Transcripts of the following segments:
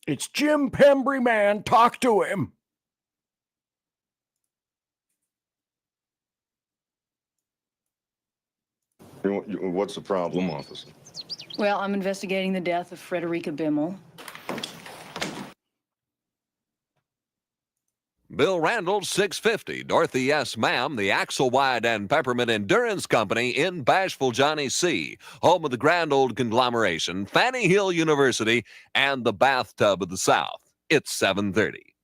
It's Jim Pembry, man. Talk to him. What's the problem, officer? Well, I'm investigating the death of Frederica Bimmel. Bill Randall, 650. Dorothy S. Ma'am, the Axelwide and Peppermint Endurance Company in Bashful Johnny C., home of the grand old conglomeration, Fanny Hill University, and the bathtub of the South. It's 7:30.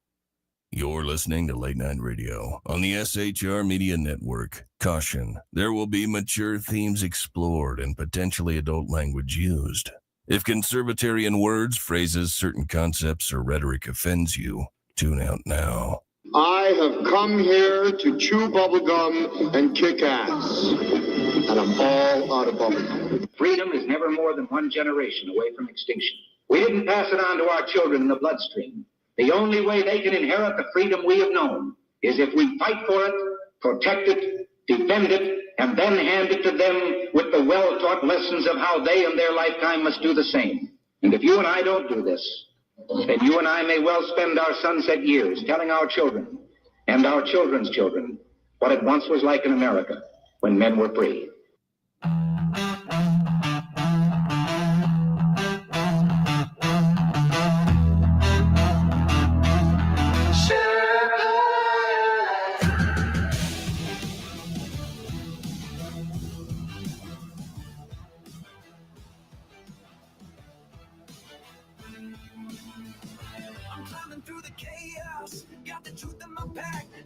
You're listening to Late Night Radio on the SHR Media Network. Caution, there will be mature themes explored and potentially adult language used. If conservatarian words, phrases, certain concepts, or rhetoric offends you, tune out now. I have come here to chew bubblegum and kick ass. And I'm all out of bubblegum. Freedom is never more than one generation away from extinction. We didn't pass it on to our children in the bloodstream. The only way they can inherit the freedom we have known is if we fight for it, protect it, defend it, and then hand it to them with the well-taught lessons of how they in their lifetime must do the same. And if you and I don't do this, then you and I may well spend our sunset years telling our children and our children's children what it once was like in America when men were free.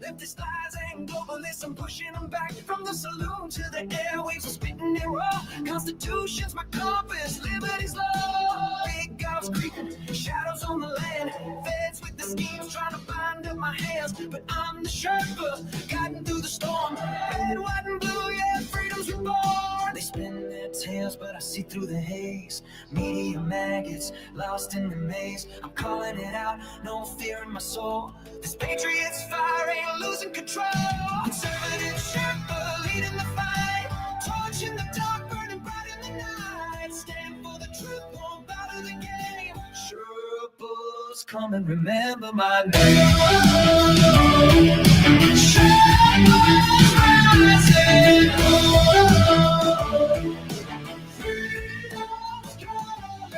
Leftist lies and globalists, I'm pushing them back. From the saloon to the airwaves, I'm spitting it raw. Constitution's my compass, liberty's law. Big gods creeping, shadows on the land. Feds with the schemes trying to bind up my hands. But I'm the Sherpa, guiding through the storm. Red, white, and blue, yeah, freedom's reborn. They spin their tails, but I see through the haze. Media maggots, lost in the maze. I'm calling it out, no fear in my soul. This patriot's fire ain't losing control. Conservative Sherpa leading the fight. Torch in the dark, burning bright in the night. Stand for the truth, won't bow to the game. Sherpas, come and remember my name. Sherpas rising. Freedom's calling.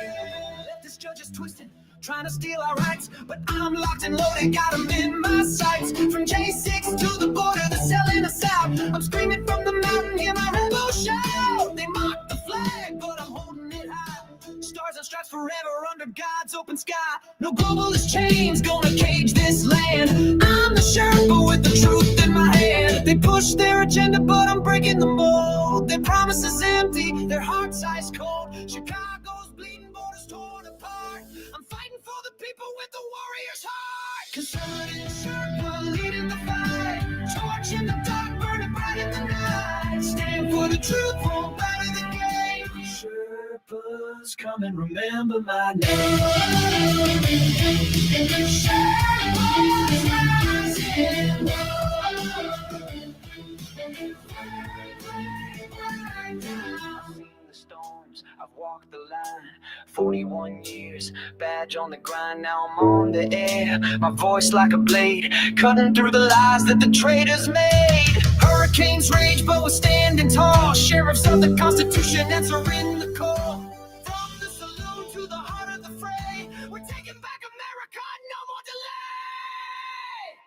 Leftist judges twisting, trying to steal our rights, but I'm locked and loaded, got them in my sights. From J6 to the border, they're selling us out. I'm screaming from the mountain, hear my rebel shout. They mock the flag, but I'm holding it high. Stars and stripes forever under God's open sky. No globalist chains gonna cage this land. I'm the Sherpa with the truth in my hand. They push their agenda, but I'm breaking the mold. Their promises empty, their hearts ice cold. Chicago's bleeding, borders torn apart. I'm fighting for the people with the warrior's heart. Conservative Sherpa leading the fight. Torch in the dark, burning bright in the night. Stand for the truth, won't bow to the game. Sherpas, come and remember my name. Sherpas rising. I've walked the line, 41 years, badge on the grind, now I'm on the air. My voice like a blade, cutting through the lies that the traitors made. Hurricanes rage, but we're standing tall. Sheriffs of the Constitution answering the call. From the saloon to the heart of the fray, we're taking back America, no more delay.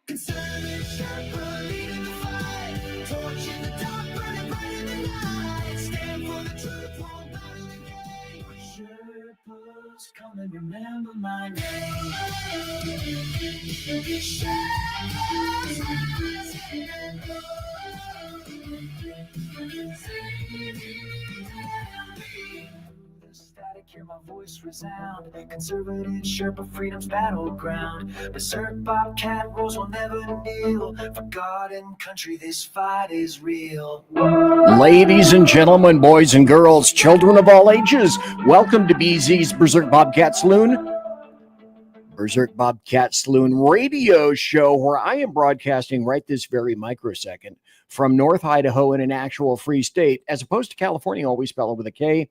Conservative Sherpa leading the fight. Torch in the dark, burning bright in the night. Stand for the truth, won't bow to the game. Sherpas, come and remember my name. Sherpas rising. Static, hear my voice resound. Conservative Sherpa, freedom's battleground. Berserk, Bobcat, rules will never kneel. For God and country, this fight is real. Ladies and gentlemen, boys and girls, children of all ages, welcome to BZ's Berserk Bobcat Saloon. Berserk Bobcat Saloon radio show, where I am broadcasting right this very microsecond from North Idaho in an actual free state, as opposed to California, always spelled with a K.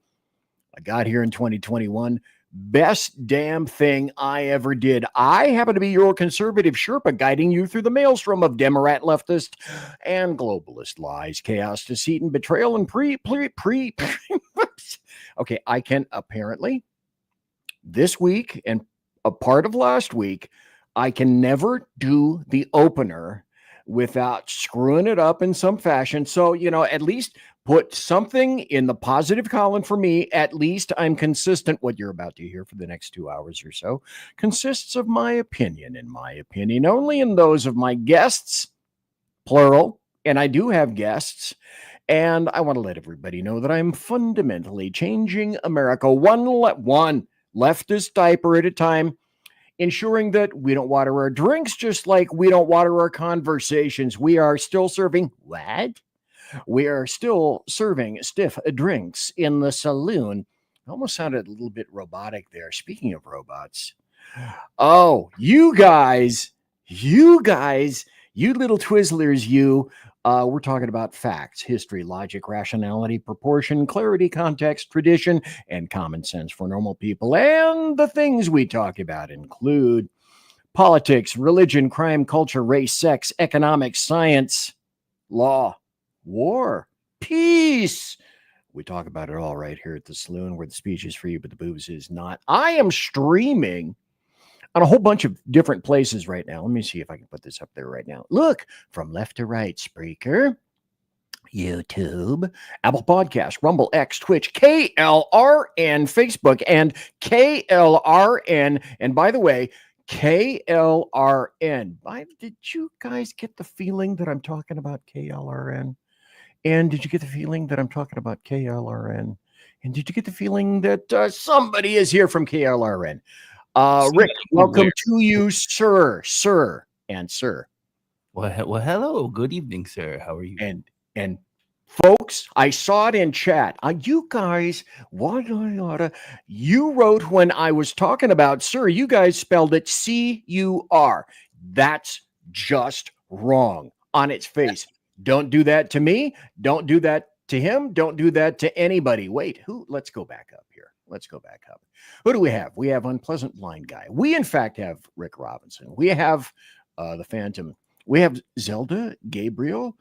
I got here in 2021, Best damn thing I ever did. I happen to be your conservative Sherpa guiding you through the maelstrom of Democrat, leftist, and globalist lies, chaos, deceit, and betrayal, and Okay, I can apparently this week and a part of last week, I can never do the opener without screwing it up in some fashion. So, at least put something in the positive column for me. At least I'm consistent. What you're about to hear for the next 2 hours or so consists of my opinion, in my opinion only, and those of my guests, plural. And I do have guests. And I want to let everybody know that I'm fundamentally changing America one leftist diaper at a time, ensuring that we don't water our drinks just like we don't water our conversations. We are still serving what? We are still serving stiff drinks in the saloon. Almost sounded a little bit robotic there. Speaking of robots. Oh, you guys, you little Twizzlers, we're talking about facts, history, logic, rationality, proportion, clarity, context, tradition, and common sense for normal people. And the things we talk about include politics, religion, crime, culture, race, sex, economics, science, law, war, peace. We talk about it all right here at the Saloon, where the speech is free, but the booze is not. I am streaming on a whole bunch of different places right now. Let me see if I can put this up there right now. Look, from left to right, Spreaker, YouTube, Apple Podcasts, Rumble, X, Twitch, KLRN, Facebook, and KLRN. And by the way, KLRN. Did you guys get the feeling that I'm talking about KLRN? And did you get the feeling that I'm talking about KLRN? And did you get the feeling that somebody is here from KLRN? Rick, welcome to you, sir. Well, hello. Good evening, sir. How are you? And folks, I saw it in chat. You guys, you wrote when I was talking about sir, you guys spelled it C-U-R. That's just wrong on its face. Don't do that to me. Don't do that to him. Don't do that to anybody. Wait, who? Let's go back up here. Who do we have? We have Unpleasant Blind Guy. We, in fact, have Rick Robinson. We have the Phantom. We have Zelda Gabriel,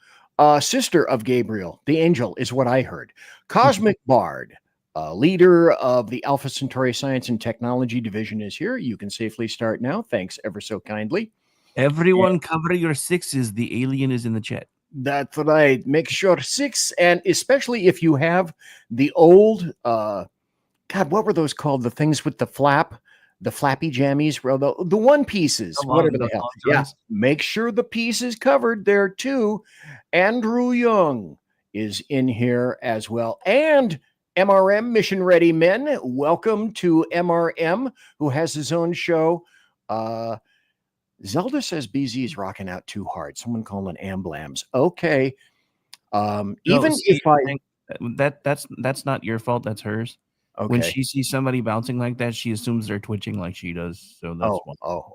sister of Gabriel. The angel is what I heard. Cosmic Bard, leader of the Alpha Centauri Science and Technology Division, is here. You can safely start now. Thanks ever so kindly. Everyone cover your sixes. The alien is in the chat. That's right. Make sure 6, and especially if you have the old, God, what were those called? The things with the flappy jammies, the one pieces, whatever the hell. Yeah, make sure the piece is covered there too. Andrew Young is in here as well, and MRM, Mission Ready Men. Welcome to MRM, who has his own show. Zelda says BZ is rocking out too hard. Someone calling amblams. Okay. That's not your fault. That's hers. Okay. When she sees somebody bouncing like that, she assumes they're twitching like she does. So that's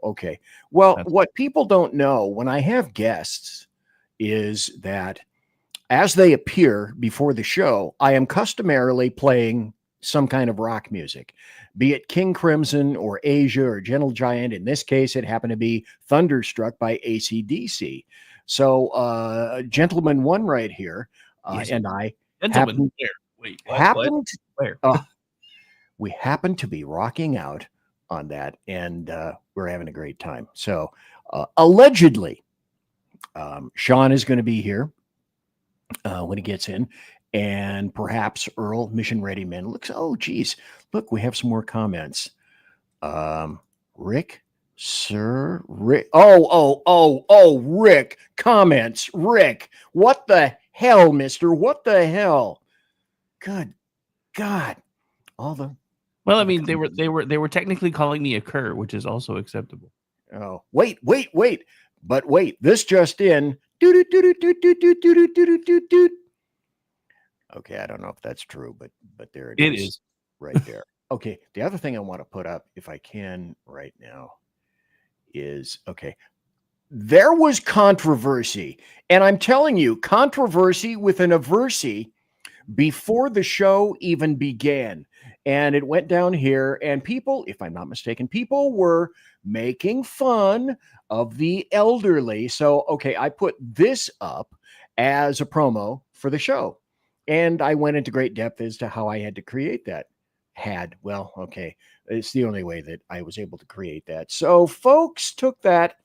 okay. Well, what people don't know when I have guests is that as they appear before the show, I am customarily playing some kind of rock music, be it King Crimson or Asia or Gentle Giant. In this case, it happened to be Thunderstruck by AC/DC. So, Gentleman One right here, and I we happen to be rocking out on that, and we're having a great time. So, allegedly, Sean is going to be here when he gets in. And perhaps Earl, Mission Ready Men. Looks, look, we have some more comments. Rick, sir, Rick. Rick, comments. Rick, what the hell, mister? What the hell? Good God. Well, I mean, they were technically calling me a cur, which is also acceptable. Oh, wait. But wait, this just in. Okay, I don't know if that's true, but there it is. It is right there. Okay, the other thing I want to put up, if I can right now, is, there was controversy, and I'm telling you, controversy with an aversity before the show even began. and it went down here, and people, if I'm not mistaken, people were making fun of the elderly. So, okay, I put this up as a promo for the show, and I went into great depth as to how I had to create that. Well, okay, it's the only way that I was able to create that. So folks took that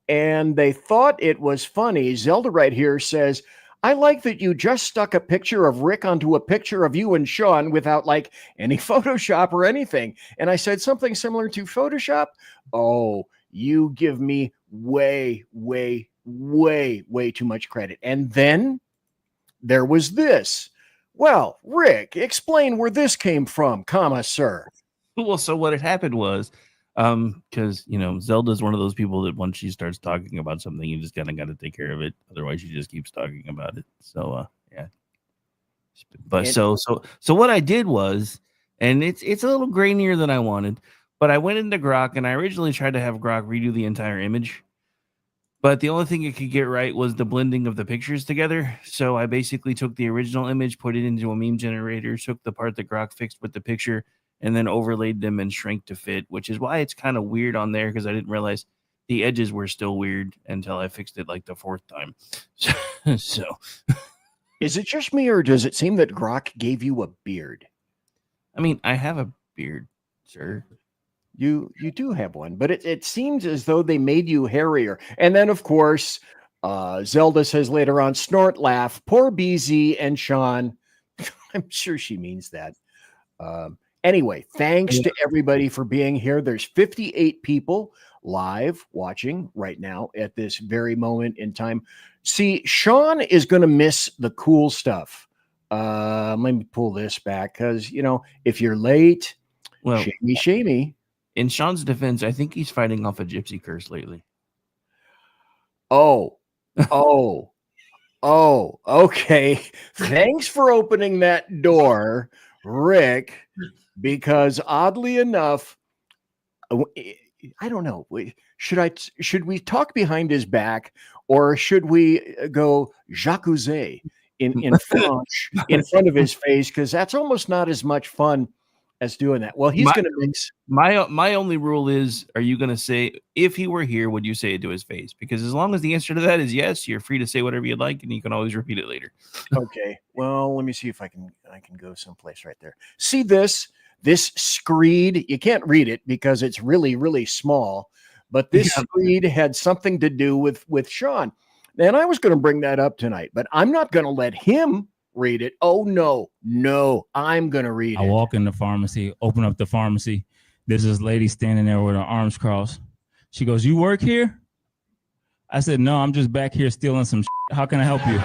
and they thought it was funny. Zelda right here says, I like that you just stuck a picture of Rick onto a picture of you and Sean without like any Photoshop or anything. And I said something similar to Photoshop. Oh, you give me way, way, way, way too much credit. And then there was this. Well, Rick, explain where this came from, sir. Well, so what had happened was, because Zelda's one of those people that once she starts talking about something, you just kind of got to take care of it. Otherwise, she just keeps talking about it. So, yeah. But so what I did was, and it's a little grainier than I wanted, but I went into Grok and I originally tried to have Grok redo the entire image. But the only thing it could get right was the blending of the pictures together. So I basically took the original image, put it into a meme generator, took the part that Grok fixed with the picture, and then overlaid them and shrank to fit, which is why it's kind of weird on there because I didn't realize the edges were still weird until I fixed it like the fourth time. So is it just me or does it seem that Grok gave you a beard? I mean, I have a beard, sir. You do have one, but it seems as though they made you hairier. And then, of course, Zelda says later on, snort, laugh, poor BZ and Sean. I'm sure she means that. Anyway, thanks to everybody for being here. There's 58 people live watching right now at this very moment in time. See, Sean is going to miss the cool stuff. Let me pull this back because, if you're late, well, shamey. In Sean's defense, I think he's fighting off a gypsy curse lately. Oh, okay. Thanks for opening that door, Rick, because oddly enough, I don't know. Should we talk behind his back or should we go j'accuse in front of his face? Because that's almost not as much fun as doing that. Well, he's going to mix. My only rule is, are you going to say, if he were here, would you say it to his face? Because as long as the answer to that is yes, you're free to say whatever you'd like, and you can always repeat it later. Okay. Well, let me see if I can go someplace right there. See this screed. You can't read it because it's really, really small, but this screed had something to do with Sean. And I was going to bring that up tonight, but I'm not going to let him read it. Oh, no, I'm going to read it. I walk in the pharmacy, open up the pharmacy. There's this lady standing there with her arms crossed. She goes, "You work here?" I said, "No, I'm just back here stealing some shit. How can I help you?"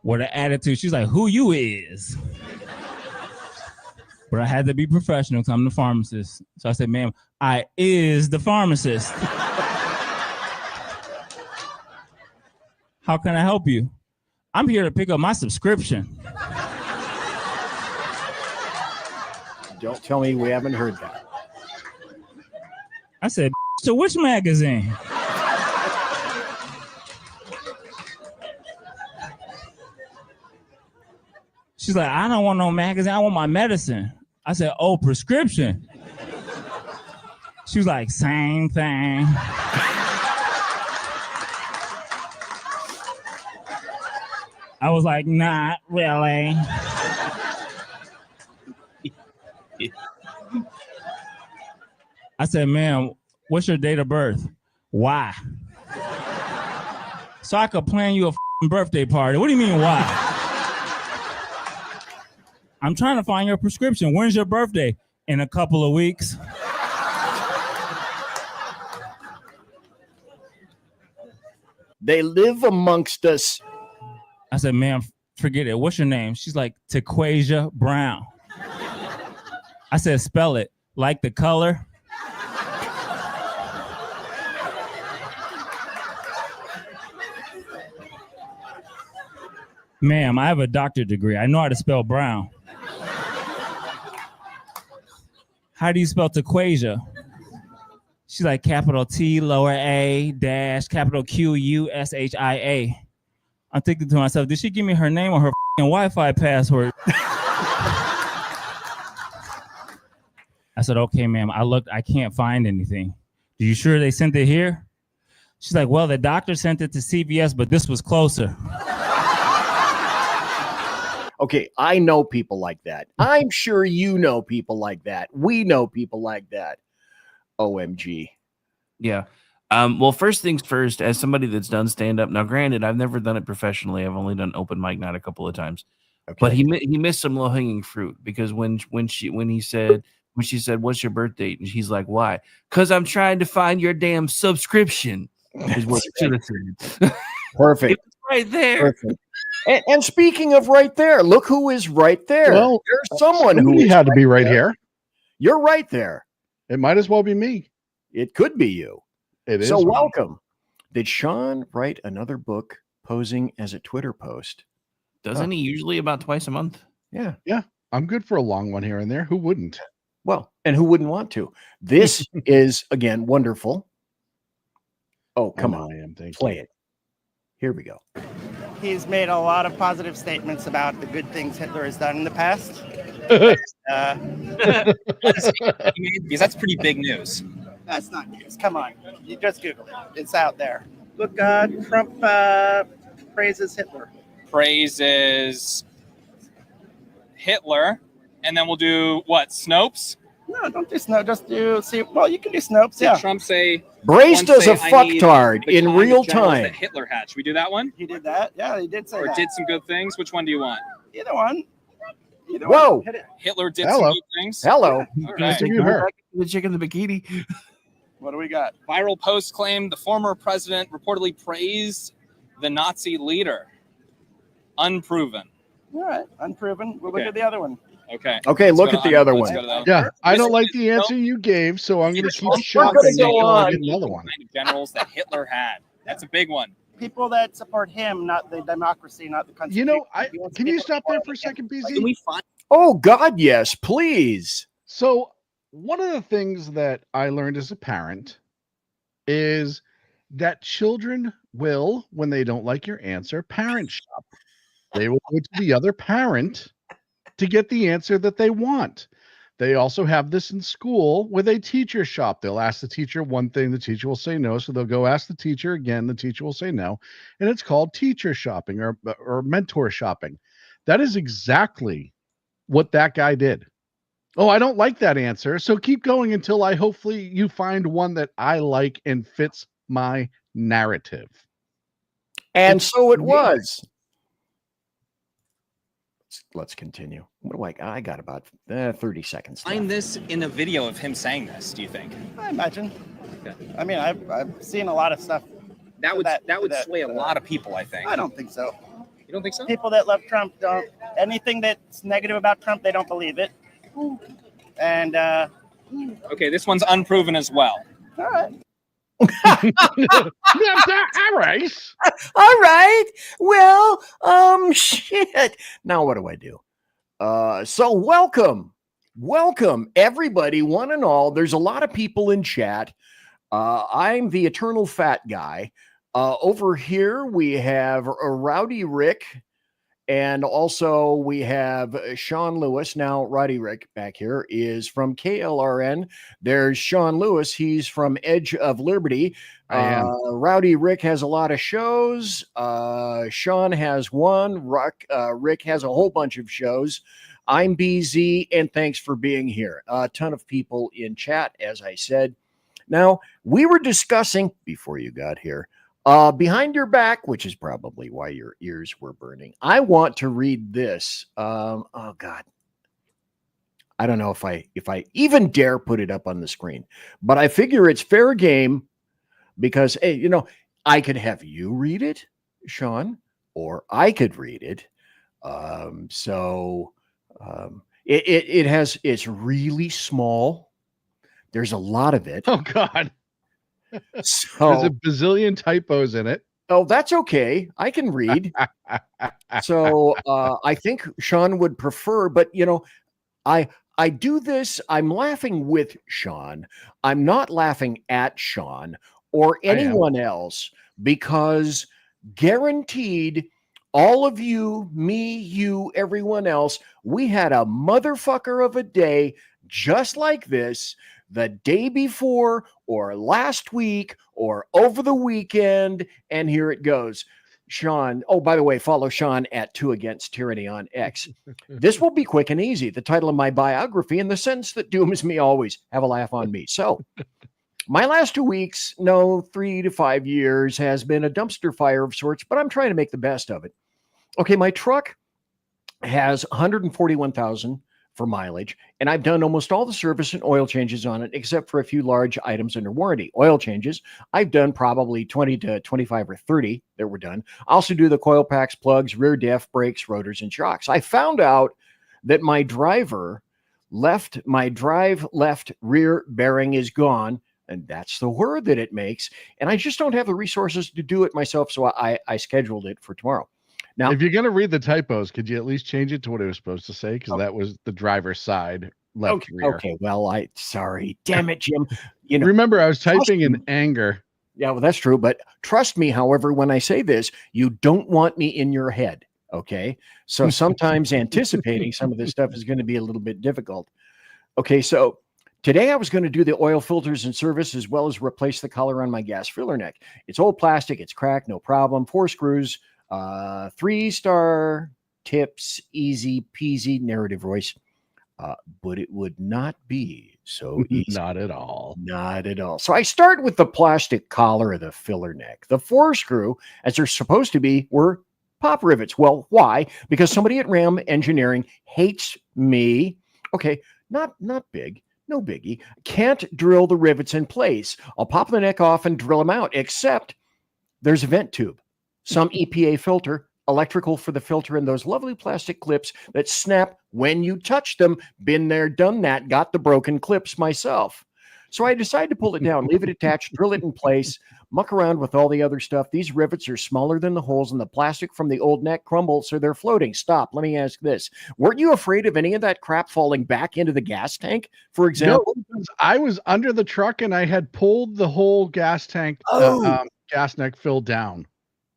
With an attitude, she's like, "Who you is?" But I had to be professional because I'm the pharmacist. So I said, "Ma'am, I is the pharmacist. How can I help you?" "I'm here to pick up my subscription." Don't tell me we haven't heard that. I said, "So which magazine?" She's like, "I don't want no magazine. I want my medicine." I said, "Oh, prescription." She was like, "Same thing." I was like, "Not really." I said, "Ma'am, what's your date of birth?" "Why?" "So I could plan you a birthday party." "What do you mean, why?" "I'm trying to find your prescription. When's your birthday?" "In a couple of weeks." They live amongst us. I said, "Ma'am, forget it. What's your name?" She's like, "Taquasia Brown." I said, "Spell it." "Like the color?" "Ma'am, I have a doctorate degree. I know how to spell brown." "How do you spell Taquasia?" She's like, capital T, lower A, dash, capital Q, U, S, H, I, A. I'm thinking to myself, did she give me her name or her Wi-Fi password? I said, okay, ma'am. I looked, I can't find anything. Are you sure they sent it here? She's like, well, the doctor sent it to CVS, but this was closer. Okay, I know people like that. I'm sure you know people like that. We know people like that. OMG. Yeah. Well, first things first, as somebody that's done stand-up, now granted, I've never done it professionally. I've only done open mic night a couple of times. Okay. But he missed some low-hanging fruit because when she said, what's your birth date? And she's like, why? Because I'm trying to find your damn subscription. Is what she should have said. Perfect. It's right there. Perfect. And speaking of right there, look who is right there. Well, there's someone who somebody is had to be right there. here. You're right there. It might as well be me. It could be you. It is. So me. welcome. Did Sean write another book posing as a Twitter post? Doesn't he usually about twice a month? Yeah. I'm good for a long one here and there. Who wouldn't? Well, and who wouldn't want to? This is, again, wonderful. Oh, come on. I am. Thank Play you. it. Here we go. He's made a lot of positive statements about the good things Hitler has done in the past. Because that's pretty big news. That's not news. Come on. You just Google it. It's out there. Look, Trump praises Hitler. Praises Hitler, and then we'll do what? Snopes? No, don't do Snopes. Just do see. Well, you can do Snopes. Did Yeah. Trump say Brace once does say, a "I need fucktard the in kind of real generals time. that Hitler had. Should we do that one? He did that. Yeah, he did say Or that. did some good things? Which one do you want? Either one. Either Whoa. one. Hit it. Hitler did Hello. some good things. Hello. All right. You her. The chick in the bikini. What do we got? Viral post claimed the former president reportedly praised the Nazi leader. Unproven. All right. Unproven. We'll Okay. look at the other one. Okay. Okay, Let's look go at to the other let's one. go to the- Yeah, I don't This like is- the answer you gave, so I'm going to keep We're shopping gonna until go I on. get another one. Kind of generals that Hitler had. That's a big one. People that support him, not the democracy, not the country. You know, can you stop there for a second, Can BZ? we find Oh, God, yes, please. So one of the things that I learned as a parent is that children will, when they don't like your answer, parent shop. They will go to the other parent to get the answer that they want. They also have this in school with a teacher shop. They'll ask the teacher one thing, the teacher will say no. So they'll go ask the teacher again, the teacher will say no. And it's called teacher shopping or mentor shopping. That is exactly what that guy did. Oh, I don't like that answer. So keep going until hopefully you find one that I like and fits my narrative. And It's so it neat. was. Let's continue. What do I got about 30 seconds left. find this in a video of him saying this, do you think? I imagine. Okay. I mean, I've seen a lot of stuff. That would That- sway a lot of people, I think. I don't think so. You don't think so? People that love Trump don't. Anything that's negative about Trump, they don't believe it. And Okay, this one's unproven as well. all right. All right. All right. Well, shit. Now what do I do? So welcome everybody, one and all. There's a lot of people in chat. I'm the eternal fat guy. Over here we have Rowdy Rick, and also we have Sean Lewis. Now, Rowdy Rick back here is from KLRN. There's Sean Lewis. He's from Edge of Liberty. I am. Rowdy Rick has a lot of shows. Sean has one. Rick has a whole bunch of shows. I'm BZ, and thanks for being here. A ton of people in chat, as I said. Now, we were discussing, before you got here, behind your back, which is probably why your ears were burning. I want to read this. Oh God. I don't know if I even dare put it up on the screen, but I figure it's fair game because, hey, I could have you read it, Sean, or I could read it. It's really small. There's a lot of it. Oh, God. So There's a bazillion typos in it. Oh, that's okay. I can read. So I think Sean would prefer, but I do this. I'm laughing with Sean. I'm not laughing at Sean or anyone else because guaranteed all of you, me, you, everyone else, we had a motherfucker of a day just like this the day before or last week or over the weekend. And here it goes. Sean, oh, by the way, follow Sean at 2 Against Tyranny on X. This will be quick and easy. The title of my biography and the sentence that dooms me always. Have a laugh on me. So, my last 2 weeks, no, 3 to 5 years, has been a dumpster fire of sorts, but I'm trying to make the best of it. Okay, my truck has 141,000 for mileage, and I've done almost all the service and oil changes on it, except for a few large items under warranty. Oil changes, I've done probably 20 to 25 or 30 that were done. I also do the coil packs, plugs, rear diff, brakes, rotors, and shocks. I found out that my drive left rear bearing is gone, and that's the word that it makes, and I just don't have the resources to do it myself, so I scheduled it for tomorrow. Now, if you're going to read the typos, could you at least change it to what it was supposed to say? Because that was the driver's side left rear. Okay. Well, sorry. Damn it, Jim. Remember, I was typing in anger. Yeah, well, that's true. But trust me, however, when I say this, you don't want me in your head. Okay. So sometimes anticipating some of this stuff is going to be a little bit difficult. Okay. So today I was going to do the oil filters and service as well as replace the collar on my gas filler neck. It's old plastic. It's cracked. No problem. 4 screws. 3-star tips, easy peasy, narrative voice. But it would not be so easy. Not at all. Not at all. So I start with the plastic collar of the filler neck. The 4 screw, as they're supposed to be, were pop rivets. Well, why? Because somebody at Ram Engineering hates me. Okay, not big. No biggie. Can't drill the rivets in place. I'll pop the neck off and drill them out, except there's a vent tube. Some EPA filter, electrical for the filter, and those lovely plastic clips that snap when you touch them. Been there, done that, got the broken clips myself. So I decided to pull it down, leave it attached, drill it in place, muck around with all the other stuff. These rivets are smaller than the holes, and the plastic from the old neck crumbled, so they're floating. Stop. Let me ask this. Weren't you afraid of any of that crap falling back into the gas tank, for example? No, because I was under the truck, and I had pulled the whole gas tank, gas neck filled down.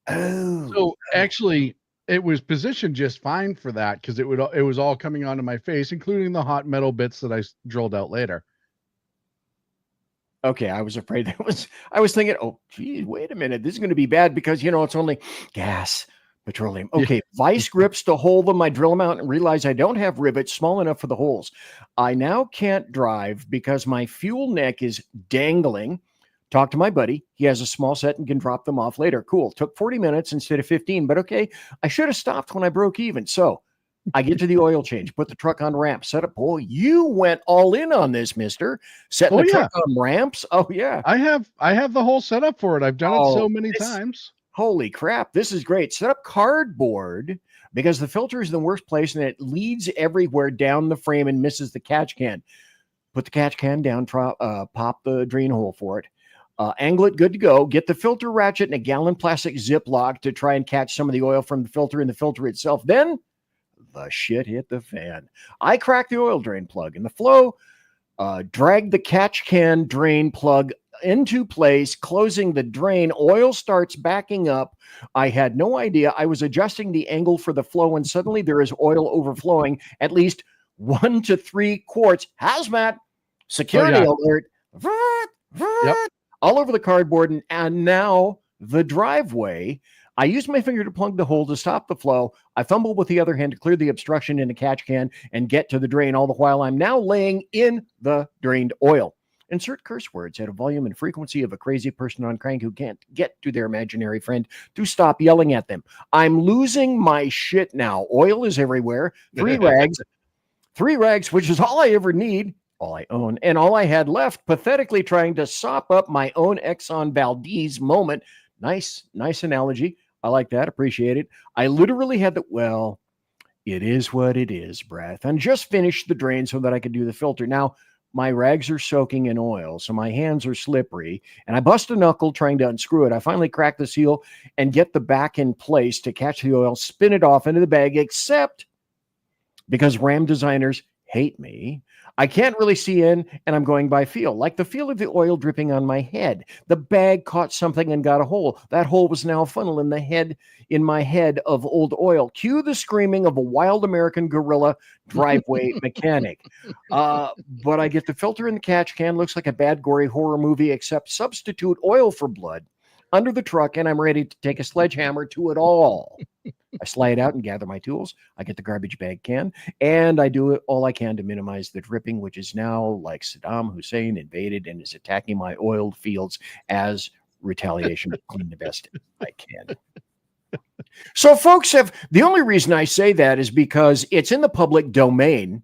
Oh, so actually, it was positioned just fine for that because it was all coming onto my face, including the hot metal bits that I drilled out later. Okay, I was afraid I was thinking, oh, geez, wait a minute, this is going to be bad because it's only gas, petroleum. Okay, vice grips to hold them. I drill them out and realize I don't have rivets small enough for the holes. I now can't drive because my fuel neck is dangling. Talk to my buddy. He has a small set and can drop them off later. Cool. Took 40 minutes instead of 15, but okay. I should have stopped when I broke even. So I get to the oil change, put the truck on ramp, set up. Oh, you went all in on this, mister. Setting the truck on ramps. Oh, yeah. I have the whole setup for it. I've done it so many times. Holy crap. This is great. Set up cardboard because the filter is in the worst place and it leads everywhere down the frame and misses the catch can. Put the catch can down, pop the drain hole for it. Angle it, good to go. Get the filter ratchet and a gallon plastic Ziploc to try and catch some of the oil from the filter in the filter itself. Then the shit hit the fan. I cracked the oil drain plug in the flow, dragged the catch can drain plug into place, closing the drain. Oil starts backing up. I had no idea. I was adjusting the angle for the flow, and suddenly there is oil overflowing, at least 1 to 3 quarts. Hazmat, security alert. Yep. All over the cardboard and now the driveway. I used my finger to plug the hole to stop the flow. I fumbled with the other hand to clear the obstruction in the catch can and get to the drain. All the while I'm now laying in the drained oil. Insert curse words at a volume and frequency of a crazy person on crank who can't get to their imaginary friend to stop yelling at them. I'm losing my shit now. Oil is everywhere. 3 rags, which is all I ever need. All I own, and all I had left, pathetically trying to sop up my own Exxon Valdez moment. Nice analogy. I like that. Appreciate it. I literally had it is what it is, breath, and just finished the drain so that I could do the filter. Now, my rags are soaking in oil, so my hands are slippery, and I bust a knuckle trying to unscrew it. I finally crack the seal and get the back in place to catch the oil, spin it off into the bag, except because Ram designers hate me. I can't really see in, and I'm going by feel, like the feel of the oil dripping on my head. The bag caught something and got a hole. That hole was now a funnel in my head of old oil. Cue the screaming of a wild American guerrilla driveway mechanic. But I get the filter in the catch can. Looks like a bad, gory horror movie, except substitute oil for blood under the truck, and I'm ready to take a sledgehammer to it all. I slide out and gather my tools. I get the garbage bag can, and I do all I can to minimize the dripping, which is now like Saddam Hussein invaded and is attacking my oiled fields as retaliation to clean the best I can. So, folks, the only reason I say that is because it's in the public domain.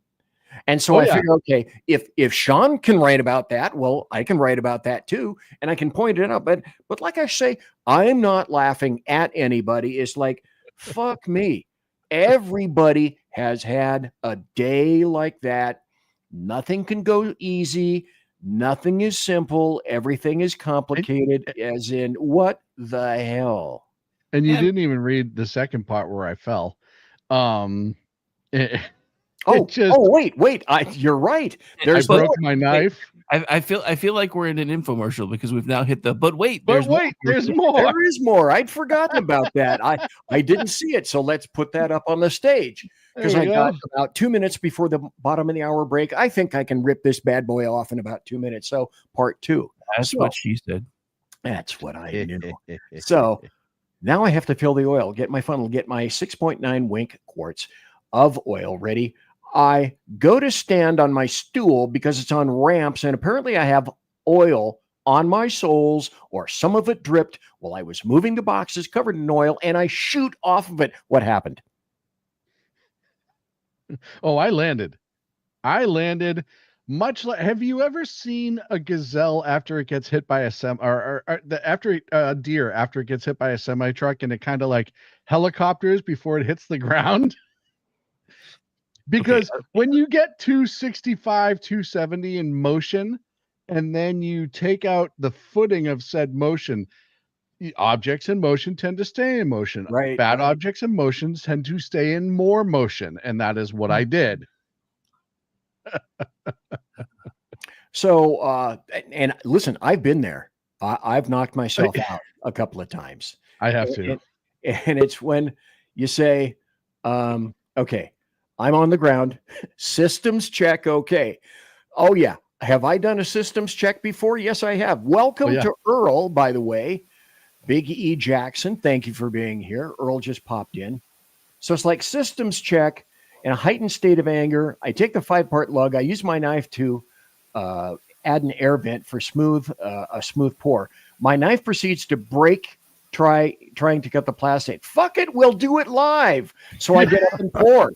And so I figure, okay, if Sean can write about that, well, I can write about that too, and I can point it out. But like I say, I'm not laughing at anybody. It's like, fuck me. Everybody has had a day like that. Nothing can go easy. Nothing is simple. Everything is complicated, as in, what the hell? And you didn't even read the second part where I fell. Wait! You're right. I broke my knife. I feel like we're in an infomercial because we've now hit the. But wait, there's more. There is more. I'd forgotten about that. I didn't see it, so let's put that up on the stage because I got about 2 minutes before the bottom of the hour break. I think I can rip this bad boy off in about 2 minutes. So part 2. That's what she said. That's what I knew. So now I have to fill the oil, get my funnel, get my 6.9 wink quarts of oil ready. I go to stand on my stool because it's on ramps, and apparently I have oil on my soles, or some of it dripped while I was moving the boxes covered in oil, and I shoot off of it. What happened? Oh, I landed much like, have you ever seen a gazelle after it gets hit by a deer after it gets hit by a semi truck, and it kind of like helicopters before it hits the ground? Because when you get 265, 270 in motion, and then you take out the footing of said motion, objects in motion tend to stay in motion. Right. Bad objects in motions tend to stay in more motion. And that is what I did. So, and listen, I've been there. I've knocked myself out a couple of times. I have to. And it's when you say, okay, I'm on the ground. Systems check. Okay. Oh, yeah. Have I done a systems check before? Yes, I have. Welcome to Earl, by the way. Big E Jackson. Thank you for being here. Earl just popped in. So it's like systems check in a heightened state of anger. I take the 5-part lug. I use my knife to add an air vent for a smooth pour. My knife proceeds to break, trying to cut the plastic. Fuck it, we'll do it live. So I get up and pour.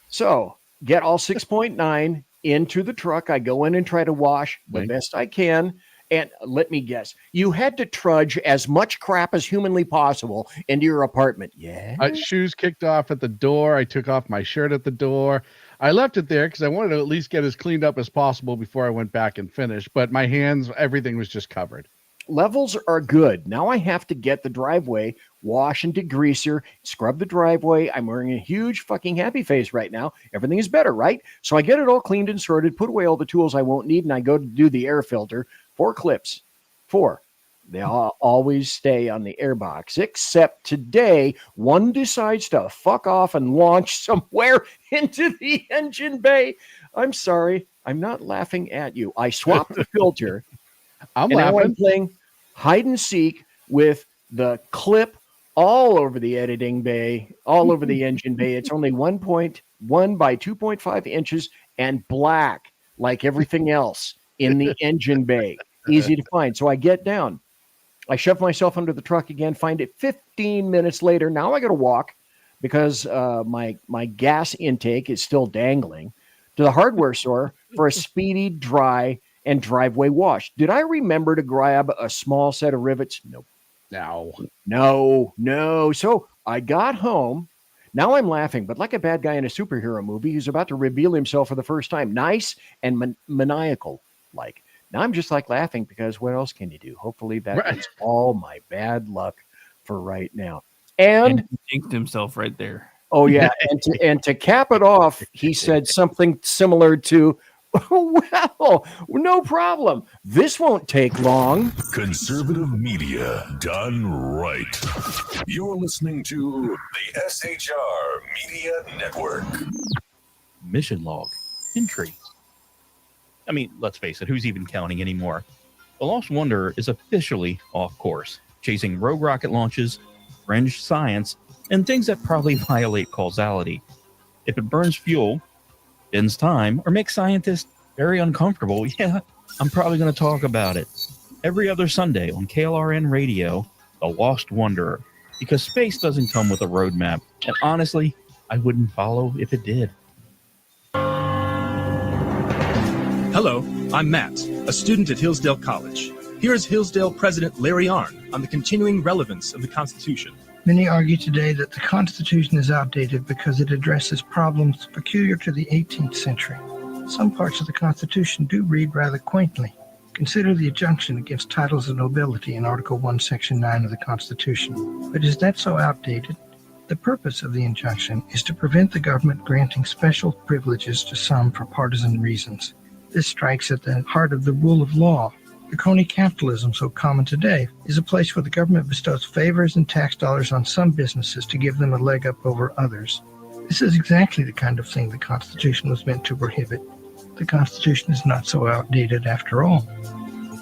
So get all 6.9 into the truck. I go in and try to wash the best I can. And let me guess, you had to trudge as much crap as humanly possible into your apartment. Yeah. Shoes kicked off at the door. I took off my shirt at the door. I left it there because I wanted to at least get as cleaned up as possible before I went back and finished. But my hands, everything was just covered. Levels are good. Now I have to get the driveway, wash and degreaser, scrub the driveway. I'm wearing a huge fucking happy face right now. Everything is better, right? So I get it all cleaned and sorted, put away all the tools I won't need, and I go to do the air filter. 4 clips. 4. They all always stay on the air box, except today, one decides to fuck off and launch somewhere into the engine bay. I'm sorry. I'm not laughing at you. I swapped the filter. I'm laughing. Now I'm playing hide and seek with the clip all over the editing bay, all over the engine bay. It's only 1.1 by 2.5 inches and black, like everything else in the engine bay. Easy to find. So I get down. I shove myself under the truck again, find it 15 minutes later. Now I got to walk because my gas intake is still dangling to the hardware store for a speedy, dry, and driveway wash. Did I remember to grab a small set of rivets? Nope. No. So I got home. Now I'm laughing, but like a bad guy in a superhero movie who's about to reveal himself for the first time. Nice and maniacal-like. Now I'm just like laughing because what else can you do? Hopefully that is all my bad luck for right now. And he jinxed himself right there. Oh yeah, and to cap it off, he said something similar to, "Well, no problem. This won't take long." Conservative media done right. You're listening to the SHR Media Network. Mission log entry. I mean, let's face it, who's even counting anymore? The Lost Wanderer is officially off course, chasing rogue rocket launches, fringe science, and things that probably violate causality. If it burns fuel, bends time, or makes scientists very uncomfortable, yeah, I'm probably going to talk about it. Every other Sunday on KLRN Radio, The Lost Wanderer, because space doesn't come with a roadmap, and honestly, I wouldn't follow if it did. Hello, I'm Matt, a student at Hillsdale College. Here is Hillsdale President Larry Arnn on the continuing relevance of the Constitution. Many argue today that the Constitution is outdated because it addresses problems peculiar to the 18th century. Some parts of the Constitution do read rather quaintly. Consider the injunction against titles of nobility in Article 1, Section 9 of the Constitution. But is that so outdated? The purpose of the injunction is to prevent the government granting special privileges to some for partisan reasons. This strikes at the heart of the rule of law. The crony capitalism so common today is a place where the government bestows favors and tax dollars on some businesses to give them a leg up over others. This is exactly the kind of thing the Constitution was meant to prohibit. The Constitution is not so outdated after all.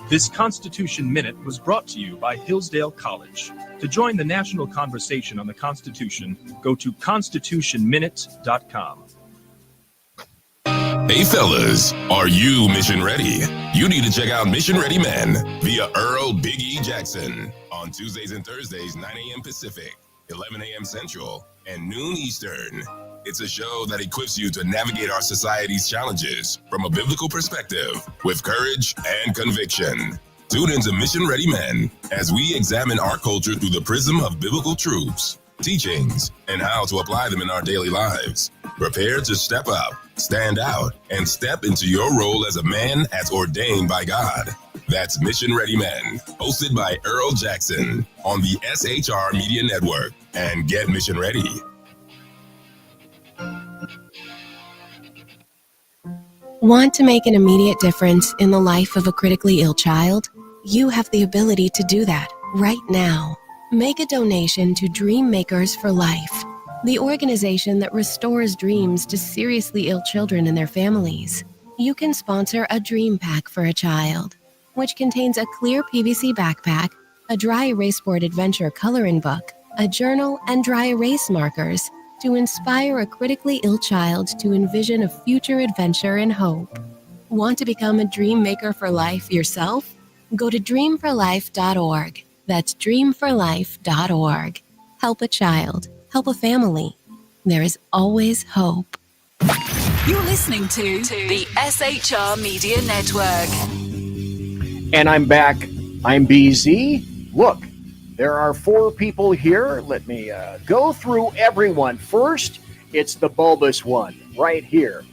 This Constitution Minute was brought to you by Hillsdale College. To join the national conversation on the Constitution, go to constitutionminute.com. Hey fellas, are you mission ready? You need to check out Mission Ready Men via Earl Big E Jackson on Tuesdays and Thursdays, 9 a.m. Pacific, 11 a.m. Central, and noon Eastern. It's a show that equips you to navigate our society's challenges from a biblical perspective with courage and conviction. Tune into Mission Ready Men as we examine our culture through the prism of biblical truths, teachings, and how to apply them in our daily lives. Prepare to step up, stand out, and step into your role as a man as ordained by God. That's Mission Ready Men, hosted by Earl Jackson on the SHR Media Network. And get mission ready. Want to make an immediate difference in the life of a critically ill child? You have the ability to do that right now. Make a donation to Dream Makers for Life, the organization that restores dreams to seriously ill children and their families. You can sponsor a dream pack for a child, which contains a clear PVC backpack, a dry erase board adventure coloring book, a journal, and dry erase markers to inspire a critically ill child to envision a future adventure and hope. Want to become a dream maker for life yourself? Go to dreamforlife.org. That's dreamforlife.org. Help a child. Help a family. There is always hope. You're listening to the SHR Media Network. And I'm back. I'm BZ. Look, there are 4 people here. Let me go through everyone. First, it's the bulbous one right here.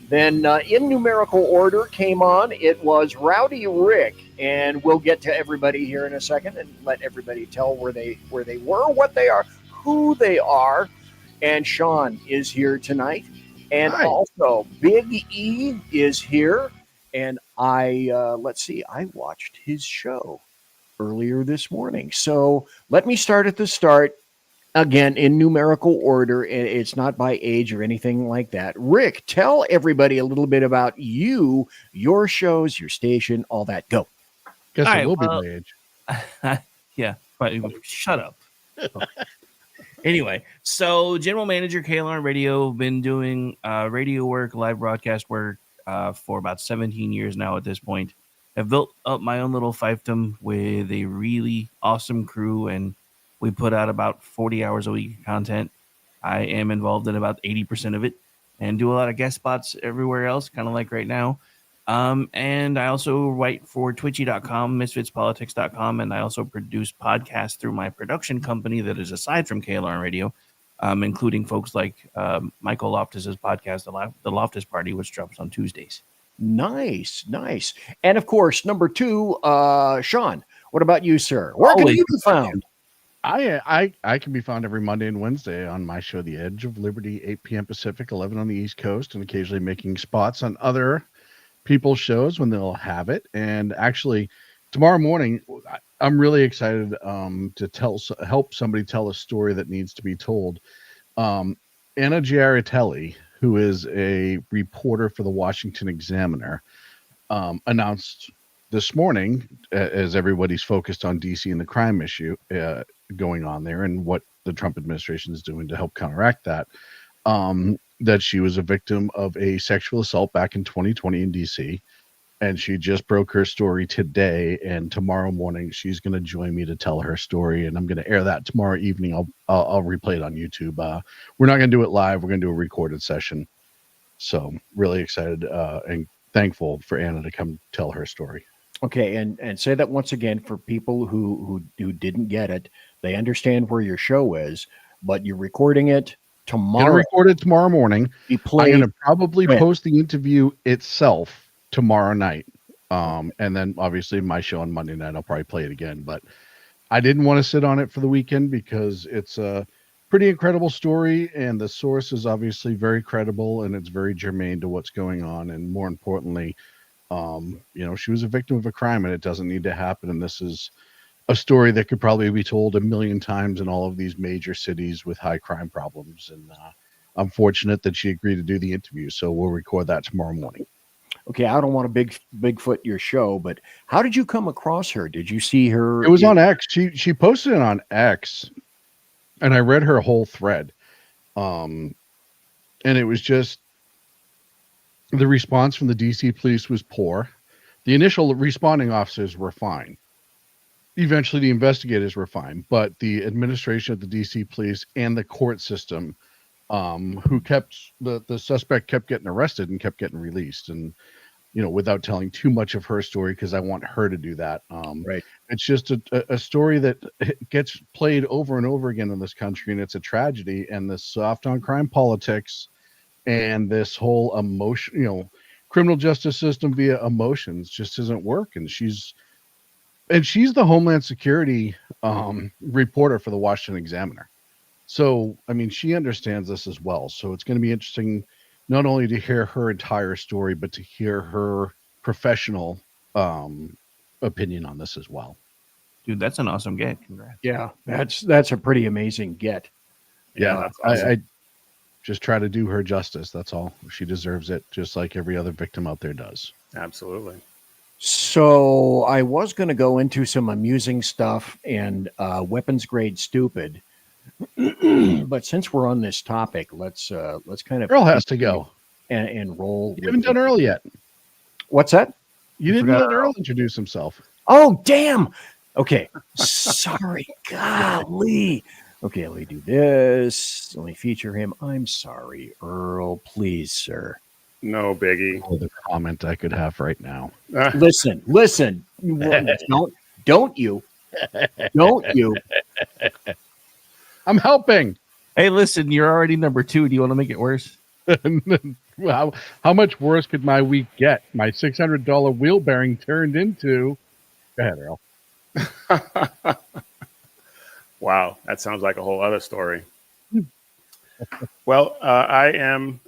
Then in numerical order came on, it was Rowdy Rick. And we'll get to everybody here in a second and let everybody tell where they were, what they are, who they are. And Sean is here tonight. And also Big E is here. And I watched his show earlier this morning. So let me start at the start. Again, in numerical order, it's not by age or anything like that. Rick, tell everybody a little bit about you, your shows, your station, all that. Go. Guess it will be my age. Yeah, but shut up. Anyway, so general manager, KLR Radio, been doing radio work, live broadcast work for about 17 years now at this point. I've built up my own little fiefdom with a really awesome crew, and we put out about 40 hours a week of content. I am involved in about 80% of it and do a lot of guest spots everywhere else, kind of like right now. And I also write for twitchy.com, misfitspolitics.com, and I also produce podcasts through my production company that is aside from KLR Radio, including folks like Michael Loftus's podcast, The Loftus Party, which drops on Tuesdays. Nice. And of course, number 2, Sean, what about you, sir? Where can you be found? I can be found every Monday and Wednesday on my show, The Edge of Liberty, 8 p.m. Pacific, 11 on the East Coast, and occasionally making spots on other people's shows when they'll have it. And actually, tomorrow morning, I'm really excited to help somebody tell a story that needs to be told. Anna Giaritelli, who is a reporter for the Washington Examiner, announced this morning, as everybody's focused on DC and the crime issue going on there and what the Trump administration is doing to help counteract that, that she was a victim of a sexual assault back in 2020 in DC. And she just broke her story today. And tomorrow morning, she's going to join me to tell her story. And I'm going to air that tomorrow evening. I'll replay it on YouTube. We're not going to do it live. We're going to do a recorded session. So really excited and thankful for Anna to come tell her story. Okay, and say that once again for people who didn't get it. They understand where your show is, but you're recording it tomorrow. I'm going to record it tomorrow morning. I'm going to probably post the interview itself tomorrow night. And then obviously my show on Monday night, I'll probably play it again. But I didn't want to sit on it for the weekend because it's a pretty incredible story. And the source is obviously very credible and it's very germane to what's going on. And more importantly, she was a victim of a crime and it doesn't need to happen. And this is a story that could probably be told a million times in all of these major cities with high crime problems. And I'm fortunate that she agreed to do the interview. So we'll record that tomorrow morning. Okay, I don't want to Bigfoot your show, but how did you come across her? Did you see her? It was on X. She posted it on X, and I read her whole thread. And it was just the response from the DC police was poor. The initial responding officers were fine. Eventually, the investigators were fine, but the administration of the DC police and the court system, who kept the suspect kept getting arrested and kept getting released, and without telling too much of her story because I want her to do that. Right. It's just a story that gets played over and over again in this country, and it's a tragedy. And this soft on crime politics and this whole emotion, criminal justice system via emotions just doesn't work. And she's the Homeland Security reporter for the Washington Examiner. So, I mean, she understands this as well. So it's going to be interesting not only to hear her entire story, but to hear her professional opinion on this as well. Dude, that's an awesome get. Congrats. Yeah, that's a pretty amazing get. Yeah, that's awesome. I just try to do her justice. That's all. She deserves it, just like every other victim out there does. Absolutely. So I was going to go into some amusing stuff and weapons grade stupid. But since we're on this topic, let's kind of Earl has to go and roll. You haven't done Earl yet. What's that? You didn't let Earl introduce himself. Oh, damn. Okay. Sorry. Golly. Okay, let me do this. Let me feature him. I'm sorry, Earl. Please, sir. No biggie. Oh, the comment I could have right now. Listen. Don't you. I'm helping. Hey, listen, you're already number 2. Do you want to make it worse? Well, how much worse could my week get? My $600 wheel bearing turned into. Go ahead, Earl. Wow, that sounds like a whole other story. Well, I am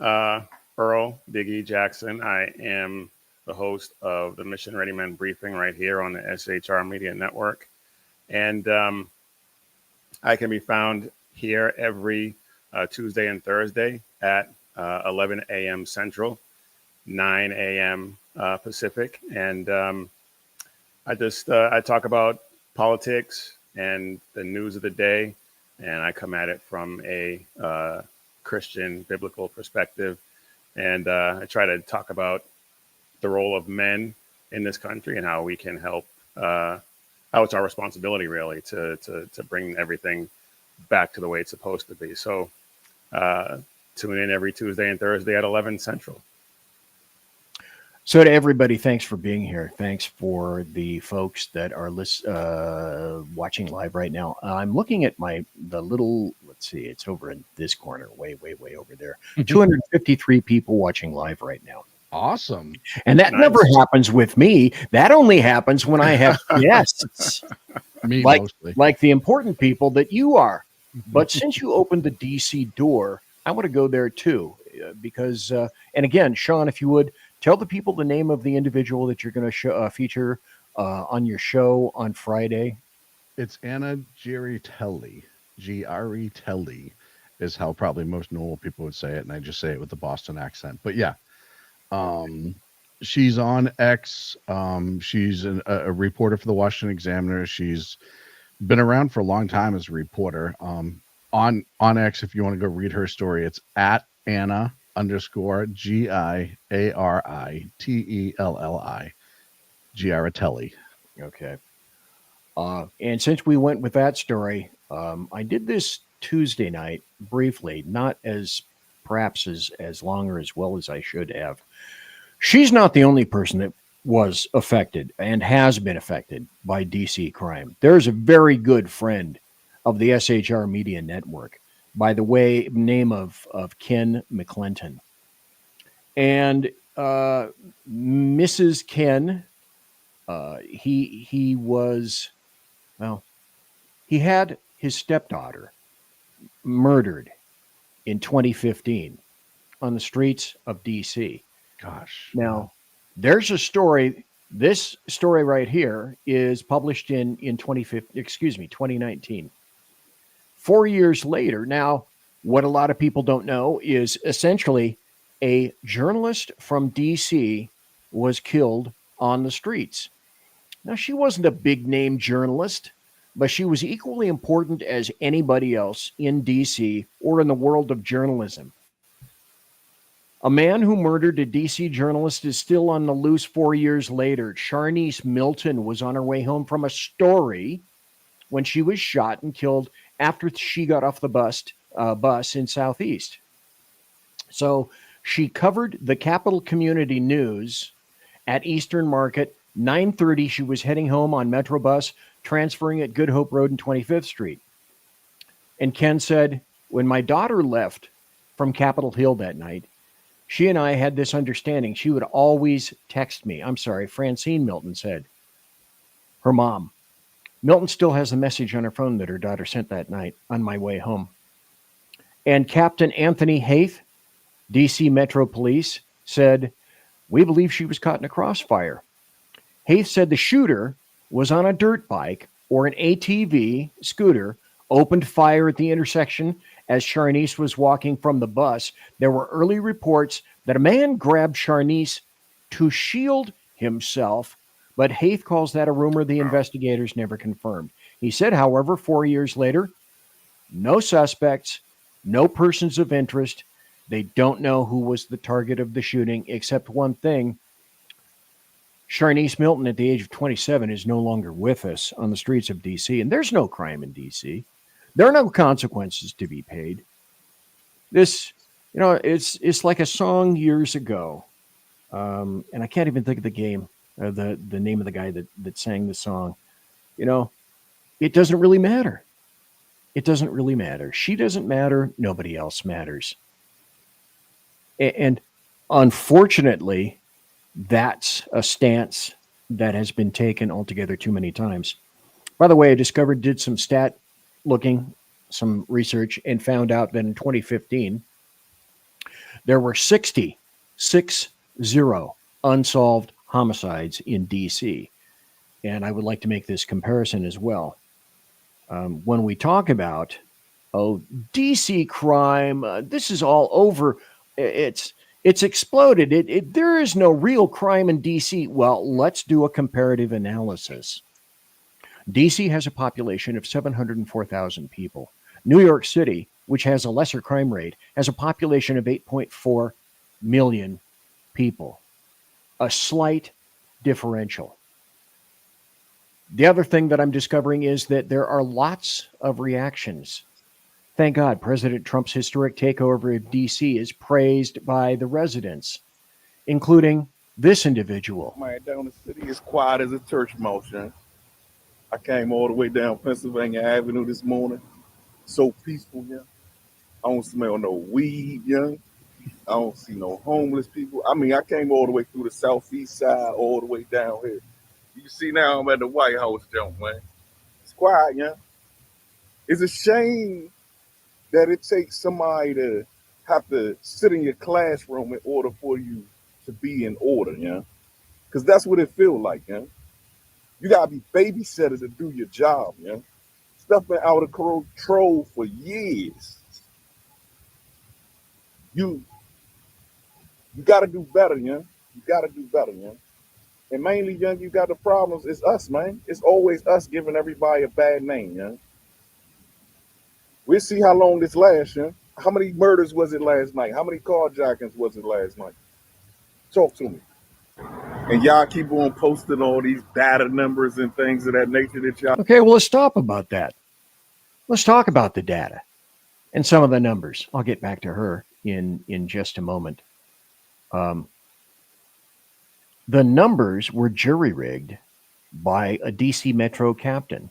Earl Biggie Jackson. I am the host of the Mission Ready Men Briefing right here on the SHR Media Network. And I can be found here every Tuesday and Thursday at 11 a.m. Central, 9 a.m. Pacific. And I talk about politics and the news of the day. And I come at it from a Christian biblical perspective. And I try to talk about the role of men in this country and how we can help, how it's our responsibility really to bring everything back to the way it's supposed to be. So tune in every Tuesday and Thursday at 11 Central. So to everybody, thanks for being here. Thanks for the folks that are watching live right now. I'm looking at the little, let's see, it's over in this corner, way over there. 253 people watching live right now. Awesome. And that never happens with me. That only happens when I have guests. Me like mostly. like the important people that you are. But since you opened the DC door, I want to go there too, because and again, Sean, if you would tell the people the name of the individual that you're going to feature on your show on Friday. It's Anna Giritelli. Gritelli is how probably most normal people would say it, and I just say it with the Boston accent. But yeah, she's on X. She's a reporter for the Washington Examiner. She's been around for a long time as a reporter. On X, if you want to go read her story, it's at Anna _ GIARITELLI. Giritelli. Okay. And since we went with that story, I did this Tuesday night briefly, not as perhaps as long or as well as I should have. She's not the only person that was affected and has been affected by DC crime. There's a very good friend of the SHR Media Network by the name of Ken McClinton. And Mrs. Ken, he was, well, he had his stepdaughter murdered in 2015 on the streets of DC. Gosh. Now, there's a story. This story right here is published in 2019. 4 years later. Now, what a lot of people don't know is essentially a journalist from DC was killed on the streets. Now, she wasn't a big name journalist, but she was equally important as anybody else in DC or in the world of journalism. A man who murdered a DC journalist is still on the loose 4 years later. Charnice Milton was on her way home from a story when she was shot and killed after she got off the bus in Southeast. So she covered the Capital Community News at Eastern Market. 9:30, she was heading home on Metrobus, transferring at Good Hope Road and 25th Street. And Ken said, when my daughter left from Capitol Hill that night, she and I had this understanding. She would always text me. I'm sorry, Francine Milton said. Her mom. Milton still has a message on her phone that her daughter sent that night on my way home. And Captain Anthony Haith, DC Metro Police, said, we believe she was caught in a crossfire. Haith said the shooter was on a dirt bike or an ATV scooter, opened fire at the intersection as Charnice was walking from the bus. There were early reports that a man grabbed Charnice to shield himself, but Haith calls that a rumor the investigators never confirmed. He said, however, 4 years later, no suspects, no persons of interest. They don't know who was the target of the shooting, except one thing. Charnice Milton, at the age of 27, is no longer with us on the streets of D.C., and there's no crime in D.C. There are no consequences to be paid. This, it's like a song years ago, and I can't even think of the name of the guy that sang the song. It doesn't really matter. It doesn't really matter. She doesn't matter. Nobody else matters. And unfortunately, that's a stance that has been taken altogether too many times. By the way, I did some some research, and found out that in 2015, there were 60 unsolved homicides in D.C. And I would like to make this comparison as well. When we talk about, D.C. crime, this is all over. It's exploded. There is no real crime in D.C. Well, let's do a comparative analysis. D.C. has a population of 704,000 people. New York City, which has a lesser crime rate, has a population of 8.4 million people. A slight differential. The other thing that I'm discovering is that there are lots of reactions. Thank God, President Trump's historic takeover of D.C. is praised by the residents, including this individual. Man, down the city is quiet as a church mouse, young. I came all the way down Pennsylvania Avenue this morning. So peaceful, young. I don't smell no weed, young. I don't see no homeless people. I mean, I came all the way through the southeast side, all the way down here. You see now I'm at the White House, jump, man. squad, yeah. It's a shame that it takes somebody to have to sit in your classroom in order for you to be in order, yeah. Because that's what it feels like, yeah. You gotta be babysitted to do your job, yeah. Stuff been out of control for years. You gotta do better, yeah. You gotta do better, yeah. And mainly, young, you got the problems. It's us, man. It's always us giving everybody a bad name, yeah. We'll see how long this lasts, yeah. How many murders was it last night? How many carjackings was it last night? Talk to me. And y'all keep on posting all these data numbers and things of that nature that y'all. Okay, well, let's stop about that. Let's talk about the data and some of the numbers. I'll get back to her in just a moment. The numbers were jury-rigged by a DC Metro captain.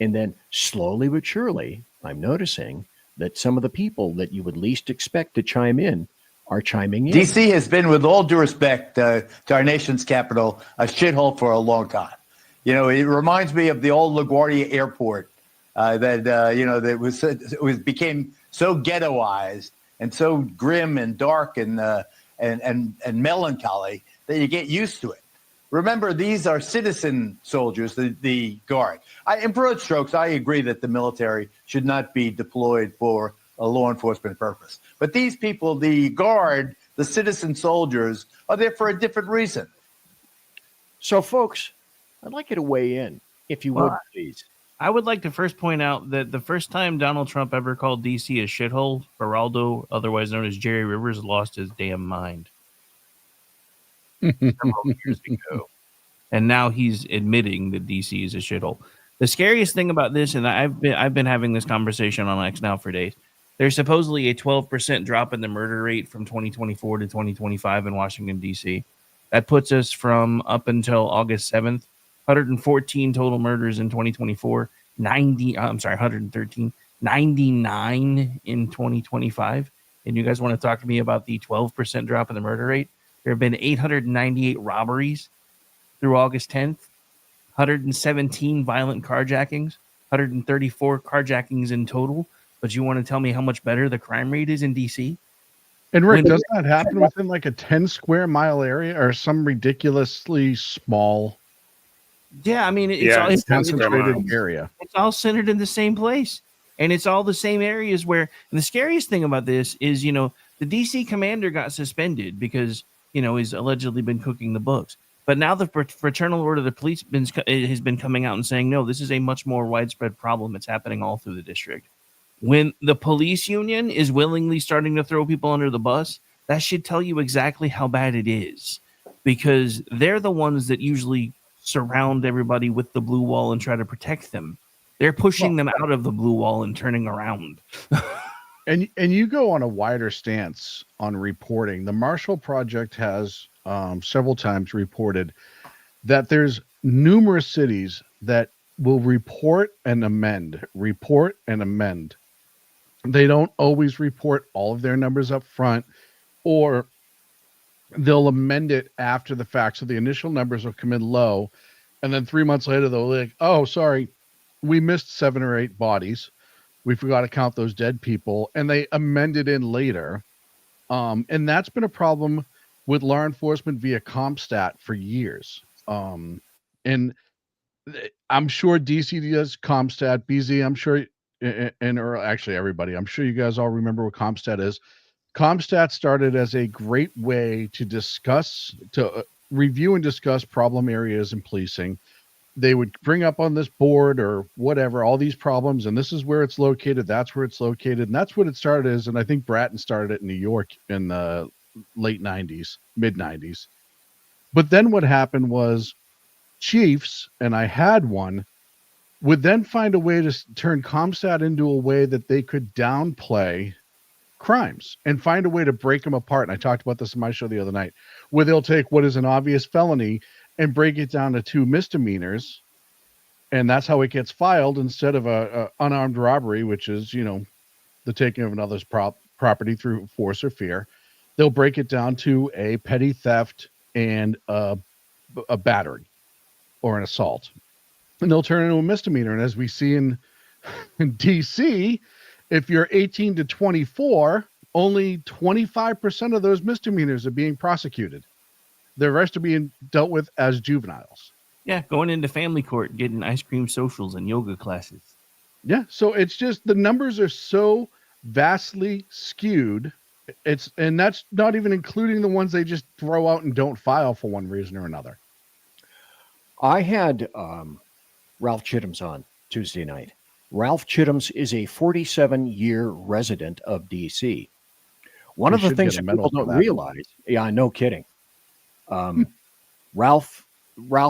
And then slowly but surely, I'm noticing that some of the people that you would least expect to chime in are chiming in. DC has been, with all due respect to our nation's capital, a shithole for a long time. You know, it reminds me of the old LaGuardia Airport that became so ghettoized and so grim and dark and melancholy that you get used to it. Remember, these are citizen soldiers, the Guard. In broad strokes, I agree that the military should not be deployed for a law enforcement purpose. But these people, the Guard, the citizen soldiers, are there for a different reason. So, folks, I'd like you to weigh in, if you would, please. I would like to first point out that the first time Donald Trump ever called D.C. a shithole, Geraldo, otherwise known as Jerry Rivers, lost his damn mind. Several years ago. And now he's admitting that DC is a shithole. The scariest thing about this, and I've been having this conversation on X now for days, there's supposedly a 12% drop in the murder rate from 2024 to 2025 in Washington, D.C. That puts us from up until August 7th, 114 total murders in 2024, 113, 99 in 2025. And you guys want to talk to me about the 12% drop in the murder rate? There have been 898 robberies through August 10th, 117 violent carjackings, 134 carjackings in total. But you want to tell me how much better the crime rate is in D.C.? And Rick, doesn't that happen within like a 10 square mile area or some ridiculously small? Yeah, I mean, it's concentrated area. It's all centered in the same place. And it's all the same areas where, and the scariest thing about this is, the DC commander got suspended because, he's allegedly been cooking the books. But now the Fraternal Order of the Police has been coming out and saying, no, this is a much more widespread problem. It's happening all through the district. When the police union is willingly starting to throw people under the bus, that should tell you exactly how bad it is, because they're the ones that usually surround everybody with the blue wall and try to protect them. They're pushing them out of the blue wall and turning around. And you go on a wider stance on reporting. The Marshall Project has several times reported that there's numerous cities that will report and amend. They don't always report all of their numbers up front, or they'll amend it after the fact. So the initial numbers will come in low, and then 3 months later, they'll be like, oh, sorry, we missed 7 or 8 bodies. We forgot to count those dead people, and they amended in later. And that's been a problem with law enforcement via CompStat for years. And I'm sure DC does CompStat, BZ, I'm sure, or actually everybody, I'm sure you guys all remember what CompStat is. CompStat started as a great way to review and discuss problem areas in policing. They would bring up on this board or whatever all these problems, and this is where it's located, that's where it's located, and that's what it started as. And I think Bratton started it in New York in the late 90s, mid 90s. But then what happened was chiefs, and I had one, would then find a way to turn CompStat into a way that they could downplay crimes and find a way to break them apart. And I talked about this in my show the other night, where they'll take what is an obvious felony and break it down to 2 misdemeanors, and that's how it gets filed instead of a unarmed robbery, which is, the taking of another's property through force or fear. They'll break it down to a petty theft and a battery or an assault. and they'll turn into a misdemeanor. And as we see in DC, if you're 18 to 24, only 25% of those misdemeanors are being prosecuted. The rest are being dealt with as juveniles. Yeah, going into family court, getting ice cream socials and yoga classes. Yeah, so it's just the numbers are so vastly skewed. And that's not even including the ones they just throw out and don't file for one reason or another. I had Ralph Chittum's on Tuesday night. Ralph Chittum's is a 47-year resident of DC. One of the things that people don't realize, yeah, no kidding. Ralph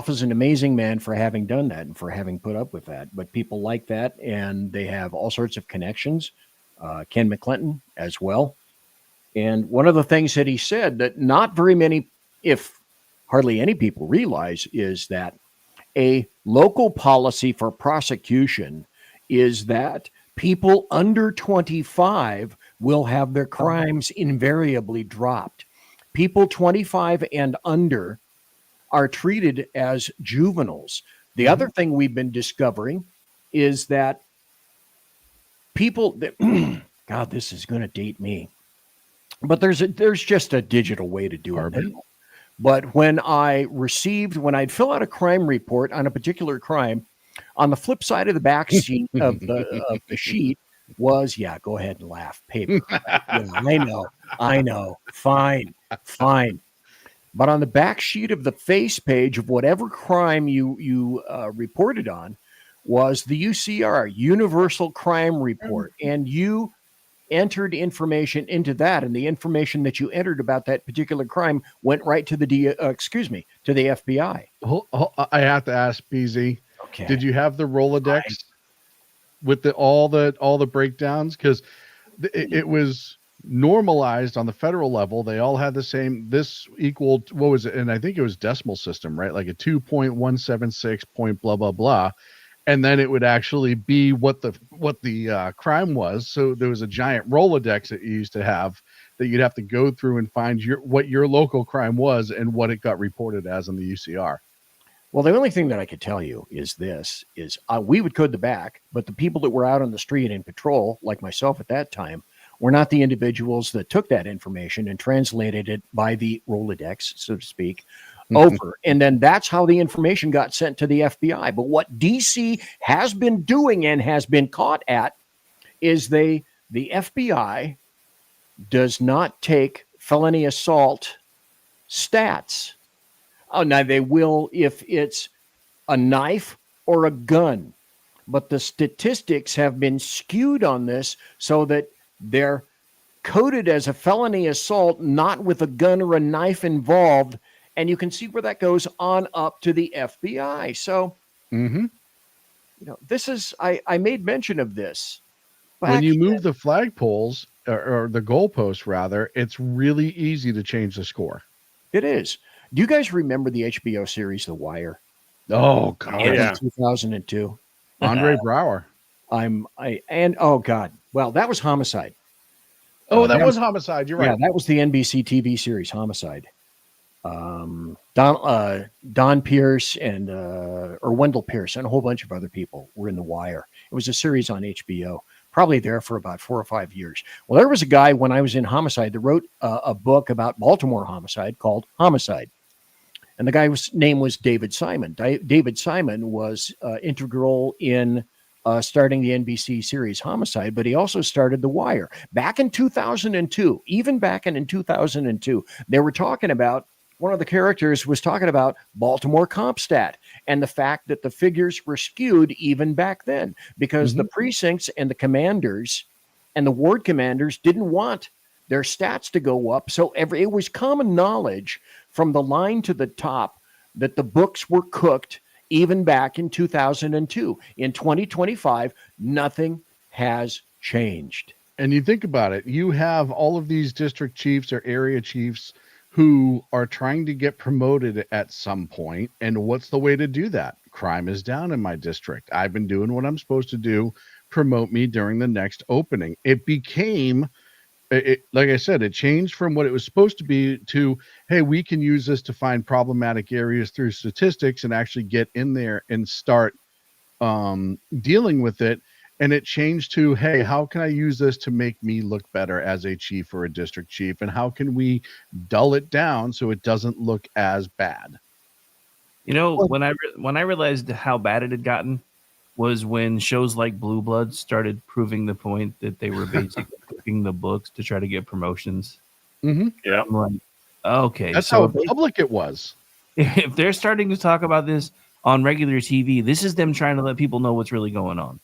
is an amazing man for having done that and for having put up with that. But people like that, and they have all sorts of connections. Ken McClinton as well. And one of the things that he said that not very many, if hardly any people realize, is that a local policy for prosecution is that people under 25 will have their crimes invariably dropped. People 25 and under are treated as juveniles. The other thing we've been discovering is that people that, God, this is going to date me, but there's just a digital way to do it now. But when I'd fill out a crime report on a particular crime, on the flip side of the back sheet of the sheet was, yeah, go ahead and laugh, paper. Yeah, I know. Fine. But on the back sheet of the face page of whatever crime you reported on was the UCR, Universal Crime Report, and you entered information into that, and the information that you entered about that particular crime went right to the FBI. I have to ask, BZ. Okay. Did you have the Rolodex with all the breakdowns? Because it was normalized on the federal level. They all had the same. This equaled, what was it? And I think it was decimal system, right? Like a 2.176 point blah blah blah. And then it would actually be what the crime was. So there was a giant Rolodex that you used to have that you'd have to go through and find what your local crime was and what it got reported as in the UCR. Well, the only thing that I could tell you is we would code the back, but the people that were out on the street in patrol, like myself at that time, were not the individuals that took that information and translated it by the Rolodex, so to speak, over. And then that's how the information got sent to the FBI. But what DC has been doing and has been caught at is the FBI does not take felony assault stats. Oh, now they will if it's a knife or a gun. But the statistics have been skewed on this so that they're coded as a felony assault, not with a gun or a knife involved. And you can see where that goes on up to the FBI. So, this is, I made mention of this. When you move the flagpoles or the goalposts, rather, it's really easy to change the score. It is. Do you guys remember the HBO series, The Wire? Oh, God. Yeah. 2002. Andre Brower. Oh, God. Well, that was Homicide. Oh, that was Homicide. You're right. Yeah, that was the NBC TV series, Homicide. Don Pierce or Wendell Pierce and a whole bunch of other people were in The Wire. It was a series on HBO, probably there for about 4 or 5 years. Well, there was a guy when I was in Homicide that wrote a book about Baltimore homicide called Homicide. And the guy's name was David Simon. David Simon was integral in starting the NBC series Homicide, but he also started The Wire. Back in 2002, even back in 2002, they were talking about, one of the characters was talking about Baltimore CompStat and the fact that the figures were skewed even back then because the precincts and the commanders and the ward commanders didn't want their stats to go up. So it was common knowledge from the line to the top that the books were cooked even back in 2002. In 2025, nothing has changed. And you think about it, you have all of these district chiefs or area chiefs who are trying to get promoted at some point. And what's the way to do that? Crime is down in my district. I've been doing what I'm supposed to do. Promote me during the next opening. It became, like I said, it changed from what it was supposed to be to, hey, we can use this to find problematic areas through statistics and actually get in there and start dealing with it, and it changed to, hey, how can I use this to make me look better as a chief or a district chief, and how can we dull it down so it doesn't look as bad? You know, when I realized how bad it had gotten was when shows like Blue Bloods started proving the point that they were basically cooking the books to try to get promotions. Mm-hmm. Yeah. I'm like, okay, That's so how public it was. if they're starting to talk about this on regular TV, this is them trying to let people know what's really going on.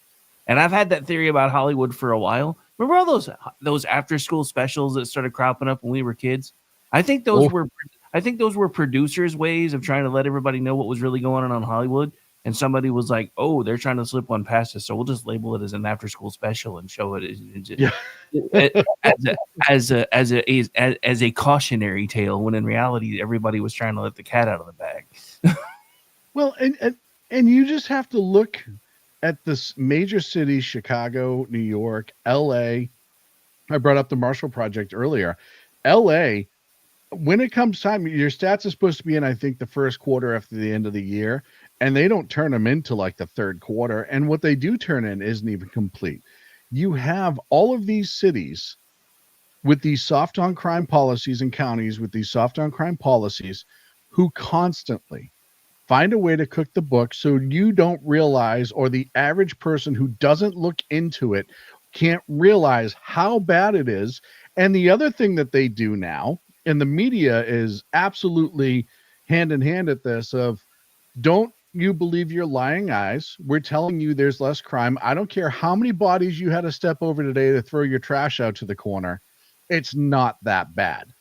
And I've had that theory about Hollywood for a while. Remember all those after school specials that started cropping up when we were kids? I think those were producers' ways of trying to let everybody know what was really going on in Hollywood. And somebody was like, "Oh, they're trying to slip one past us, so we'll just label it as an after school special and show it as a cautionary tale." When in reality, everybody was trying to let the cat out of the bag. Well, and you just have to look at this major cities: Chicago, New York, L.A. I brought up the Marshall Project earlier. L.A. When it comes time, your stats are supposed to be in, I think, the first quarter after the end of the year, and they don't turn them into like the third quarter. And what they do turn in isn't even complete. You have all of these cities with these soft on crime policies and counties with these soft on crime policies who constantly find a way to cook the book so you don't realize, or the average person who doesn't look into it can't realize how bad it is. And the other thing that they do now, and the media is absolutely hand in hand at this, of don't you believe your lying eyes. We're telling you there's less crime. I don't care how many bodies you had to step over today to throw your trash out to the corner. It's not that bad.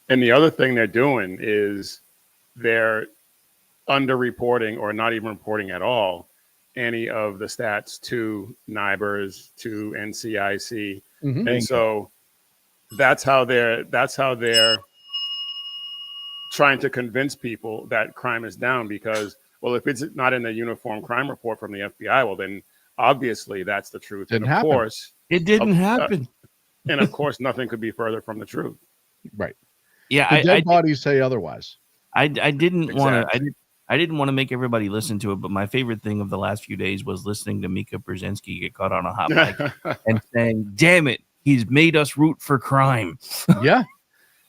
And the other thing they're doing is they're underreporting, or not even reporting at all, any of the stats to NIBRS, to NCIC. Mm-hmm. And so that's how they're trying to convince people that crime is down, because, well, if it's not in the uniform crime report from the FBI, well, then obviously that's the truth. Didn't and of happen. course it didn't happen. And of course, nothing could be further from the truth. Right. Yeah, the dead bodies say otherwise. I didn't want to. I didn't want to make everybody listen to it, but my favorite thing of the last few days was listening to Mika Brzezinski get caught on a hot mic and saying, "Damn it, he's made us root for crime." Yeah,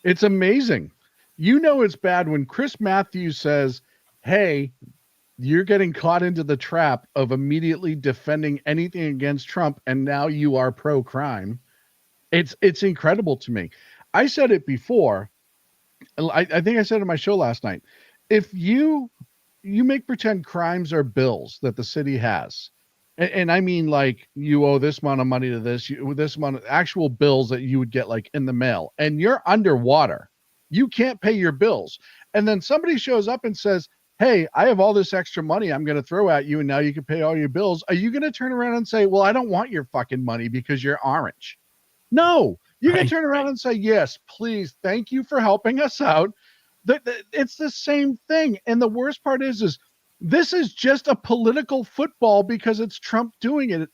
it's amazing. You know it's bad when Chris Matthews says, "Hey, you're getting caught into the trap of immediately defending anything against Trump, and now you are pro-crime." It's incredible to me. I said it before. I think I said it in my show last night. If you make pretend crimes are bills that the city has, and I mean like you owe this amount of money to this, this amount of actual bills that you would get like in the mail, and you're underwater, you can't pay your bills, and then somebody shows up and says, "Hey, I have all this extra money I'm going to throw at you, and now you can pay all your bills." Are you going to turn around and say, "Well, I don't want your fucking money because you're orange"? No, you're going to turn around and say, "Yes, please, thank you for helping us out." It's the same thing. And the worst part is this is just a political football because it's Trump doing it.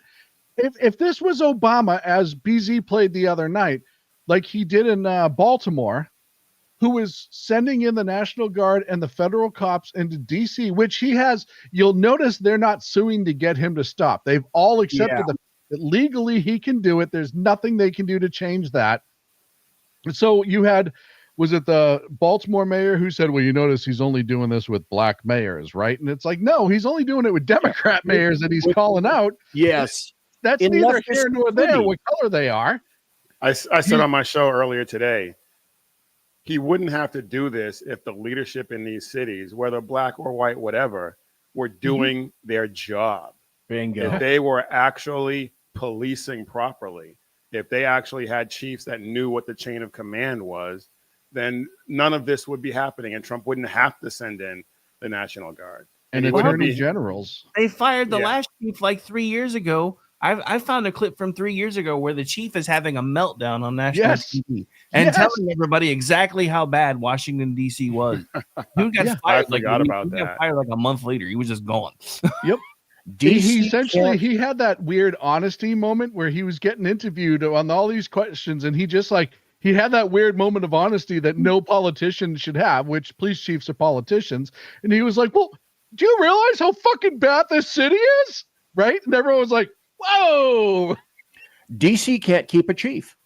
If this was Obama, as BZ played the other night, like he did in Baltimore, who is sending in the National Guard and the federal cops into DC, which he has, you'll notice they're not suing to get him to stop. They've all accepted that legally he can do it. There's nothing they can do to change that. So you had, was it the Baltimore mayor who said, "Well, you notice he's only doing this with black mayors, right?" And it's like, no, he's only doing it with Democrat mayors that he's calling out. Yes. That's neither here nor there what color they are. I said on my show earlier today, he wouldn't have to do this if the leadership in these cities, whether black or white, whatever, were doing their job. Bingo. If they were actually policing properly, if they actually had chiefs that knew what the chain of command was, then none of this would be happening, and Trump wouldn't have to send in the National Guard. And attorney generals. They fired the last chief like 3 years ago. I found a clip from 3 years ago where the chief is having a meltdown on national TV and telling everybody exactly how bad Washington, D.C. was. Dude got fired. He got fired like a month later. He was just gone. Yep. He essentially he had that weird honesty moment where he was getting interviewed on all these questions, and he just like he had that weird moment of honesty that no politician should have, which police chiefs are politicians. And he was like, "Well, do you realize how fucking bad this city is? Right? And everyone was like, whoa. DC can't keep a chief.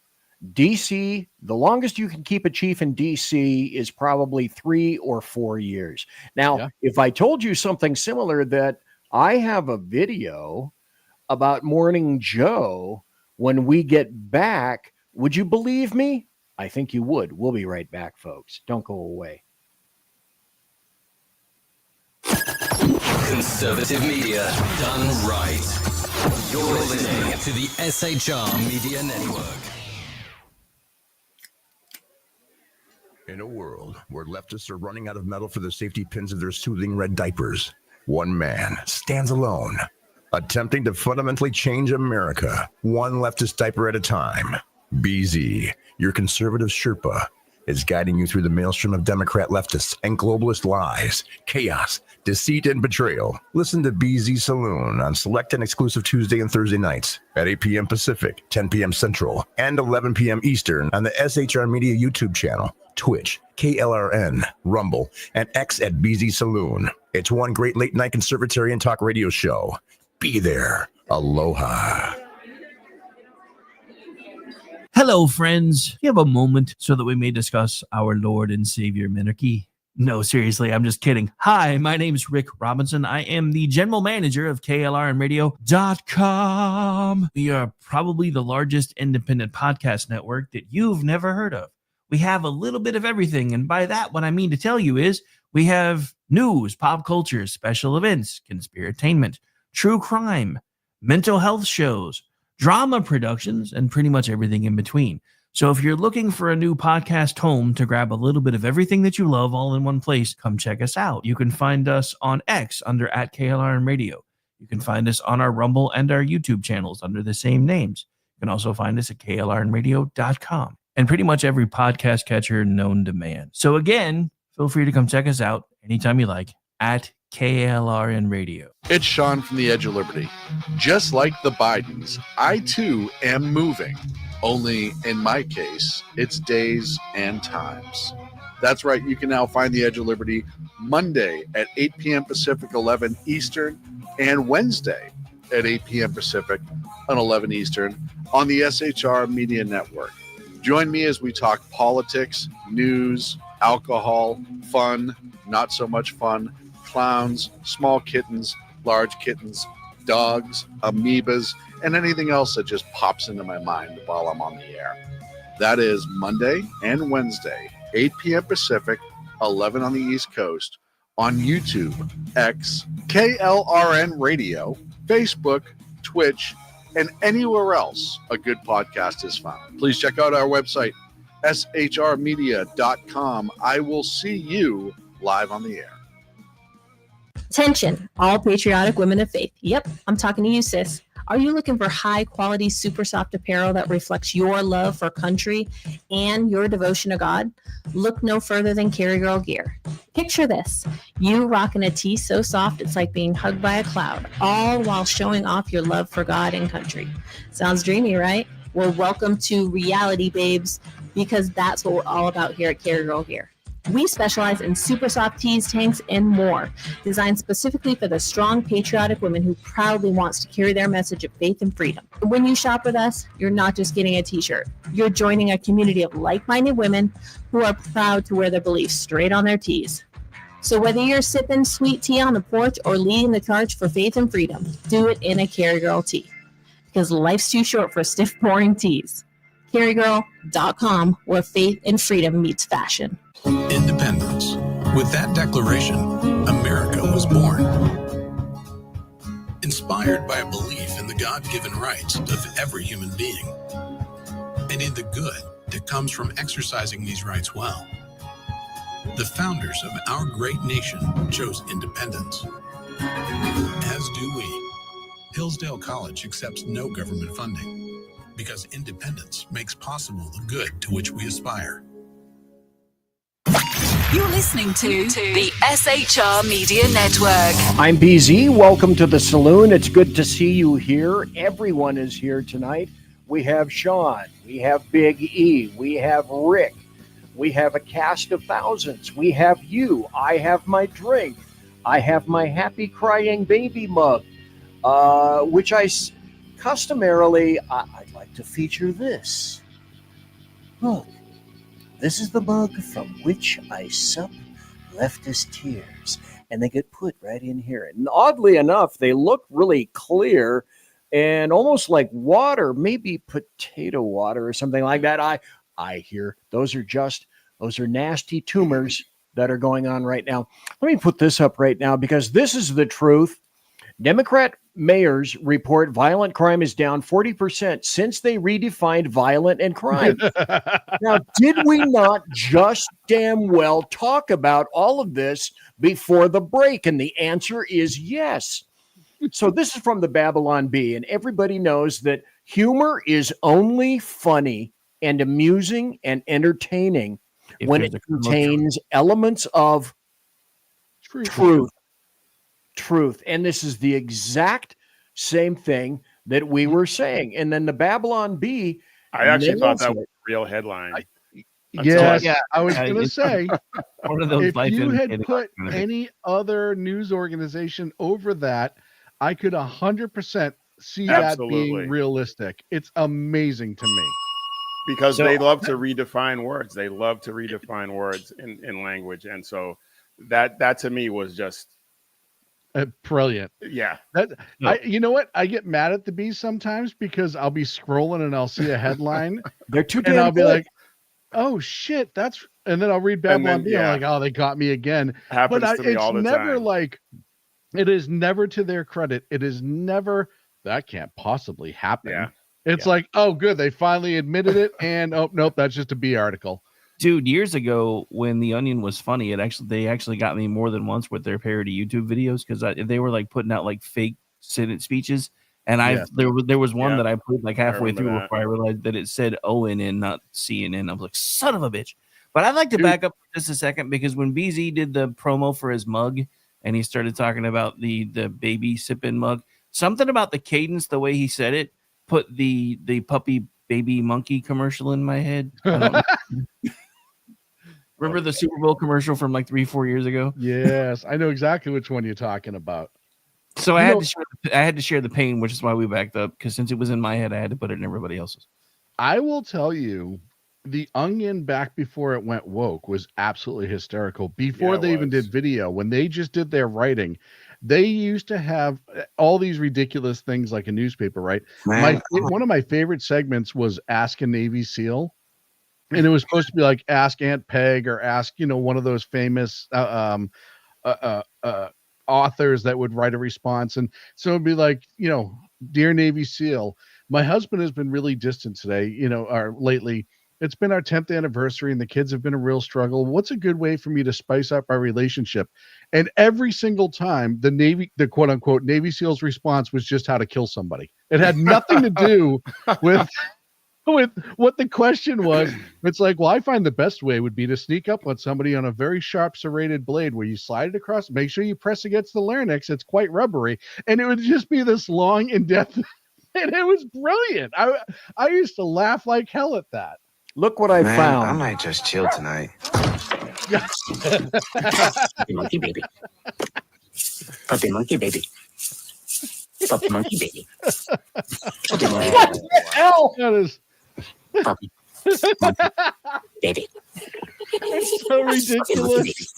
DC, the longest you can keep a chief in DC is probably 3 or 4 years. Now, if I told you something similar, that I have a video about Morning Joe when we get back, would you believe me? I think you would. We'll be right back, folks. Don't go away. Conservative media done right. You're listening to the SHR Media Network. In a world where leftists are running out of metal for the safety pins of their soothing red diapers, one man stands alone, attempting to fundamentally change America, one leftist diaper at a time. BZ, your conservative Sherpa, is guiding you through the maelstrom of Democrat leftists and globalist lies, chaos, deceit, and betrayal. Listen to BZ Saloon on select and exclusive Tuesday and Thursday nights at 8 p.m. Pacific, 10 p.m. Central, and 11 p.m. Eastern on the SHR Media YouTube channel, Twitch, KLRN, Rumble, and X at BZ Saloon. It's one great late-night conservatarian talk radio show. Be there. Aloha. Hello, friends. You have a moment so that we may discuss our Lord and Savior Minarchy? No, seriously, I'm just kidding. Hi, my name is Rick Robinson. I am the general manager of KLRNradio.com. We are probably the largest independent podcast network that you've never heard of. We have a little bit of everything, and by that, what I mean to tell you is we have news, pop culture, special events, conspiratainment, true crime, mental health shows, drama productions, and pretty much everything in between. So if you're looking for a new podcast home to grab a little bit of everything that you love all in one place, come check us out. You can find us on X under @KLRNradio. You can find us on our Rumble and our YouTube channels under the same names. You can also find us at KLRNradio.com and pretty much every podcast catcher known to man. So again, feel free to come check us out anytime you like at KLRN Radio. It's Sean from the Edge of Liberty. Just like the Bidens, I too am moving. Only in my case, it's days and times. That's right, you can now find the Edge of Liberty Monday at 8 p.m. Pacific, 11 Eastern, and Wednesday at 8 p.m. Pacific on 11 Eastern on the SHR Media Network. Join me as we talk politics, news, alcohol, fun, not so much fun, clowns, small kittens, large kittens, dogs, amoebas, and anything else that just pops into my mind while I'm on the air. That is Monday and Wednesday, 8 p.m. Pacific, 11 on the East Coast, on YouTube, X, KLRN Radio, Facebook, Twitch, and anywhere else a good podcast is found. Please check out our website, shrmedia.com. I will see you live on the air. Attention, all patriotic women of faith. Yep, I'm talking to you, sis. Are you looking for high quality, super soft apparel that reflects your love for country and your devotion to God? Look no further than Carry Girl Gear. Picture this, you rocking a tee so soft it's like being hugged by a cloud, all while showing off your love for God and country. Sounds dreamy, right? Well, welcome to reality, babes, because that's what we're all about here at Carry Girl Gear. We specialize in super soft tees, tanks, and more, designed specifically for the strong, patriotic woman who proudly wants to carry their message of faith and freedom. When you shop with us, you're not just getting a t-shirt. You're joining a community of like-minded women who are proud to wear their beliefs straight on their tees. So whether you're sipping sweet tea on the porch or leading the charge for faith and freedom, do it in a Carry Girl tee. Because life's too short for stiff, boring tees. CarryGirl.com, where faith and freedom meets fashion. Independence. With that declaration, America was born. Inspired by a belief in the God-given rights of every human being, and in the good that comes from exercising these rights well. The founders of our great nation chose independence. As do we. Hillsdale College accepts no government funding because independence makes possible the good to which we aspire. You're listening to the SHR Media Network. I'm BZ. Welcome to the Saloon. It's good to see you here. Everyone is here tonight. We have Sean. We have Big E. We have Rick. We have a cast of thousands. We have you. I have my drink. I have my happy crying baby mug, which customarily, I'd like to feature this. Look, this is the mug from which I sup leftist tears. And they get put right in here. And oddly enough, they look really clear and almost like water, maybe potato water or something like that. I hear those are nasty tumors that are going on right now. Let me put this up right now because this is the truth. Democrat mayors report violent crime is down 40% since they redefined violent and crime. Now, did we not just damn well talk about all of this before the break? And the answer is yes. So this is from the Babylon Bee, and everybody knows that humor is only funny and amusing and entertaining when it contains elements of truth. And this is the exact same thing that we were saying. And then the Babylon Bee, I actually thought that was a real headline. Yes, I was going to say, one of those if you had put any other news organization over that, I could 100% see that being realistic. It's amazing to me. Because they love to redefine words. They love to redefine words in language. And so that to me was just brilliant. Yeah. You know what? I get mad at the Bee sometimes because I'll be scrolling and I'll see a headline. They're too and damn I'll be good. like, oh shit, and then I'll read Babylon Bee. I'm like, oh, they got me again. Happens but to me all the it's never time. like, it is never to their credit. It is never, that can't possibly happen. Yeah. It's like, oh, good. They finally admitted it. And oh, nope, that's just a B article. Dude, years ago when The Onion was funny, they actually got me more than once with their parody YouTube videos because they were like putting out like fake Senate speeches. And there was one that I put like halfway through before I realized that it said Owen and not CNN. I was like, son of a bitch. But I'd like to back up for just a second because when BZ did the promo for his mug and he started talking about the baby sipping mug, something about the cadence, the way he said it, put the puppy baby monkey commercial in my head. I don't know. Remember the Super Bowl commercial from like 3-4 years ago? Yes, I know exactly which one you're talking about. So I had to share the pain, which is why we backed up, because since it was in my head, I had to put it in everybody else's. I will tell you, The Onion back before it went woke was absolutely hysterical. Before they even did video, when they just did their writing, they used to have all these ridiculous things like a newspaper, right? One of my favorite segments was Ask a Navy SEAL. And it was supposed to be like Ask Aunt Peg or ask, one of those famous authors that would write a response. And so it'd be like, Dear Navy SEAL, my husband has been really distant today, or lately. It's been our 10th anniversary and the kids have been a real struggle. What's a good way for me to spice up our relationship? And every single time the quote unquote Navy SEAL's response was just how to kill somebody. It had nothing to do with what the question was. It's like, well, I find the best way would be to sneak up on somebody on a very sharp serrated blade where you slide it across, make sure you press against the larynx. It's quite rubbery. And it would just be this long in-depth, and it was brilliant. I used to laugh like hell at that. Look what I found. I might just chill tonight. Monkey baby. Puppy monkey baby. Puppy monkey baby. Puppy monkey What the hell? That is puppy baby. It's so ridiculous.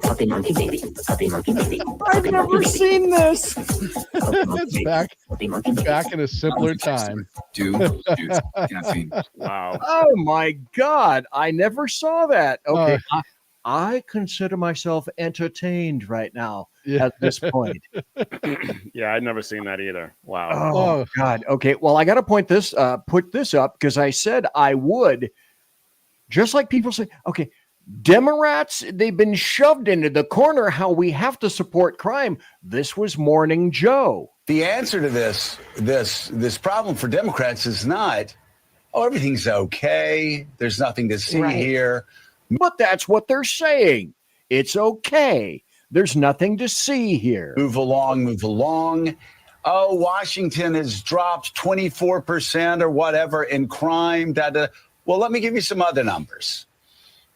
Puppy monkey baby. Puppy monkey baby. I've never seen this. It's back in a simpler time. Dude, caffeine. Wow. Oh my God. I never saw that. Okay. I consider myself entertained right now at this point. Yeah, I'd never seen that either. Wow. Oh God. Okay. Well, I got to put this up because I said I would. Just like people say, okay, Democrats, they've been shoved into the corner how we have to support crime. This was Morning Joe. The answer to this problem for Democrats is not, oh, everything's okay. There's nothing to see here. But that's what they're saying. It's okay. There's nothing to see here. Move along. Oh, Washington has dropped 24% or whatever in crime. Well, let me give you some other numbers.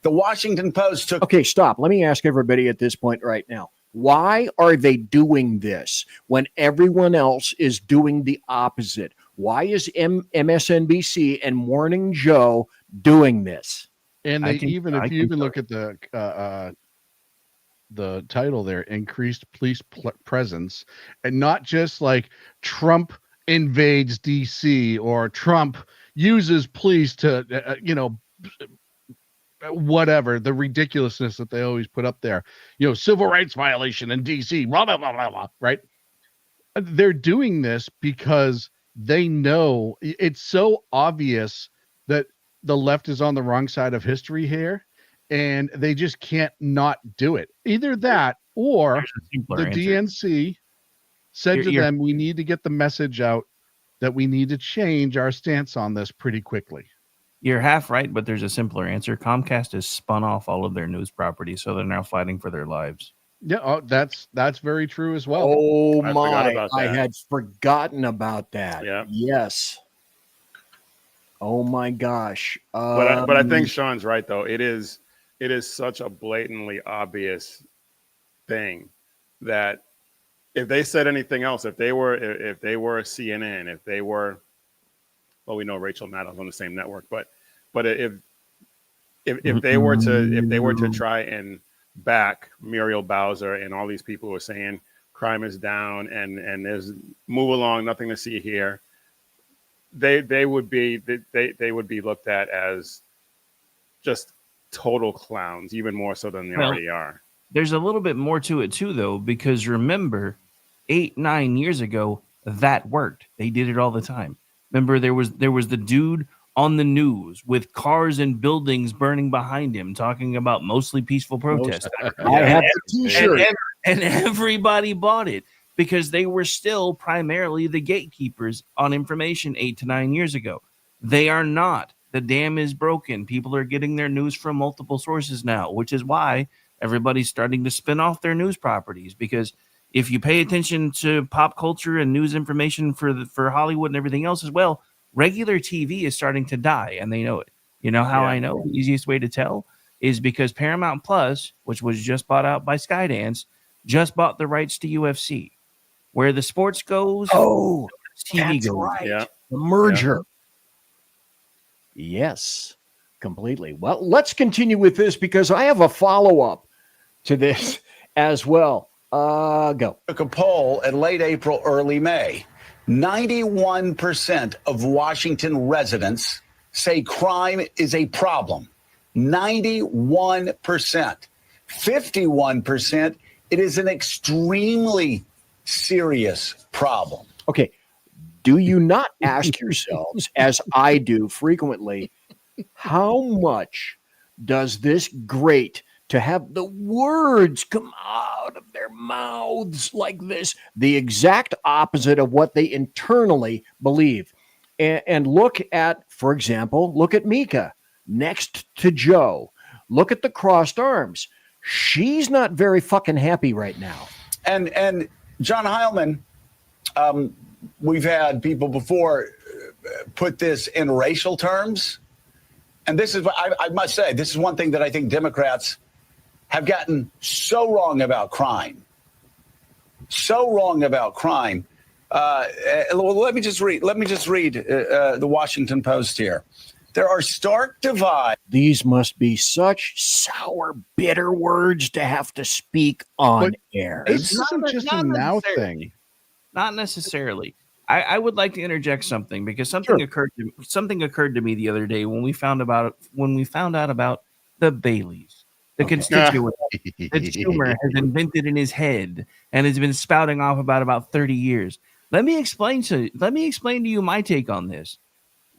The Washington Post took. Okay, stop. Let me ask everybody at this point right now. Why are they doing this when everyone else is doing the opposite? Why is MSNBC and Morning Joe doing this? And they if you look at the title there, increased police presence, and not just like Trump invades DC or Trump uses police to whatever, the ridiculousness that they always put up there, civil rights violation in DC, blah blah blah blah blah, right? They're doing this because they know it's so obvious that the left is on the wrong side of history here, and they just can't not do it. Either that or the DNC said to them, we need to get the message out that we need to change our stance on this pretty quickly. You're half right, but there's a simpler answer. Comcast has spun off all of their news properties, so they're now fighting for their lives. Yeah, that's very true as well. Oh my! I had forgotten about that. Yeah. Yes. Oh my gosh! But I think Sean's right though. It is such a blatantly obvious thing that if they said anything else, if they were CNN, if they were, well, we know Rachel Maddow's on the same network, but if they were to try and back Muriel Bowser and all these people who are saying crime is down and there's move along, nothing to see here, they would be looked at as just total clowns, even more so than they already are. There's a little bit more to it too, though, because remember, 8-9 years ago, that worked. They did it all the time. Remember, there was the dude on the news with cars and buildings burning behind him, talking about mostly peaceful protests. I have the T-shirt, and everybody bought it because they were still primarily the gatekeepers on information 8 to 9 years ago. They are not. The dam is broken. People are getting their news from multiple sources now, which is why everybody's starting to spin off their news properties. Because if you pay attention to pop culture and news information for Hollywood and everything else as well, regular TV is starting to die, and they know it. You know how I know? The easiest way to tell is because Paramount Plus, which was just bought out by Skydance, just bought the rights to UFC. Where the sports goes, TV goes. Right. Yeah. The merger. Yes, completely. Well, let's continue with this because I have a follow-up to this as well. Go. Took a poll in late April, early May. 91% of Washington residents say crime is a problem. 91%. 51%, it is an extremely serious problem. Okay. Do you not ask yourselves, as I do frequently, how much does this grate to have the words come out of their mouths like this, the exact opposite of what they internally believe? And look at, for example, look at Mika next to Joe. Look at the crossed arms. She's not very fucking happy right now. And John Heilman, we've had people before put this in racial terms. And this is what I must say, this is one thing that I think Democrats have gotten so wrong about crime. So wrong about crime. Let me just read the Washington Post here. There are stark divides. These must be such sour, bitter words to have to speak on air. This isn't just a now thing. Not necessarily. I would like to interject something because something occurred to me the other day when we found out about the Baileys, the constituent that Schumer has invented in his head and has been spouting off about 30 years. Let me explain to you my take on this.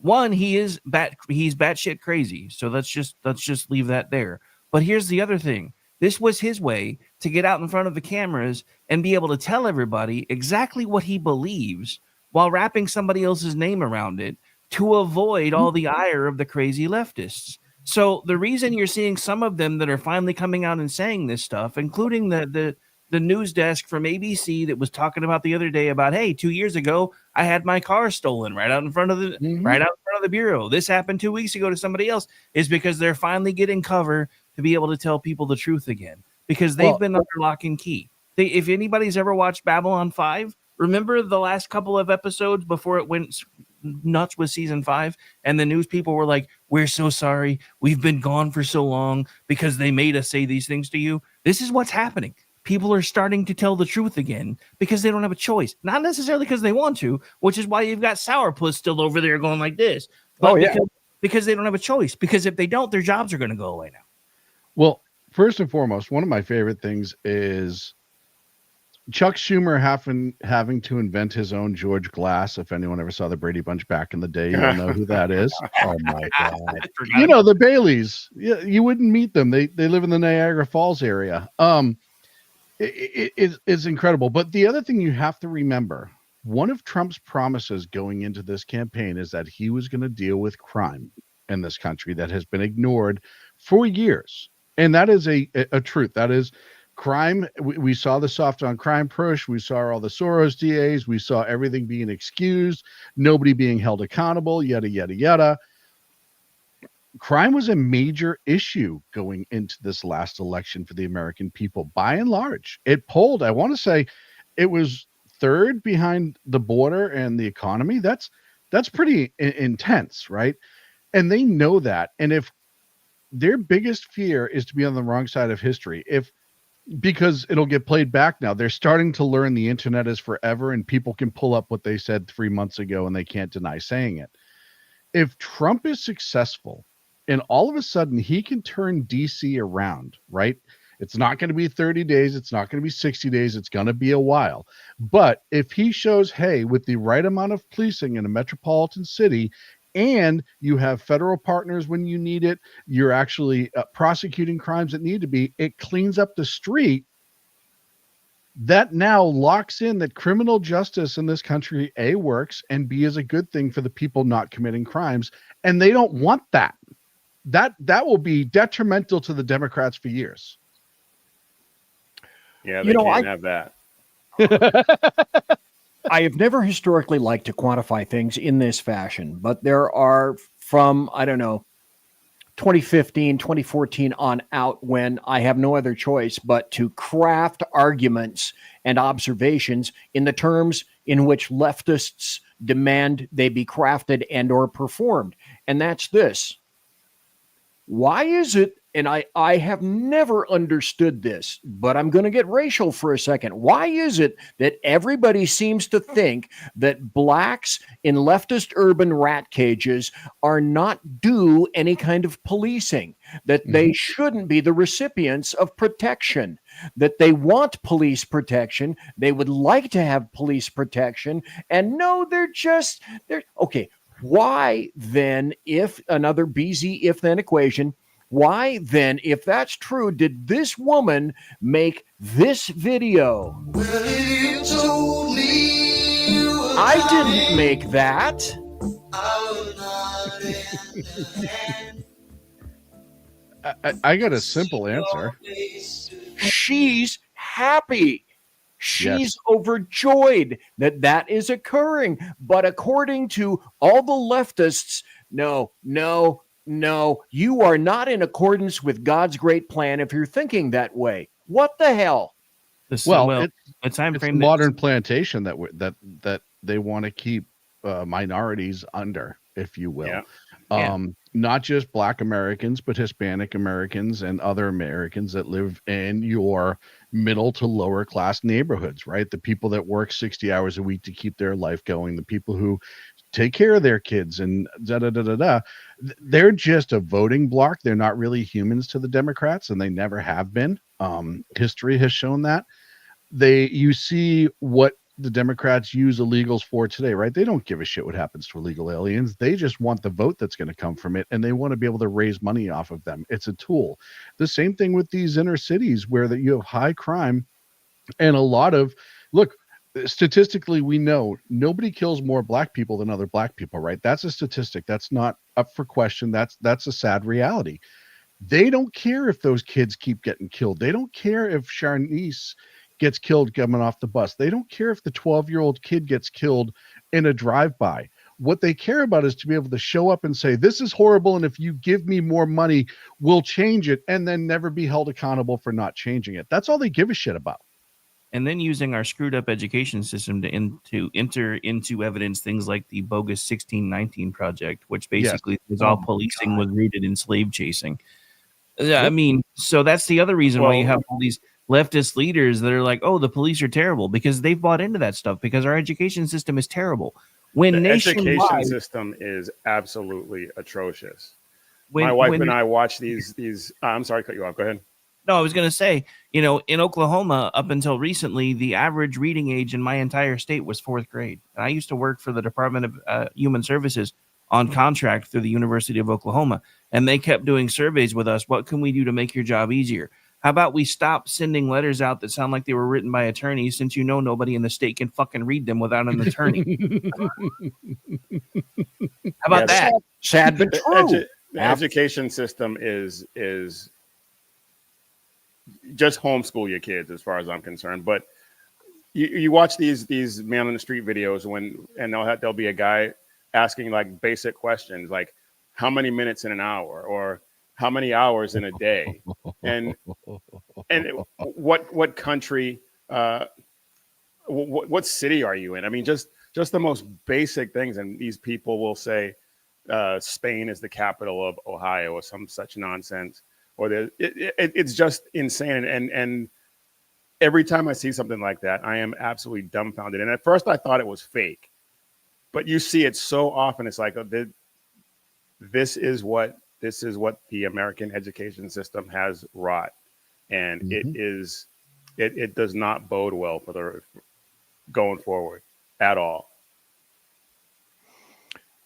One, he's batshit crazy, so let's just leave that there. But here's the other thing. This was his way to get out in front of the cameras and be able to tell everybody exactly what he believes while wrapping somebody else's name around it to avoid all the ire of the crazy leftists. So the reason you're seeing some of them that are finally coming out and saying this stuff, including the news desk from ABC that was talking about the other day about, hey, 2 years ago, I had my car stolen right out in front of front of the bureau. This happened 2 weeks ago to somebody else, is because they're finally getting cover to be able to tell people the truth again, because they've been under lock and key. If anybody's ever watched Babylon 5, remember the last couple of episodes before it went nuts with season 5, and the news people were like, we're so sorry, we've been gone for so long because they made us say these things to you. This is what's happening. People are starting to tell the truth again because they don't have a choice, not necessarily because they want to, which is why you've got Sourpuss still over there going like this, but because they don't have a choice, because if they don't, their jobs are going to go away now. Well, first and foremost, one of my favorite things is Chuck Schumer having to invent his own George Glass. If anyone ever saw the Brady Bunch back in the day, you'll know who that is. Oh my God! You know the Baileys. Yeah, you wouldn't meet them. They live in the Niagara Falls area. It's incredible. But the other thing you have to remember, one of Trump's promises going into this campaign is that he was going to deal with crime in this country that has been ignored for years, and that is a truth. That is. Crime, we saw the soft on crime push. We saw all the Soros DAs. We saw everything being excused, nobody being held accountable, yada, yada, yada. Crime was a major issue going into this last election for the American people, by and large. It polled, I want to say it was third behind the border and the economy. That's pretty intense, right? And they know that. And if their biggest fear is to be on the wrong side of history, because it'll get played back now. They're starting to learn the internet is forever, and people can pull up what they said 3 months ago and they can't deny saying it. If Trump is successful and all of a sudden he can turn DC around, right? It's not going to be 30 days. It's not going to be 60 days. It's going to be a while. But if he shows, hey, with the right amount of policing in a metropolitan city, and you have federal partners when you need it, you're actually prosecuting crimes that need to be, it cleans up the street. That now locks in that criminal justice in this country, A, works, and B, is a good thing for the people not committing crimes. And they don't want that. That will be detrimental to the Democrats for years. Yeah, they can't have that. I have never historically liked to quantify things in this fashion, but there are from, 2015, 2014 on out, when I have no other choice but to craft arguments and observations in the terms in which leftists demand they be crafted and or performed. And that's this. Why is it, and I have never understood this, but I'm going to get racial for a second. Why is it that everybody seems to think that blacks in leftist urban rat cages are not due any kind of policing, that they shouldn't be the recipients of protection, that they want police protection, they would like to have police protection, and no, they're okay. Why then, if another BZ if-then equation, why then, if that's true, did this woman make this video? I didn't make that. I got a simple answer. She's happy. She's overjoyed that is occurring. But according to all the leftists, no, you are not in accordance with God's great plan if you're thinking that way. What the hell? It's a modern plantation that they want to keep minorities under, if you will. Not just Black Americans, but Hispanic Americans and other Americans that live in your middle to lower class neighborhoods, right? The people that work 60 hours a week to keep their life going, the people who take care of their kids and they're just a voting bloc. They're not really humans to the Democrats, and they never have been. History has shown that. You see what the Democrats use illegals for today, right? They don't give a shit what happens to illegal aliens. They just want the vote that's going to come from it, and they want to be able to raise money off of them. It's a tool. The same thing with these inner cities where you have high crime and a lot of, statistically, we know nobody kills more Black people than other Black people, right? That's a statistic. That's not up for question. That's a sad reality. They don't care if those kids keep getting killed. They don't care if Sharnice gets killed coming off the bus. They don't care if the 12-year-old kid gets killed in a drive-by. What they care about is to be able to show up and say, this is horrible, and if you give me more money, we'll change it, and then never be held accountable for not changing it. That's all they give a shit about. And then using our screwed up education system to enter into evidence things like the bogus 1619 project, which basically was all policing was rooted in slave chasing. I mean, so that's the other reason why you have all these leftist leaders that are like, oh, the police are terrible, because they've bought into that stuff, because our education system is terrible. When the nationwide, education system is absolutely atrocious. My wife and I watch these. I'm sorry to cut you off. Go ahead. No, I was going to say, in Oklahoma, up until recently, the average reading age in my entire state was 4th grade. And I used to work for the Department of Human Services on contract through the University of Oklahoma. And they kept doing surveys with us. What can we do to make your job easier? How about we stop sending letters out that sound like they were written by attorneys, since nobody in the state can fucking read them without an attorney? How about that? Sad but true. The education system is just homeschool your kids, as far as I'm concerned. But you watch these man on the street videos and there'll be a guy asking like basic questions like how many minutes in an hour or how many hours in a day, and what country, what city are you in? I mean, just the most basic things, and these people will say Spain is the capital of Ohio or some such nonsense. Or it's just insane. And every time I see something like that, I am absolutely dumbfounded. And at first I thought it was fake, but you see it so often. It's like, this is what the American education system has wrought. And it does not bode well for the going forward at all.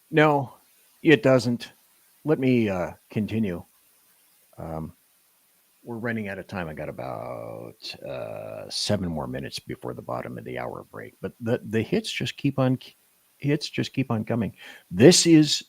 No, it doesn't. Let me continue. We're running out of time. I got about 7 more minutes before the bottom of the hour break, but the hits just keep on coming. This is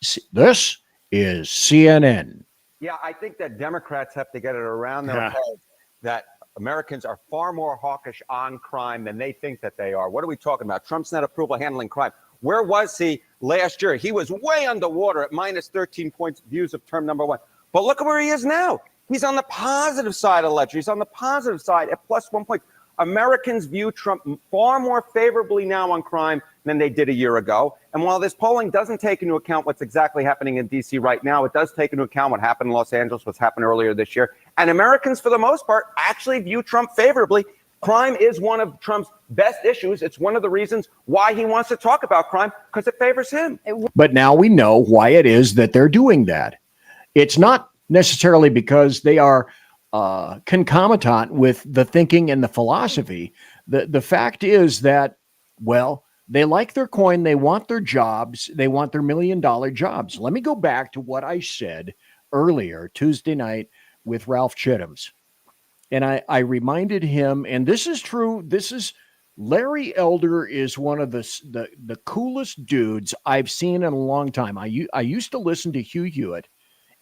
CNN. Yeah, I think that Democrats have to get it around their head that Americans are far more hawkish on crime than they think that they are. What are we talking about? Trump's net approval handling crime. Where was he last year? He was way underwater at minus 13 points views of term number 1. But look at where he is now. He's on the positive side of ledger. He's on the positive side at plus 1 point. Americans view Trump far more favorably now on crime than they did a year ago. And while this polling doesn't take into account what's exactly happening in D.C. right now, it does take into account what happened in Los Angeles, what's happened earlier this year. And Americans, for the most part, actually view Trump favorably. Crime is one of Trump's best issues. It's one of the reasons why he wants to talk about crime, because it favors him. But now we know why it is that they're doing that. It's not necessarily because they are concomitant with the thinking and the philosophy. The fact is that, well, they like their coin. They want their jobs. They want their $1 million jobs. Let me go back to what I said earlier Tuesday night with Ralph Chittims. And I reminded him, and this is true. This is Larry Elder is one of the coolest dudes I've seen in a long time. I used to listen to Hugh Hewitt,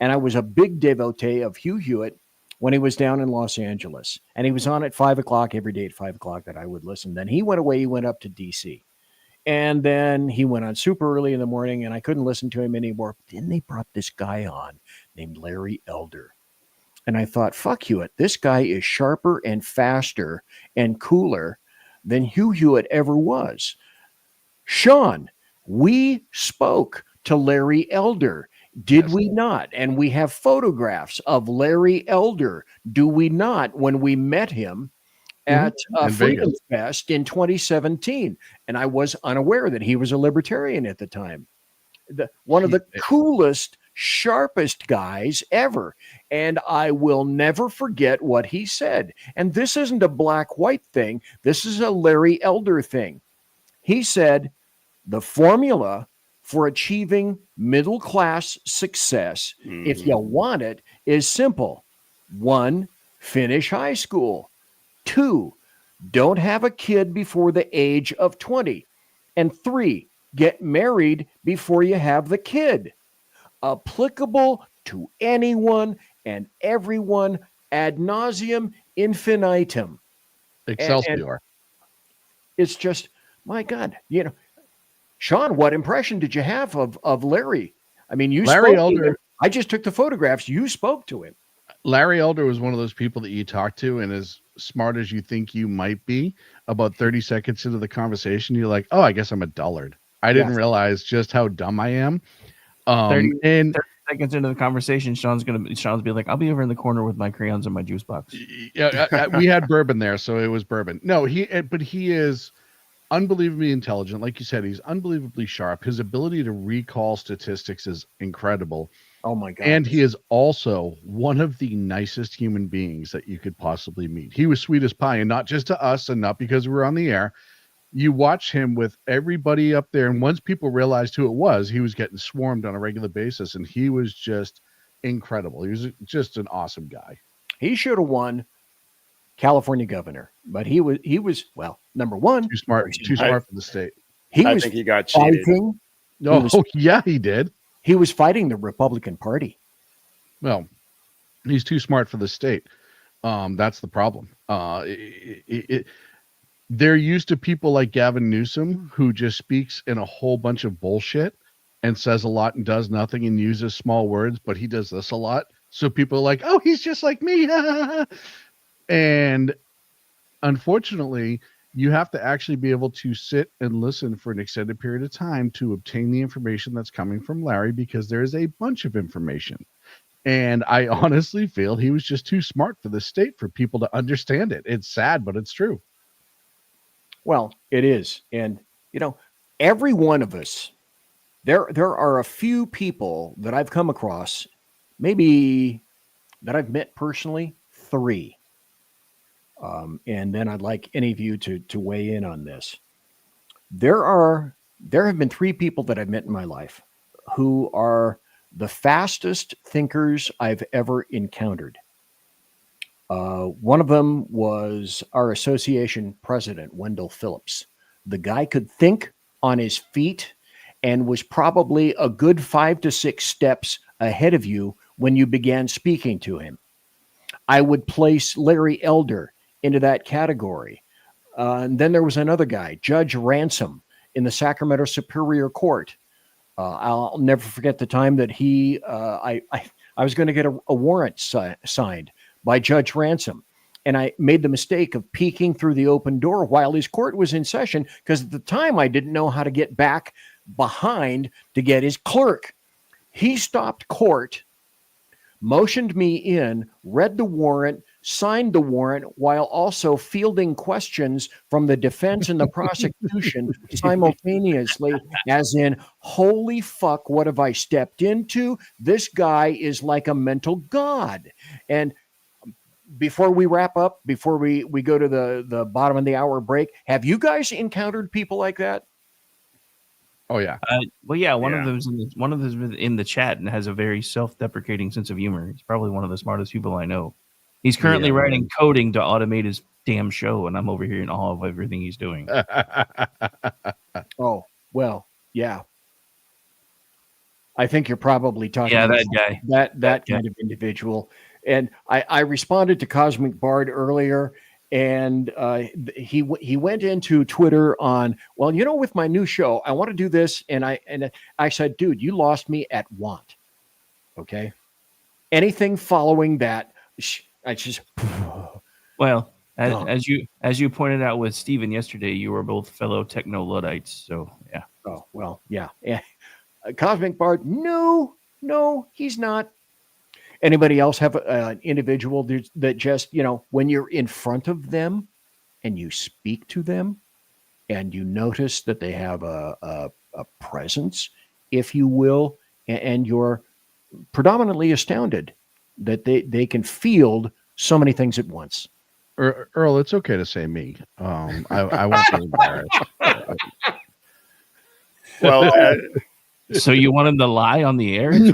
and I was a big devotee of Hugh Hewitt when he was down in Los Angeles. And he was on at 5 o'clock every day at 5 o'clock that I would listen. Then he went away. He went up to D.C. And then he went on super early in the morning, and I couldn't listen to him anymore. Then they brought this guy on named Larry Elder. And I thought, fuck Hewitt. This guy is sharper and faster and cooler than Hugh Hewitt ever was. Sean, we spoke to Larry Elder. Did we not? And we have photographs of Larry Elder, do we not, when we met him at Freedom Fest in 2017. And I was unaware that he was a libertarian at the time. One of the coolest, sharpest guys ever. And I will never forget what he said. And this isn't a black-white thing. This is a Larry Elder thing. He said, the formula for achieving middle-class success, if you want it, is simple. 1, finish high school. 2, don't have a kid before the age of 20. And 3, get married before you have the kid. Applicable to anyone and everyone ad nauseum infinitum. Excelsior. And it's just, my God, Sean, what impression did you have of Larry? I mean, you Larry spoke to him. Elder. I just took the photographs. You spoke to him. Larry Elder was one of those people that you talk to, and as smart as you think you might be, about 30 seconds into the conversation, you're like, oh, I guess I'm a dullard. I didn't realize just how dumb I am. 30 And 30 seconds into the conversation, Sean's be like, I'll be over in the corner with my crayons and my juice box. yeah, we had bourbon there, so it was bourbon. No, but he is unbelievably intelligent. Like you said, he's unbelievably sharp. His ability to recall statistics is incredible. Oh my God. And he is also one of the nicest human beings that you could possibly meet. He was sweet as pie, and not just to us, and not because we were on the air. You watch him with everybody up there, and once people realized who it was, he was getting swarmed on a regular basis, and he was just incredible. He was just an awesome guy. He should have won California governor, but he was well, number one, too smart for the state. I think he got cheated. Yeah, he did. He was fighting the Republican Party. Well, he's too smart for the state. That's the problem. They're used to people like Gavin Newsom, who just speaks in a whole bunch of bullshit and says a lot and does nothing and uses small words, but he does this a lot. So people are like, oh, he's just like me. And unfortunately, you have to actually be able to sit and listen for an extended period of time to obtain the information that's coming from Larry, because there is a bunch of information. And I honestly feel he was just too smart for the state for people to understand it. It's sad, but it's true. Well, it is. And, every one of us, there are a few people that I've come across, maybe that I've met personally, 3. And then I'd like any of you to weigh in on this. There have been 3 people that I've met in my life who are the fastest thinkers I've ever encountered. One of them was our association president, Wendell Phillips. The guy could think on his feet and was probably a good 5 to 6 steps ahead of you when you began speaking to him. I would place Larry Elder into that category. And then there was another guy, Judge Ransom, in the Sacramento Superior Court. I'll never forget the time that I was going to get a warrant signed by Judge Ransom. And I made the mistake of peeking through the open door while his court was in session, because at the time I didn't know how to get back behind to get his clerk. He stopped court, motioned me in, read the warrant, signed the warrant, while also fielding questions from the defense and the prosecution simultaneously, as in, holy fuck, what have I stepped into? This guy is like a mental god. And before we wrap up, before we go to the bottom of the hour break, have you guys encountered people like that? Oh yeah. One of them's in the chat and has a very self-deprecating sense of humor. He's probably one of the smartest people I know. He's currently writing coding to automate his damn show, and I'm over here in awe of everything he's doing. Oh, well, yeah. I think you're probably talking that about guy. That kind of individual. And I responded to Cosmic Bard earlier, and he went into Twitter on, well, with my new show, I want to do this, and I said, dude, you lost me at want. Okay, anything following that, I just well, as you pointed out with Steven yesterday, you were both fellow techno Luddites, so yeah. Oh well, yeah. Cosmic Bard, no, he's not. Anybody else have an individual that just, when you're in front of them and you speak to them and you notice that they have a presence, if you will, and you're predominantly astounded that they can field so many things at once? Earl, it's okay to say me. I won't be embarrassed. Well, so you want him to lie on the air? It's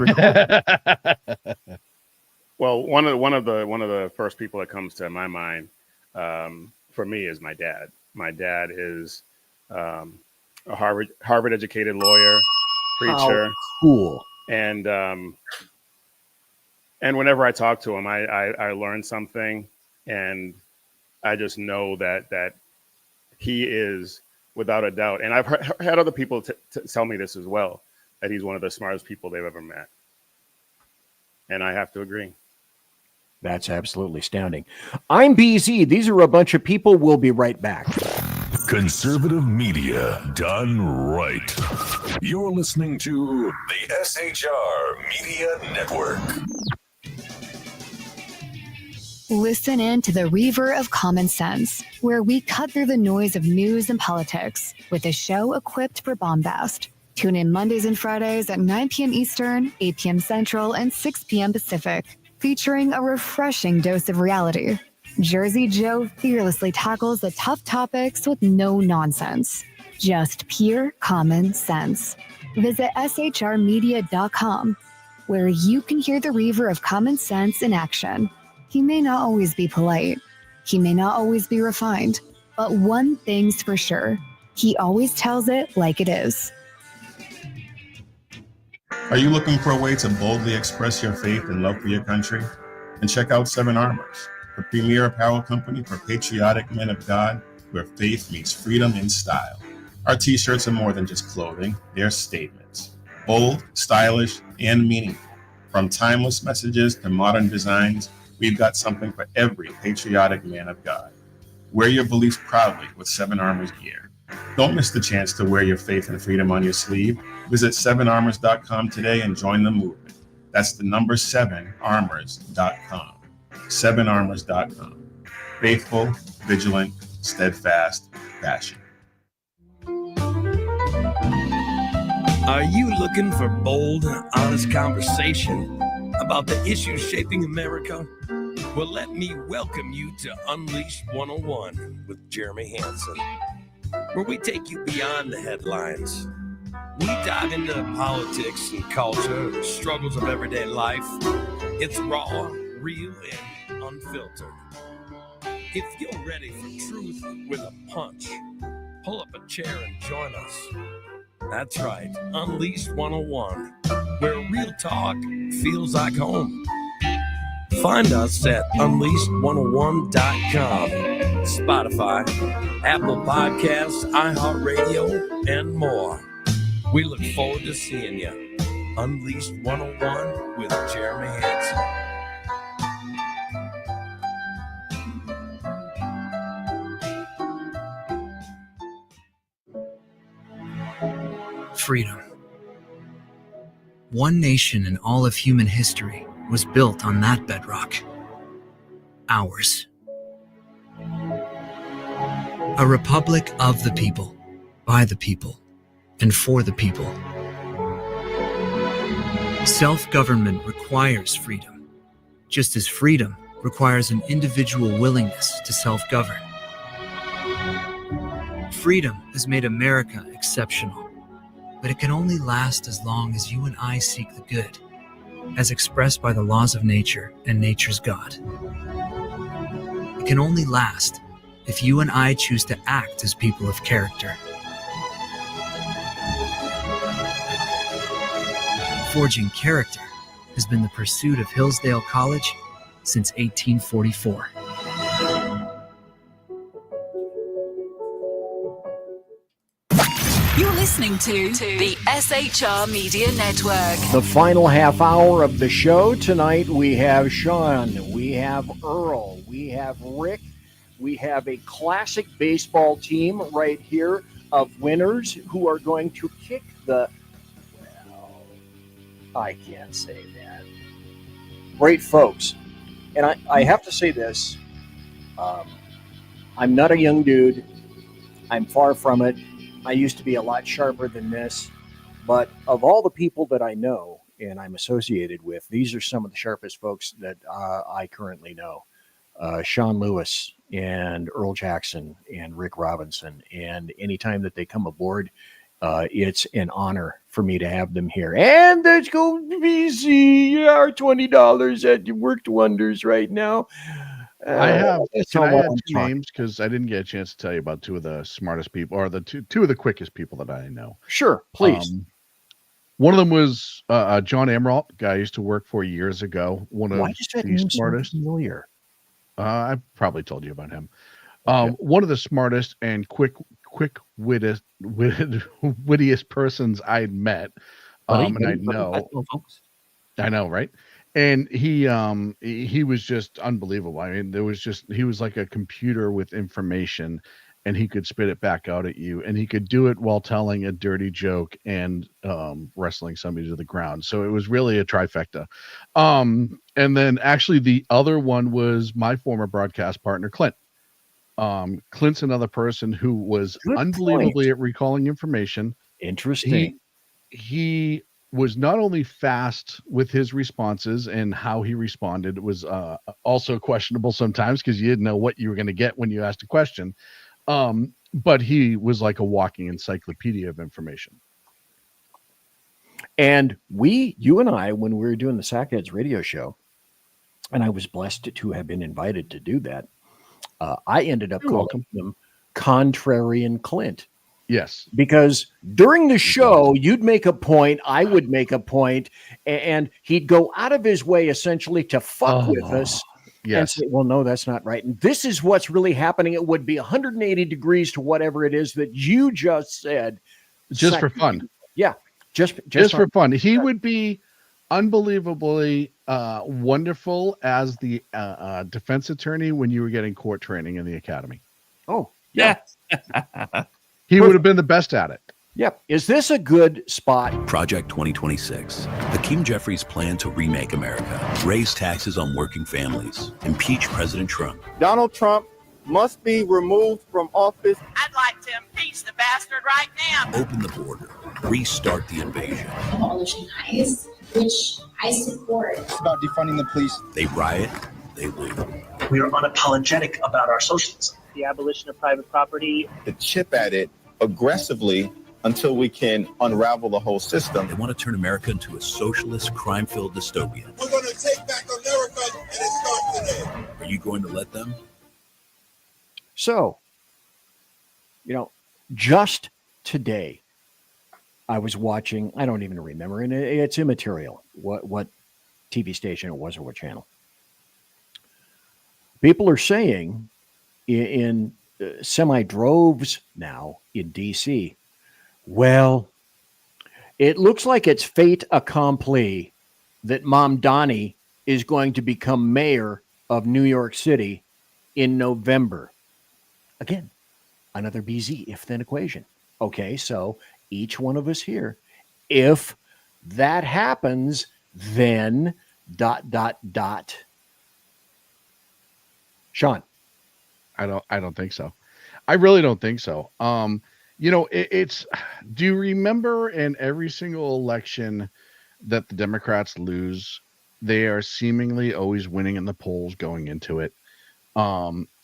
well, one of the first people that comes to my mind for me is my dad. My dad is a Harvard educated lawyer, preacher. How cool. And whenever I talk to him, I learn something, and I just know that he is without a doubt. And I've had other people tell me this as well, that he's one of the smartest people they've ever met. And I have to agree. That's absolutely astounding. I'm BZ. These are a bunch of people. We'll be right back. Conservative media done right. You're listening to the SHR Media Network. Listen in to the Reaver of Common Sense, where we cut through the noise of news and politics with a show equipped for bombast. Tune in Mondays and Fridays at 9 p.m. Eastern, 8 p.m. Central, and 6 p.m. Pacific, featuring a refreshing dose of reality. Jersey Joe fearlessly tackles the tough topics with no nonsense. Just pure common sense. Visit shrmedia.com, where you can hear the Reaver of Common Sense in action. He may not always be polite. He may not always be refined. But one thing's for sure. He always tells it like it is. Are you looking for a way to boldly express your faith and love for your country? And check out 7 Armors, the premier apparel company for patriotic men of God, where faith meets freedom in style. Our t-shirts are more than just clothing, they're statements. Bold, stylish, and meaningful. From timeless messages to modern designs, we've got something for every patriotic man of God. Wear your beliefs proudly with 7 Armors gear. Don't miss the chance to wear your faith and freedom on your sleeve. Visit 7armors.com today and join the movement. That's the number 7armors.com. 7armors.com. Faithful, vigilant, steadfast, passion. Are you looking for bold, honest conversation about the issues shaping America? Well, let me welcome you to Unleashed 101 with Jeremy Hansen, where we take you beyond the headlines. We dive into politics and culture, the struggles of everyday life. It's raw, real, and unfiltered. If you're ready for truth with a punch, pull up a chair and join us. That's right, Unleashed 101, where real talk feels like home. Find us at unleashed101.com, Spotify, Apple Podcasts, iHeartRadio, and more. We look forward to seeing you. Unleashed 101 with Jeremy Hansen. Freedom. One nation in all of human history was built on that bedrock. Ours. A republic of the people, by the people, and for the people. Self-government requires freedom, just as freedom requires an individual willingness to self-govern. Freedom has made America exceptional, but it can only last as long as you and I seek the good, as expressed by the laws of nature and nature's God. It can only last if you and I choose to act as people of character. Forging character has been the pursuit of Hillsdale College since 1844. You're listening to the SHR Media Network. The final half hour of the show tonight, we have Sean, we have Earl, we have Rick, we have a classic baseball team right here of winners who are going to kick the, well, I can't say that. Great folks. And I have to say this, I'm not a young dude. I'm far from it. I used to be a lot sharper than this, but of all the people that I know and I'm associated with, these are some of the sharpest folks that I currently know. Sean Lewis and Earl Jackson and Rick Robinson. And anytime that they come aboard, it's an honor for me to have them here. And let's go BC. Our $20 that worked wonders right now. I have. Can I add two names because I didn't get a chance to tell you about two of the smartest people, or the two of the quickest people that I know. Sure, please. One of them was John Emerald, guy I used to work for years ago. One of Why does that the name sound smartest. familiar? I probably told you about him. Okay. One of the smartest and quick wittiest persons I'd met. And I know, I know, right? And he was just unbelievable. I mean, he was like a computer with information, and he could spit it back out at you, and he could do it while telling a dirty joke and wrestling somebody to the ground. So it was really a trifecta. And then actually the other one was my former broadcast partner, Clint. Clint's another person who was unbelievably at recalling information. Interesting. He was not only fast with his responses and how he responded. It was also questionable sometimes because you didn't know what you were going to get when you asked a question. But he was like a walking encyclopedia of information. And you and I, when we were doing the Sackheads radio show, and I was blessed to have been invited to do that, I ended up calling him Contrarian Clint. Yes. Because during the show, you'd make a point, I would make a point, and he'd go out of his way essentially to fuck with us. Yes. And say, well, no, that's not right. And this is what's really happening. It would be 180 degrees to whatever it is that you just said. Just for fun. Yeah. Just for fun. He would be unbelievably wonderful as the defense attorney when you were getting court training in the academy. Oh, yeah. He would have been the best at it. Yep. Is this a good spot? Project 2026. Hakeem Jeffries' plan to remake America, raise taxes on working families, impeach President Trump. Donald Trump must be removed from office. I'd like to impeach the bastard right now. Open the border, restart the invasion. Abolishing ICE, which I support. It's about defunding the police. They riot, they loot. We are unapologetic about our socialism. The abolition of private property. To chip at it aggressively until we can unravel the whole system. They want to turn America into a socialist, crime-filled dystopia. We're going to take back America, and it starts today. Are you going to let them? So, just today, I was watching, I don't even remember, and it's immaterial what TV station it was or what channel. People are saying in semi-droves now in D.C., well, it looks like it's fait accompli that Mom Donnie is going to become mayor of New York City in November. Again, another BZ if-then equation. Okay, so each one of us here, if that happens, then ... Sean. I don't think so. I really don't think so. It's do you remember in every single election that the Democrats lose, they are seemingly always winning in the polls going into it.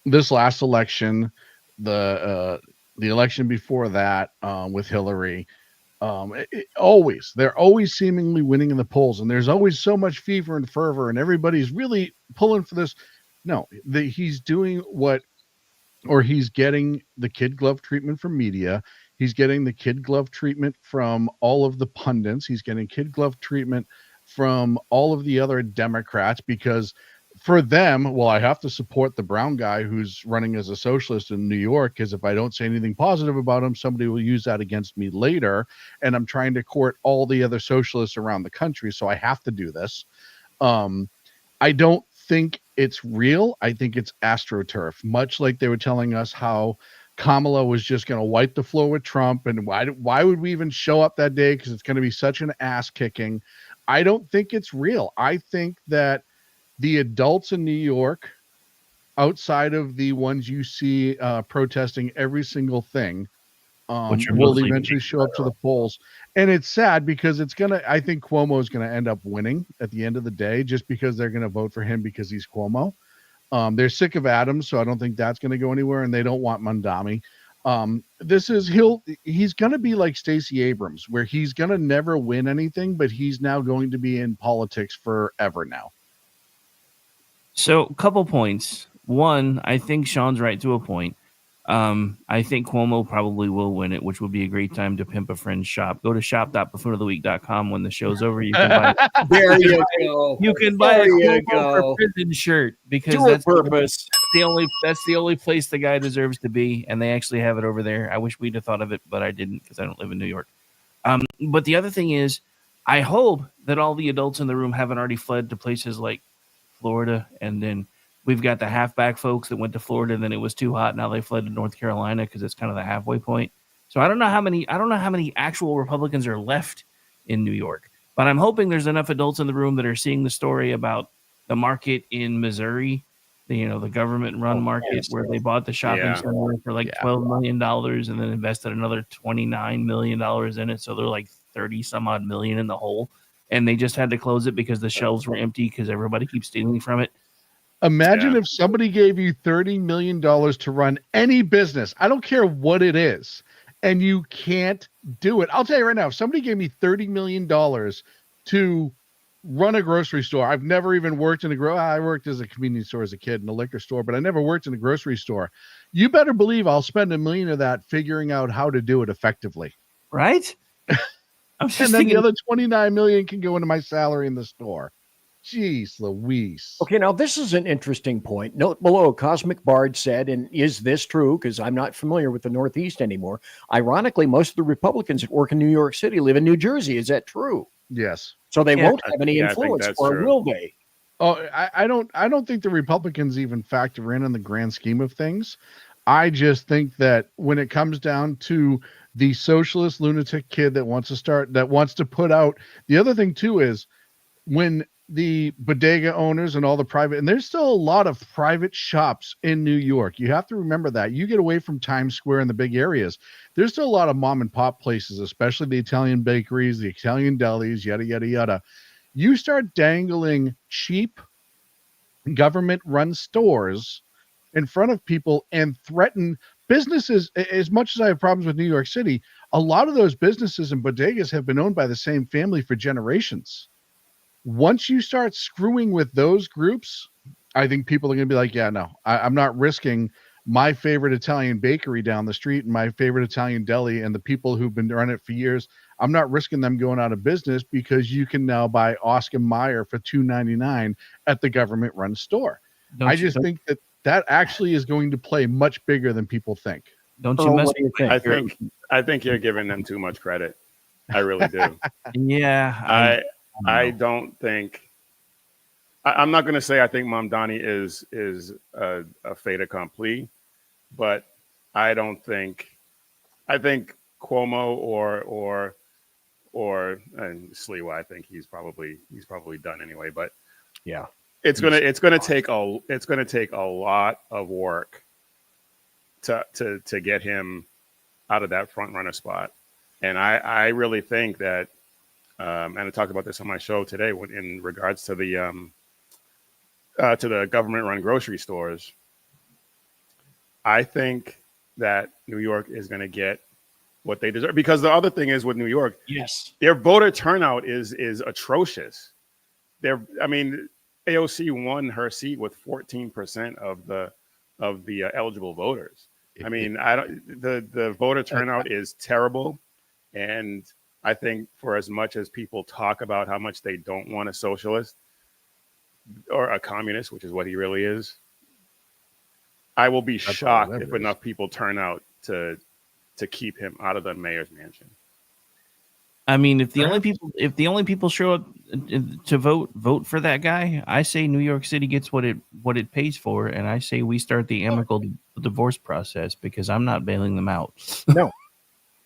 This last election, the election before that, with Hillary, they're always seemingly winning in the polls, and there's always so much fever and fervor, and everybody's really pulling for this. No, he's doing he's getting the kid glove treatment from media. He's getting the kid glove treatment from all of the pundits. He's getting kid glove treatment from all of the other Democrats because for them, well, I have to support the brown guy who's running as a socialist in New York because if I don't say anything positive about him, somebody will use that against me later. And I'm trying to court all the other socialists around the country, so I have to do this. I don't think it's real. I think it's astroturf, much like they were telling us how Kamala was just going to wipe the floor with Trump. And why would we even show up that day? Because it's going to be such an ass kicking. I don't think it's real. I think that the adults in New York, outside of the ones you see protesting every single thing, will eventually show up to the polls. And it's sad because I think Cuomo is going to end up winning at the end of the day just because they're going to vote for him because he's Cuomo. They're sick of Adams, so I don't think that's going to go anywhere, and they don't want Mondami. He's going to be like Stacey Abrams, where he's going to never win anything, but he's now going to be in politics forever now. So, a couple points. One, I think Sean's right to a point. I think Cuomo probably will win it, which would be a great time to pimp a friend's shop. Go to shop.buffoonoftheweek.com when the show's over. You can buy there you go. You can buy a Cuomo for prison shirt because that's purpose. that's the only place the guy deserves to be, and they actually have it over there. I wish we'd have thought of it, but I didn't because I don't live in New York. But the other thing is, I hope that all the adults in the room haven't already fled to places like Florida, and then we've got the halfback folks that went to Florida, and then it was too hot. Now they fled to North Carolina because it's kind of the halfway point. So I don't know how many actual Republicans are left in New York, but I'm hoping there's enough adults in the room that are seeing the story about the market in Missouri, the government-run market where they bought the shopping center for like $12 million and then invested another $29 million in it. So they're like 30 some odd million in the hole, and they just had to close it because the shelves were empty because everybody keeps stealing from it. Imagine if somebody gave you $30 million to run any business. I don't care what it is. And you can't do it. I'll tell you right now, if somebody gave me $30 million to run a grocery store, I've never even worked in I worked as a convenience store as a kid in a liquor store, but I never worked in a grocery store. You better believe I'll spend $1 million of that figuring out how to do it effectively. Right? And then the other $29 million can go into my salary in the store. Jeez Louise. Okay, now this is an interesting point. Note below, Cosmic Bard said, and is this true? Because I'm not familiar with the Northeast anymore. Ironically, most of the Republicans that work in New York City live in New Jersey. Is that true? Yes. So they won't have any influence, or true. will they? Oh, I don't think the Republicans even factor in the grand scheme of things. I just think that when it comes down to the socialist lunatic kid that wants to put out, the other thing too is when the bodega owners and all the private, and there's still a lot of private shops in New York. You have to remember that. You get away from Times Square and the big areas, there's still a lot of mom and pop places, especially the Italian bakeries, the Italian delis, yada, yada, yada. You start dangling cheap government run stores in front of people and threaten businesses. As much as I have problems with New York City, a lot of those businesses and bodegas have been owned by the same family for generations. Once you start screwing with those groups, I think people are going to be like, yeah, no, I'm not risking my favorite Italian bakery down the street and my favorite Italian deli and the people who've been running it for years. I'm not risking them going out of business because you can now buy Oscar Mayer for $2.99 at the government run store. I just think that actually is going to play much bigger than people think. Don't you mess? I think you're giving them too much credit. I really do. Yeah. I don't think. I'm not going to say I think Mamdani is a fait accompli, but I don't think. I think Cuomo or Sliwa. I think he's probably done anyway. But yeah, it's gonna take a lot of work to get him out of that front runner spot, and I really think that. And I talked about this on my show today in regards to the government-run grocery stores. I think that New York is going to get what they deserve, because the other thing is with New York, their voter turnout is atrocious. AOC won her seat with 14% of the eligible voters. The voter turnout is terrible, and I think for as much as people talk about how much they don't want a socialist or a communist, which is what he really is, I will be shocked if enough people turn out to keep him out of the mayor's mansion. I mean, if the only people show up to vote for that guy, I say New York City gets what it pays for, and I say we start the amicable divorce process because I'm not bailing them out.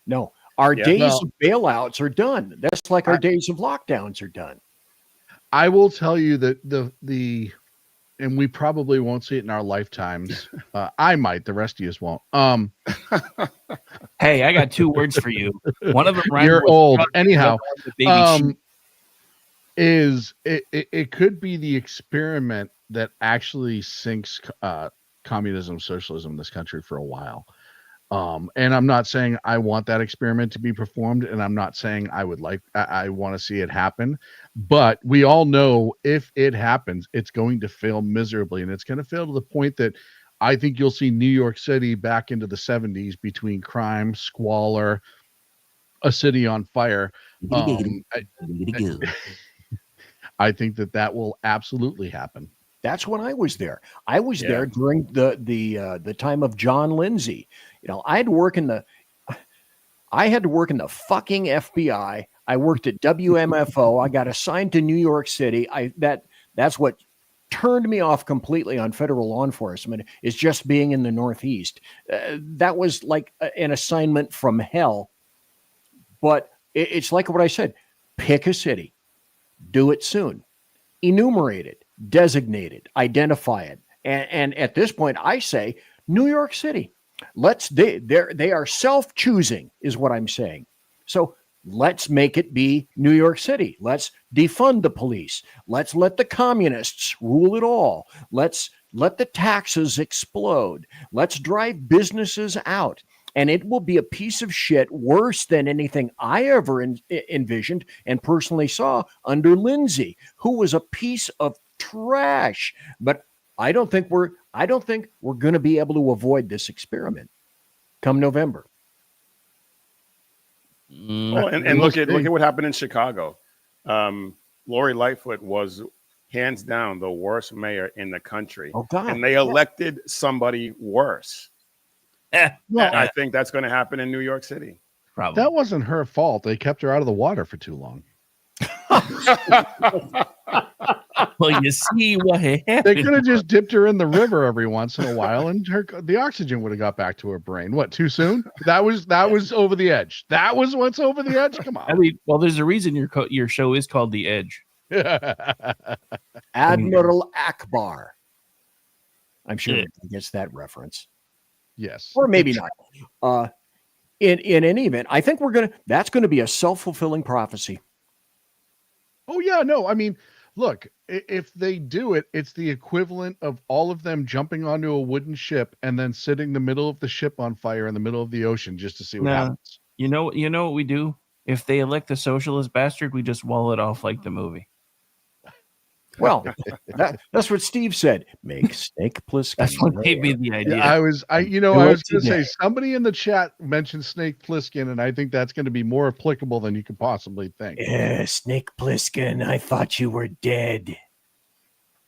No. Our days of bailouts are done. That's like our days of lockdowns are done. I will tell you that the and we probably won't see it in our lifetimes. I might, the rest of you won't. Hey, I got 2 words for you. One of them, you're old. Anyhow, it could be the experiment that actually sinks communism, socialism in this country for a while. And I'm not saying I want that experiment to be performed, and I'm not saying I want to see it happen, but we all know if it happens, it's going to fail miserably, and it's going to fail to the point that I think you'll see New York City back into the 70s between crime, squalor, a city on fire. I think that will absolutely happen. That's when I was there. I was there during the time of John Lindsay. You know, I had to work in the fucking FBI. I worked at WMFO. I got assigned to New York City. That's what turned me off completely on federal law enforcement, is just being in the Northeast. That was like an assignment from hell. But it's like what I said: pick a city, do it soon, enumerate it, designate it, identify it, and at this point, I say New York City. They are self-choosing, is what I'm saying. So let's make it be New York City. Let's defund the police. Let's let the communists rule it all. Let's let the taxes explode. Let's drive businesses out. And it will be a piece of shit worse than anything I ever envisioned and personally saw under Lindsay, who was a piece of trash. But I don't think we're going to be able to avoid this experiment come November. Oh, and look at what happened in Chicago. Lori Lightfoot was hands down the worst mayor in the country. Oh, God. And they elected somebody worse. Well, I think that's going to happen in New York City. Probably. That wasn't her fault. They kept her out of the water for too long. Well, you see what happened. They could have just dipped her in the river every once in a while, and the oxygen would have got back to her brain. What, too soon? That was over the edge. That was what's over the edge. Come on. I mean, well, there's a reason your show is called The Edge. Admiral Akbar. I'm sure he gets that reference. Yes. Or maybe not. In any event, I think that's going to be a self-fulfilling prophecy. Oh, yeah, no. I mean, look, if they do it, it's the equivalent of all of them jumping onto a wooden ship and then sitting the middle of the ship on fire in the middle of the ocean just to see what happens. You know what we do? If they elect a socialist bastard, we just wall it off like the movie. Well, that's what Steve said. Make Snake Plissken. That's what gave me the idea. Yeah, I was going to say, somebody in the chat mentioned Snake Plissken, and I think that's going to be more applicable than you could possibly think. Yeah, Snake Plissken, I thought you were dead.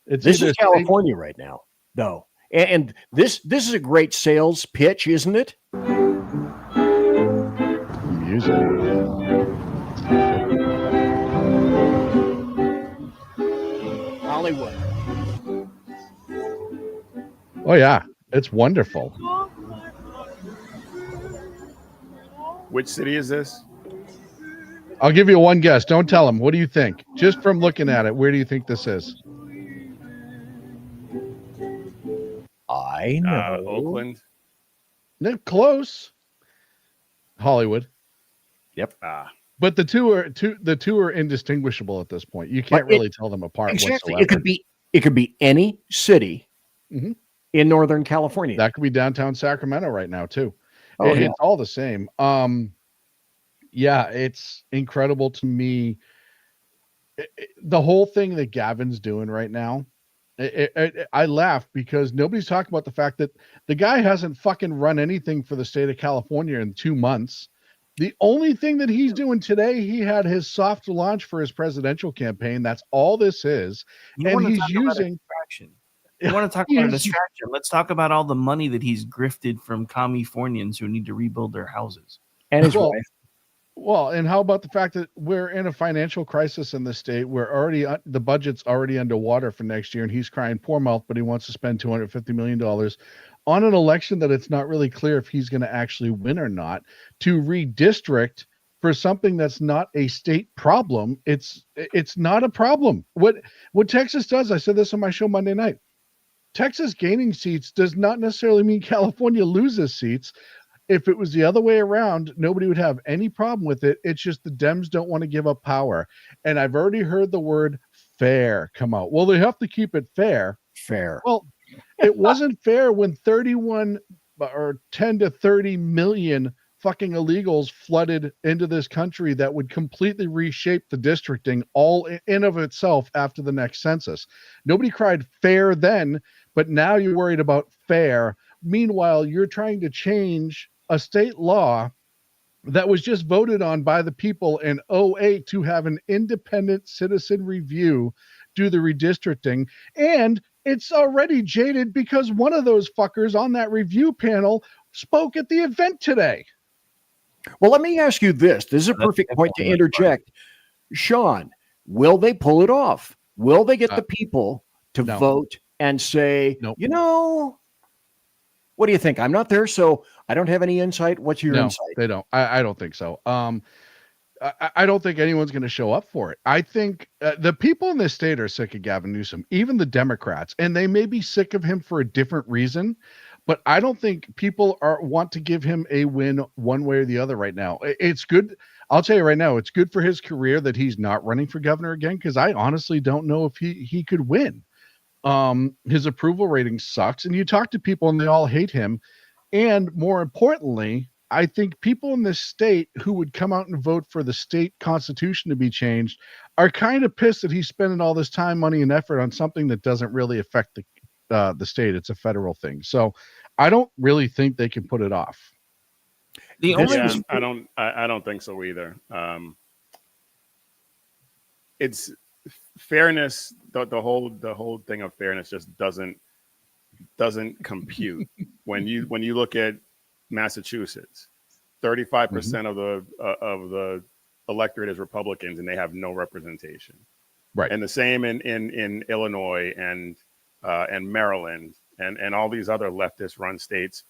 This is California right now, though. And this is a great sales pitch, isn't it? Music. Hollywood. Oh, yeah. It's wonderful. Which city is this? I'll give you one guess. Don't tell them. What do you think? Just from looking at it, where do you think this is? I know. Oakland. No, close. Hollywood. Yep. But the two are indistinguishable at this point. You can't really tell them apart exactly. whatsoever. It could be any city in Northern California. That could be downtown Sacramento right now too. Oh, It's all the same. Yeah, it's incredible to me. The whole thing that Gavin's doing right now, I laugh because nobody's talking about the fact that the guy hasn't fucking run anything for the state of California in 2 months. The only thing that he's doing today, he had his soft launch for his presidential campaign. That's all this is. And he's using distraction. You want to talk about a distraction? Let's talk about all the money that he's grifted from Californians who need to rebuild their houses. And his wife. Well, and how about the fact that we're in a financial crisis in the state? We're already the budget's already underwater for next year, and he's crying poor mouth, but he wants to spend $250 million on an election that it's not really clear if he's going to actually win or not, to redistrict for something that's not a state problem. It's not a problem. What Texas does, I said this on my show Monday night, Texas gaining seats does not necessarily mean California loses seats. If it was the other way around, nobody would have any problem with it. It's just the Dems don't want to give up power. And I've already heard the word fair come out. Well, they have to keep it fair. Fair. Well, it wasn't fair when 31 or 10 to 30 million fucking illegals flooded into this country that would completely reshape the districting all in of itself after the next census. Nobody cried fair then, but now you're worried about fair. Meanwhile, you're trying to change a state law that was just voted on by the people in 2008 to have an independent citizen review do the redistricting and it's already jaded because one of those fuckers on that review panel spoke at the event today. Well, let me ask you this. This is a perfect point to interject. Sean, will they pull it off? Will they get the people to vote and say, you know, what do you think? I'm not there, so I don't have any insight. What's your insight? They don't. I don't think so. I don't think anyone's going to show up for it. I think the people in this state are sick of Gavin Newsom, even the Democrats, and they may be sick of him for a different reason, but I don't think people want to give him a win one way or the other right now. It's good. I'll tell you right now, it's good for his career that he's not running for governor again, because I honestly don't know if he could win. His approval rating sucks, and you talk to people and they all hate him. And more importantly, I think people in this state who would come out and vote for the state constitution to be changed are kind of pissed that he's spending all this time, money, and effort on something that doesn't really affect the state. It's a federal thing. So I don't really think they can put it off. I don't think so either. It's fairness. The whole thing of fairness just doesn't compute. when you look at Massachusetts, 35% of the electorate is Republicans, and they have no representation. Right. And the same in Illinois and Maryland and all these other leftist run states.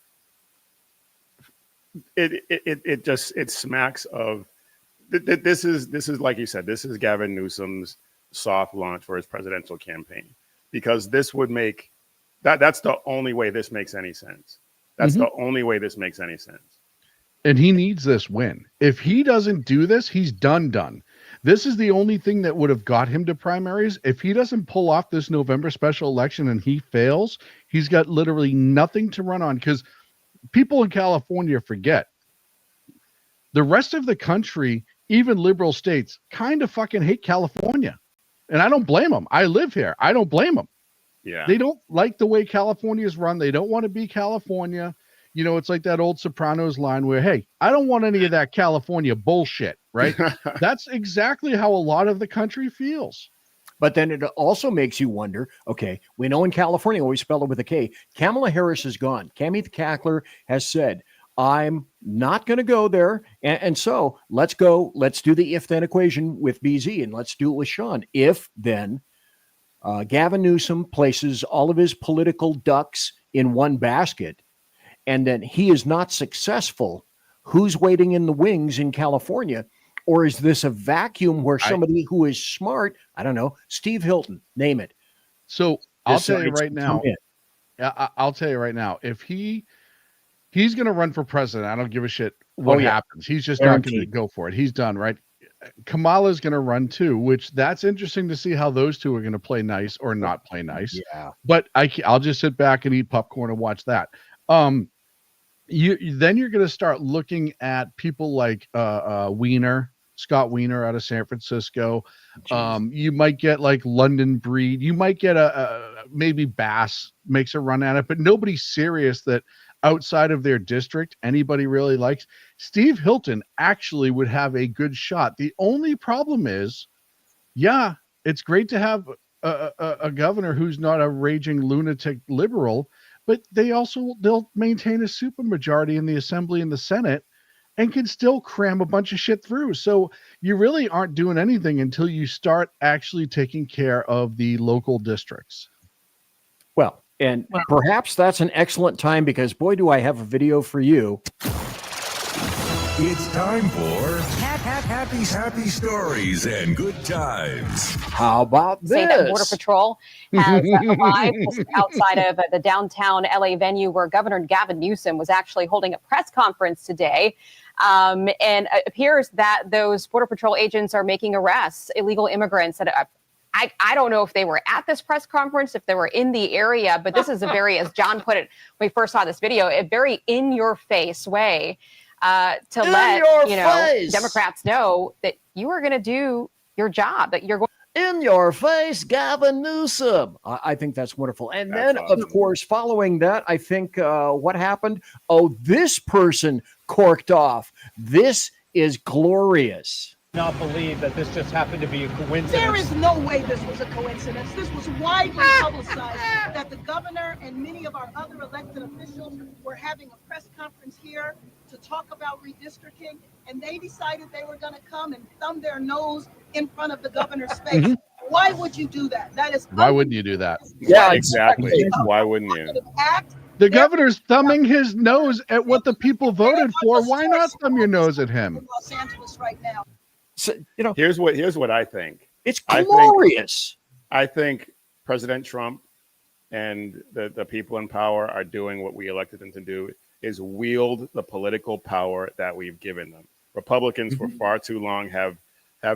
It smacks of this is like you said, this is Gavin Newsom's soft launch for his presidential campaign, because this would make that's the only way this makes any sense. That's the only way this makes any sense. And he needs this win. If he doesn't do this, he's done. This is the only thing that would have got him to primaries. If he doesn't pull off this November special election and he fails, he's got literally nothing to run on, because people in California forget. The rest of the country, even liberal states, kind of fucking hate California. And I don't blame them. I live here. I don't blame them. Yeah. They don't like the way California is run. They don't want to be California. You know, it's like that old Sopranos line where, hey, I don't want any of that California bullshit, right? That's exactly how a lot of the country feels. But then it also makes you wonder, okay, we know in California, always spell it with a K, Kamala Harris is gone. Cammie the Cackler has said, I'm not going to go there. And so let's do the if-then equation with BZ, and let's do it with Sean. If then Gavin Newsom places all of his political ducks in one basket, and then he is not successful, who's waiting in the wings in California? Or is this a vacuum where somebody who is smart, I don't know, Steve Hilton, name it. So I'll tell you right now, if he's going to run for president, I don't give a shit what happens. He's just not going to go for it. He's done, right? Kamala's going to run too, which that's interesting to see how those two are going to play nice or not play nice. Yeah. But I'll just sit back and eat popcorn and watch that. Then you're going to start looking at people like Scott Wiener out of San Francisco. You might get like London Breed. You might get maybe Bass makes a run at it, but nobody's serious that outside of their district anybody really likes. Steve Hilton actually would have a good shot. The only problem is, it's great to have a governor who's not a raging lunatic liberal, but they'll maintain a supermajority in the Assembly and the Senate and can still cram a bunch of shit through. So you really aren't doing anything until you start actually taking care of the local districts. Well, and perhaps that's an excellent time, because boy, do I have a video for you. It's time for happy stories and good times. How about this? Say that Border Patrol has arrived just outside of the downtown LA venue where Governor Gavin Newsom was actually holding a press conference today. And it appears that those Border Patrol agents are making arrests, illegal immigrants that I don't know if they were at this press conference, if they were in the area, but this is a very, as John put it when we first saw this video, a very in-your-face way to let Democrats know that you are going to do your job, that you're going in your face, Gavin Newsom. I think that's wonderful. And then, of course, following that, I think what happened? Oh, this person corked off. This is glorious. Not believe that this just happened to be a coincidence. There is no way this was a coincidence. This was widely publicized that the governor and many of our other elected officials were having a press conference here to talk about redistricting, and they decided they were going to come and thumb their nose in front of the governor's face. Mm-hmm. Why would you do that? That is Why wouldn't you do that? Yeah, exactly. Why wouldn't you? The governor's thumbing his nose at what the people voted for. Why not thumb your nose at him? Los Angeles right now. So, here's what I think. It's glorious. I think President Trump and the people in power are doing what we elected them to do, is wield the political power that we've given them. Republicans for far too long have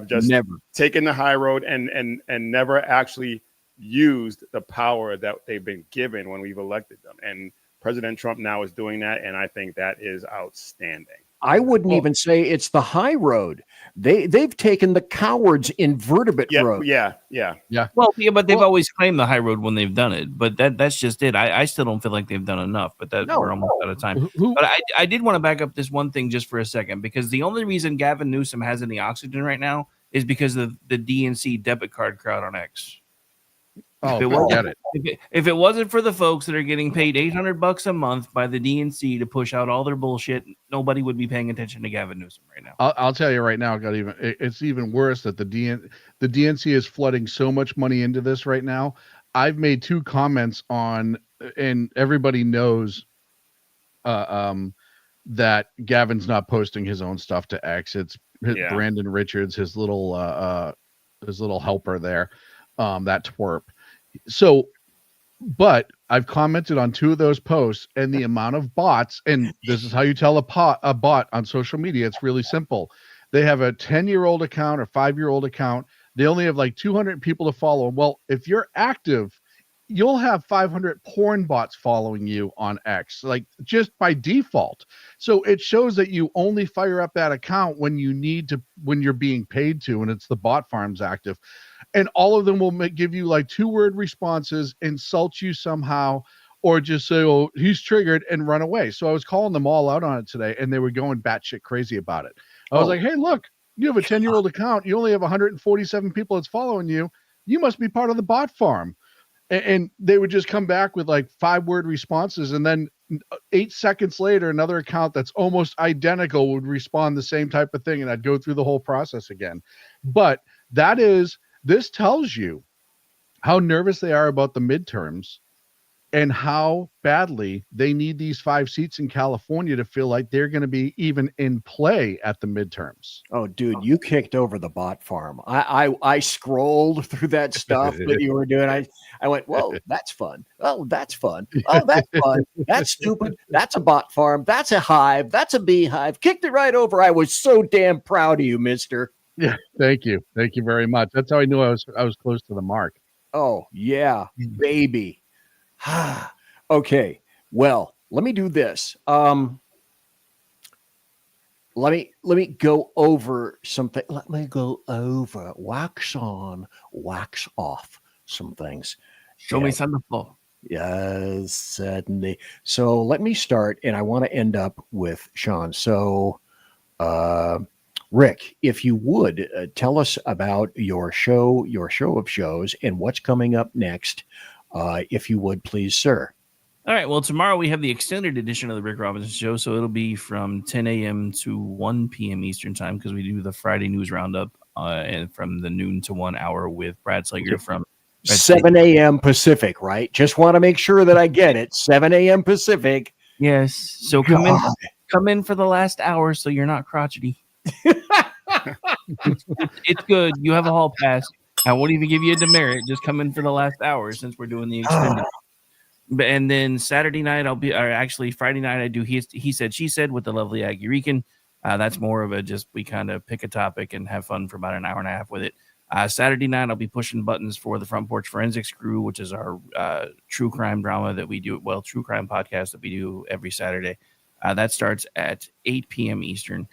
just taken the high road and never actually used the power that they've been given when we've elected them. And President Trump now is doing that, and I think that is outstanding. I wouldn't even say it's the high road. They've taken the coward's invertebrate road. Yeah. Well, yeah, but they've always claimed the high road when they've done it. But that's just it. I still don't feel like they've done enough. But we're almost out of time. But I did want to back up this one thing just for a second, because the only reason Gavin Newsom has any oxygen right now is because of the DNC debit card crowd on X. Oh, forget it. If it wasn't for the folks that are getting paid $800 a month by the DNC to push out all their bullshit, nobody would be paying attention to Gavin Newsom right now. I'll tell you right now, it's even worse that the DNC is flooding so much money into this right now. I've made 2 comments on, and everybody knows that Gavin's not posting his own stuff to X. It's Brandon Richards, his little helper there, that twerp. So, but I've commented on 2 of those posts, and the amount of bots, and this is how you tell a bot on social media. It's really simple. They have a 10-year-old account or 5-year-old account. They only have like 200 people to follow. Well, if you're active, you'll have 500 porn bots following you on X, like just by default. So it shows that you only fire up that account when you're being paid to, and it's the bot farms active. And all of them will give you like 2-word responses, insult you somehow, or just say, "Oh, he's triggered," and run away. So I was calling them all out on it today, and they were going batshit crazy about it. I was like, "Hey, look, you have a 10-year-old account. You only have 147 people that's following you. You must be part of the bot farm." And they would just come back with like 5-word responses. And then 8 seconds later, another account that's almost identical would respond the same type of thing. And I'd go through the whole process again. But this tells you how nervous they are about the midterms and how badly they need these 5 seats in California to feel like they're going to be even in play at the midterms. Oh, dude, you kicked over the bot farm. I scrolled through that stuff that you were doing. I went, "Whoa, that's fun. Oh, that's fun. Oh, that's fun. That's stupid. That's a bot farm. That's a hive. That's a beehive." Kicked it right over. I was so damn proud of you, mister. Yeah, thank you. Thank you very much. That's how I knew I was close to the mark. Oh, yeah, baby. Okay, well, let me do this. Let me go over something. Let me go over, wax on, wax off some things. Show me some floor. Yes, certainly. So let me start, and I want to end up with Sean. So, Rick, if you would tell us about your show of shows, and what's coming up next, if you would, please, sir. All right. Well, tomorrow we have the extended edition of the Rick Robinson Show, so it'll be from 10 a.m. to 1 p.m. Eastern time, because we do the Friday news roundup, and from the noon to 1 hour with Brad Slager from 7 a.m. Pacific, right? Just want to make sure that I get it. 7 a.m. Pacific. Yes. So come in for the last hour, so you're not crotchety. It's good. You have a hall pass. I won't even give you a demerit. Just come in for the last hour, since we're doing the extended. And then Saturday night, Friday night, I do He Said, She Said with the lovely Aggie Rican. That's more of we kind of pick a topic and have fun for about an hour and a half with it. Saturday night, I'll be pushing buttons for the Front Porch Forensics crew, which is our true crime drama that we do, true crime podcast that we do every Saturday. That starts at 8 p.m. Eastern.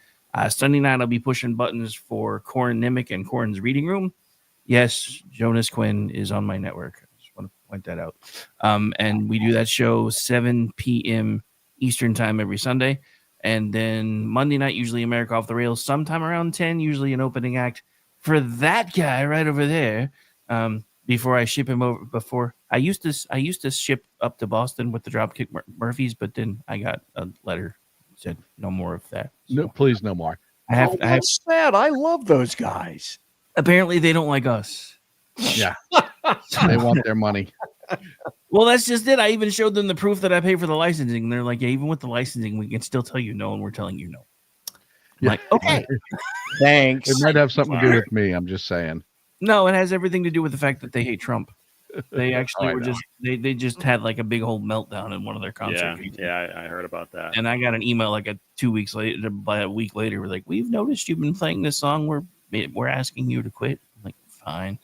Sunday night, I'll be pushing buttons for Corin Nimick and Corin's Reading Room. Yes, Jonas Quinn is on my network. Want to point that out. And we do that show 7 p.m. Eastern time every Sunday. And then Monday night, usually America Off the Rails, sometime around 10, usually an opening act for that guy right over there. Before I ship him over, before I used to ship up to Boston with the Dropkick Murphys, but then I got a letter that said no more of that. So No, please, no more. That's sad. I love those guys. Apparently, they don't like us. Yeah, they want their money. Well, that's just it. I even showed them the proof that I pay for the licensing. And they're like, yeah, even with the licensing, we can still tell you no, and we're telling you no. I'm like, okay, thanks. It might have something to do with me. I'm just saying. No, it has everything to do with the fact that they hate Trump. They actually I were know. just they just had like a big old meltdown in one of their concerts. Yeah, I heard about that. And I got an email like 2 weeks later, by a week later, we're like, we've noticed you've been playing this song. We're asking you to quit. I'm like, fine,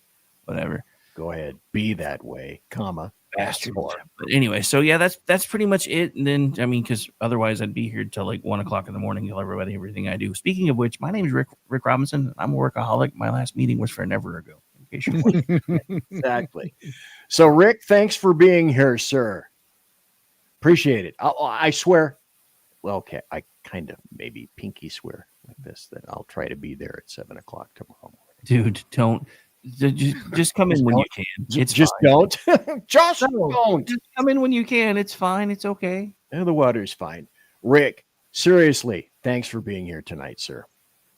whatever. Go ahead, be that way, comma. Bastard. But anyway, so yeah, that's pretty much it. And then I mean, because otherwise I'd be here till like 1 o'clock in the morning, tell everybody everything I do. Speaking of which, my name is Rick Robinson. I'm a workaholic. My last meeting was forever ago. In case you're wondering. Exactly. So, Rick, thanks for being here, sir. Appreciate it. I swear. Well, okay, I kind of maybe pinky swear like this that I'll try to be there at 7 o'clock tomorrow morning. Dude, don't. Just come in when you can. It's just fine. don't. Just don't. Just come in when you can. It's fine. It's okay. And the water's fine. Rick, seriously, thanks for being here tonight, sir.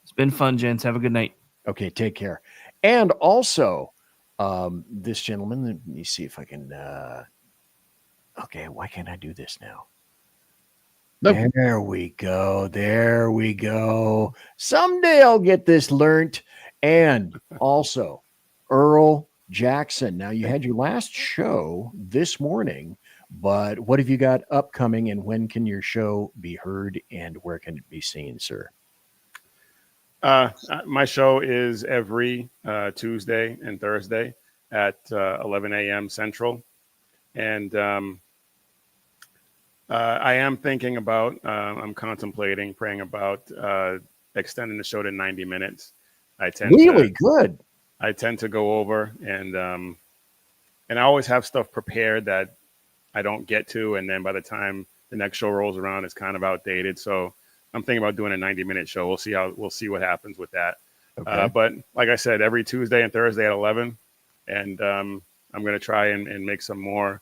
It's been fun, gents. Have a good night. Okay, take care. And also, this gentleman, let me see if I can. Okay, why can't I do this now? Nope. There we go. There we go. Someday I'll get this learnt. And also, Earl Jackson. Now, you had your last show this morning, but what have you got upcoming, and when can your show be heard, and where can it be seen, sir? My show is every Tuesday and Thursday at 11 a.m. Central. And I am thinking about, I'm contemplating, praying about extending the show to 90 minutes. I tend to go over and I always have stuff prepared that I don't get to. And then by the time the next show rolls around, it's kind of outdated. So I'm thinking about doing a 90-minute show. We'll see what happens with that. Okay. But like I said, every Tuesday and Thursday at 11, and I'm going to try and make some more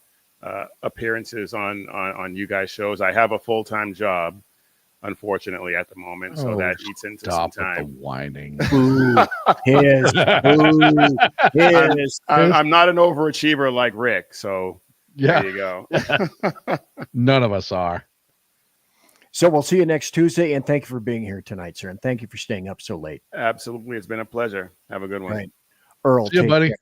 appearances on you guys' shows. I have a full-time job, unfortunately, at the moment, so that eats into some time. With the whining. I'm not an overachiever like Rick, so yeah. There you go. None of us are. So we'll see you next Tuesday, and thank you for being here tonight, sir, and thank you for staying up so late. Absolutely. It's been a pleasure. Have a good one. Right. Earl, see you, buddy. Care.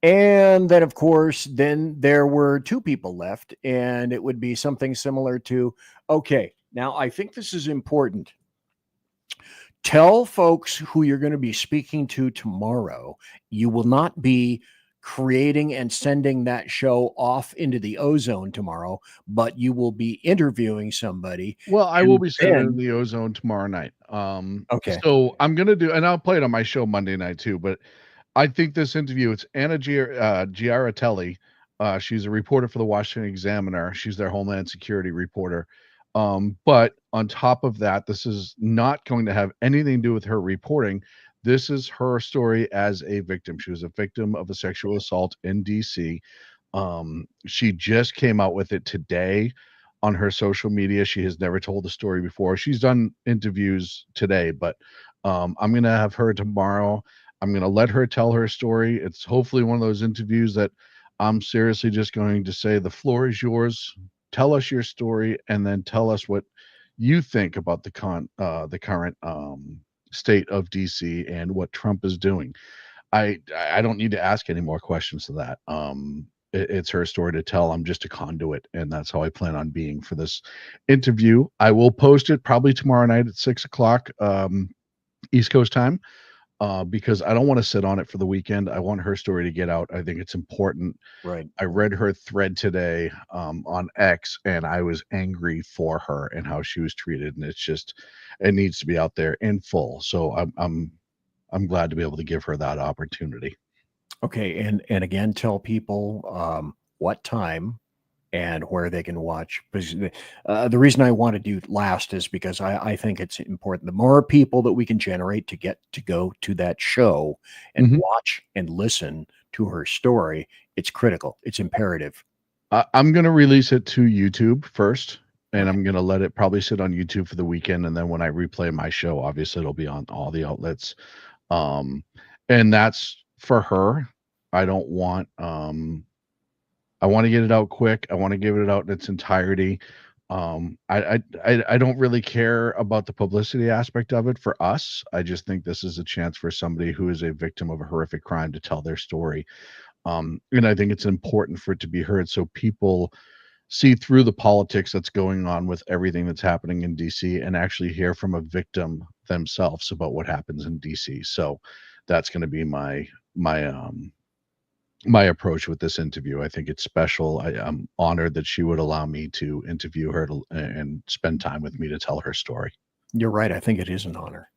And then, of course, then there were two people left, and it would be something similar to, okay, now I think this is important. Tell folks who you're going to be speaking to tomorrow. You will not be creating and sending that show off into the ozone tomorrow, but you will be interviewing somebody. Well, I will be sending the ozone tomorrow night. Okay. So I'm going to do, and I'll play it on my show Monday night too, but I think this interview, it's Anna Giaratelli. She's a reporter for the Washington Examiner. She's their Homeland Security reporter. But on top of that, this is not going to have anything to do with her reporting. This is her story as a victim. She was a victim of a sexual assault in DC. She just came out with it today on her social media. She has never told the story before. She's done interviews today, but I'm going to have her tomorrow. I'm going to let her tell her story. It's hopefully one of those interviews that I'm seriously just going to say, the floor is yours. Tell us your story, and then tell us what you think about the current state of DC and what Trump is doing. I don't need to ask any more questions to that. It's her story to tell. I'm just a conduit, and that's how I plan on being for this interview. I will post it probably tomorrow night at 6 o'clock East Coast time. Because I don't want to sit on it for the weekend. I want her story to get out. I think it's important. Right. I read her thread today on X, and I was angry for her and how she was treated. And it needs to be out there in full. So I'm glad to be able to give her that opportunity. Okay, and again, tell people what time and where they can watch. The reason I want to do last is because I think it's important. The more people that we can generate to get to go to that show and watch and listen to her story, it's critical. It's imperative. I'm going to release it to YouTube first, and I'm going to let it probably sit on YouTube for the weekend. And then when I replay my show, obviously it'll be on all the outlets. And that's for her. I don't want, I want to get it out quick. I want to give it out in its entirety. I don't really care about the publicity aspect of it for us. I just think this is a chance for somebody who is a victim of a horrific crime to tell their story. And I think it's important for it to be heard so people see through the politics that's going on with everything that's happening in DC and actually hear from a victim themselves about what happens in DC. So that's going to be my approach with this interview. I think it's special. I'm honored that she would allow me to interview her and spend time with me to tell her story. You're right. I think it is an honor.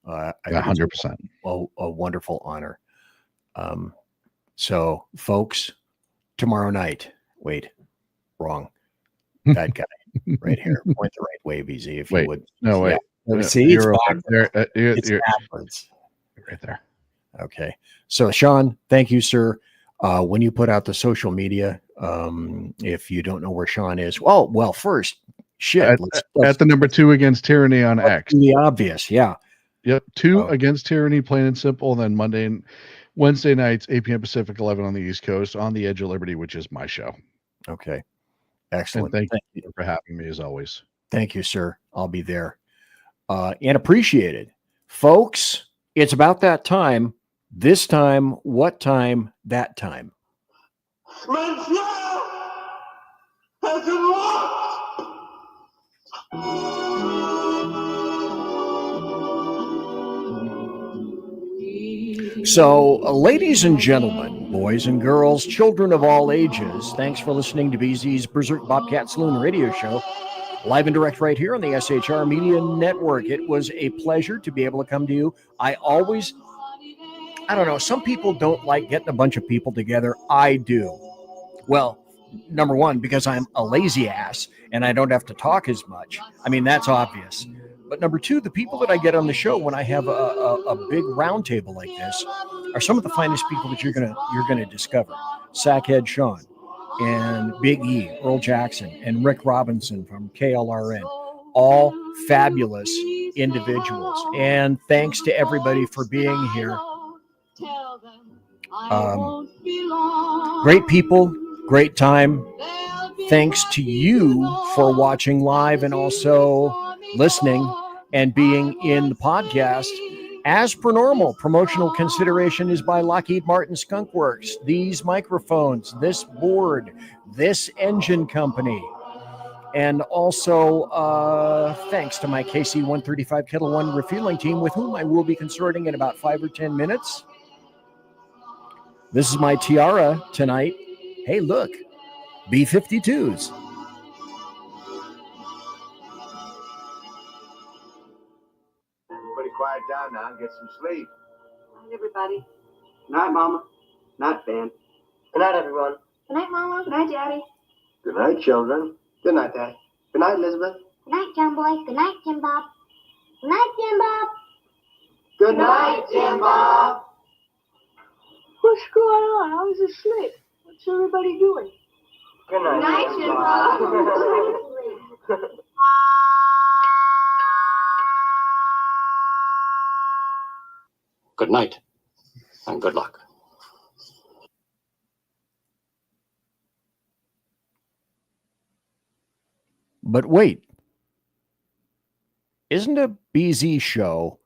I think 100%. A wonderful honor. So, folks, tomorrow night. Wait, wrong. That guy right here. Point the right way, BZ, if you would. No, wait. Yeah. See, it's backwards. It's backwards. Right there. Okay. So, Sean, thank you, sir. When you put out the social media, if you don't know where Sean is, well, first, shit. At the number 2 against tyranny on X. The obvious, yeah. Yep, 2 against tyranny, plain and simple. And then Monday and Wednesday nights, 8 p.m. Pacific, 11 on the East Coast, on the Edge of Liberty, which is my show. Okay, excellent. And thank you for having me as always. Thank you, sir. I'll be there, and appreciate it, folks. It's about that time. This time, what time? That time. So, ladies and gentlemen, boys and girls, children of all ages, thanks for listening to BZ's Berserk Bobcat Saloon radio show, live and direct right here on the SHR Media Network. It was a pleasure to be able to come to you. I don't know, some people don't like getting a bunch of people together. I do. Well, number one, because I'm a lazy ass and I don't have to talk as much. I mean, that's obvious. But number two, the people that I get on the show when I have a big round table like this are some of the finest people that you're gonna discover. Sackhead Sean and Big E, Earl Jackson, and Rick Robinson from KLRN. All fabulous individuals. And thanks to everybody for being here. Great people, great time. Thanks to you for watching live and also listening and being in the podcast. As per normal, promotional consideration is by Lockheed Martin Skunk Works. These microphones, this board, this engine company. And also, thanks to my KC-135 Kettle One refueling team, with whom I will be consorting in about 5 or 10 minutes. This is my tiara tonight. Hey, look, B-52s. Everybody quiet down now and get some sleep. Good night, everybody. Good night, Mama. Good night, Ben. Good night, everyone. Good night, Mama. Good night, Daddy. Good night, children. Good night, Daddy. Good night, Elizabeth. Good night, John Boy. Good night, Jim Bob. Good night, Jim Bob. Good night, Jim Bob. What's going on? I was asleep. What's everybody doing? Good night, Good night, Jim Bob. Good night, and good luck. But wait, isn't a BZ show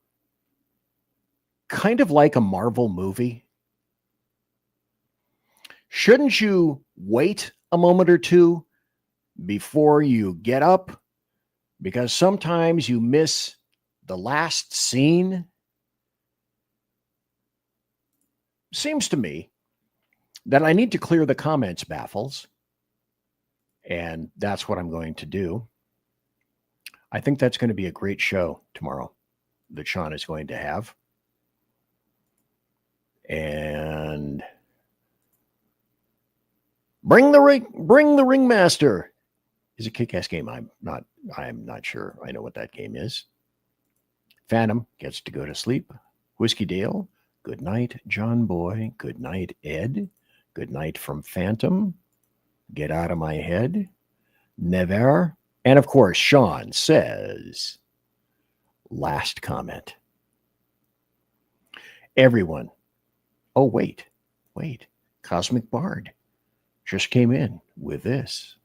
kind of like a Marvel movie? Shouldn't you wait a moment or two before you get up? Because sometimes you miss the last scene. Seems to me that I need to clear the comments baffles. And that's what I'm going to do. I think that's going to be a great show tomorrow that Sean is going to have. And Bring the ringmaster is a kick-ass game. I'm not sure I know what that game is. Phantom gets to go to sleep. Whiskey Dale, good night, John Boy. Good night, Ed. Good night from Phantom. Get out of my head. Never. And of course, Sean says, last comment. Everyone. Oh, wait. Cosmic Bard just came in with this.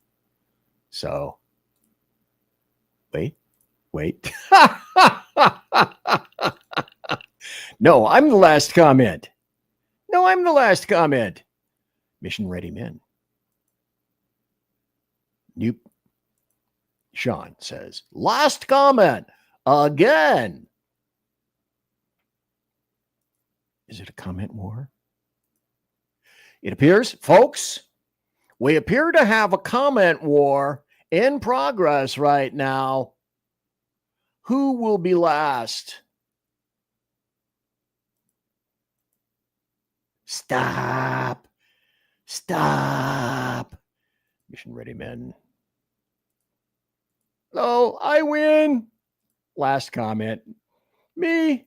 So, wait. No, I'm the last comment. Mission ready men. Nope. Sean says, last comment again. Is it a comment war? It appears, folks, we appear to have a comment war in progress right now. Who will be last? Stop. Mission ready, men. Oh, I win. Last comment. Me.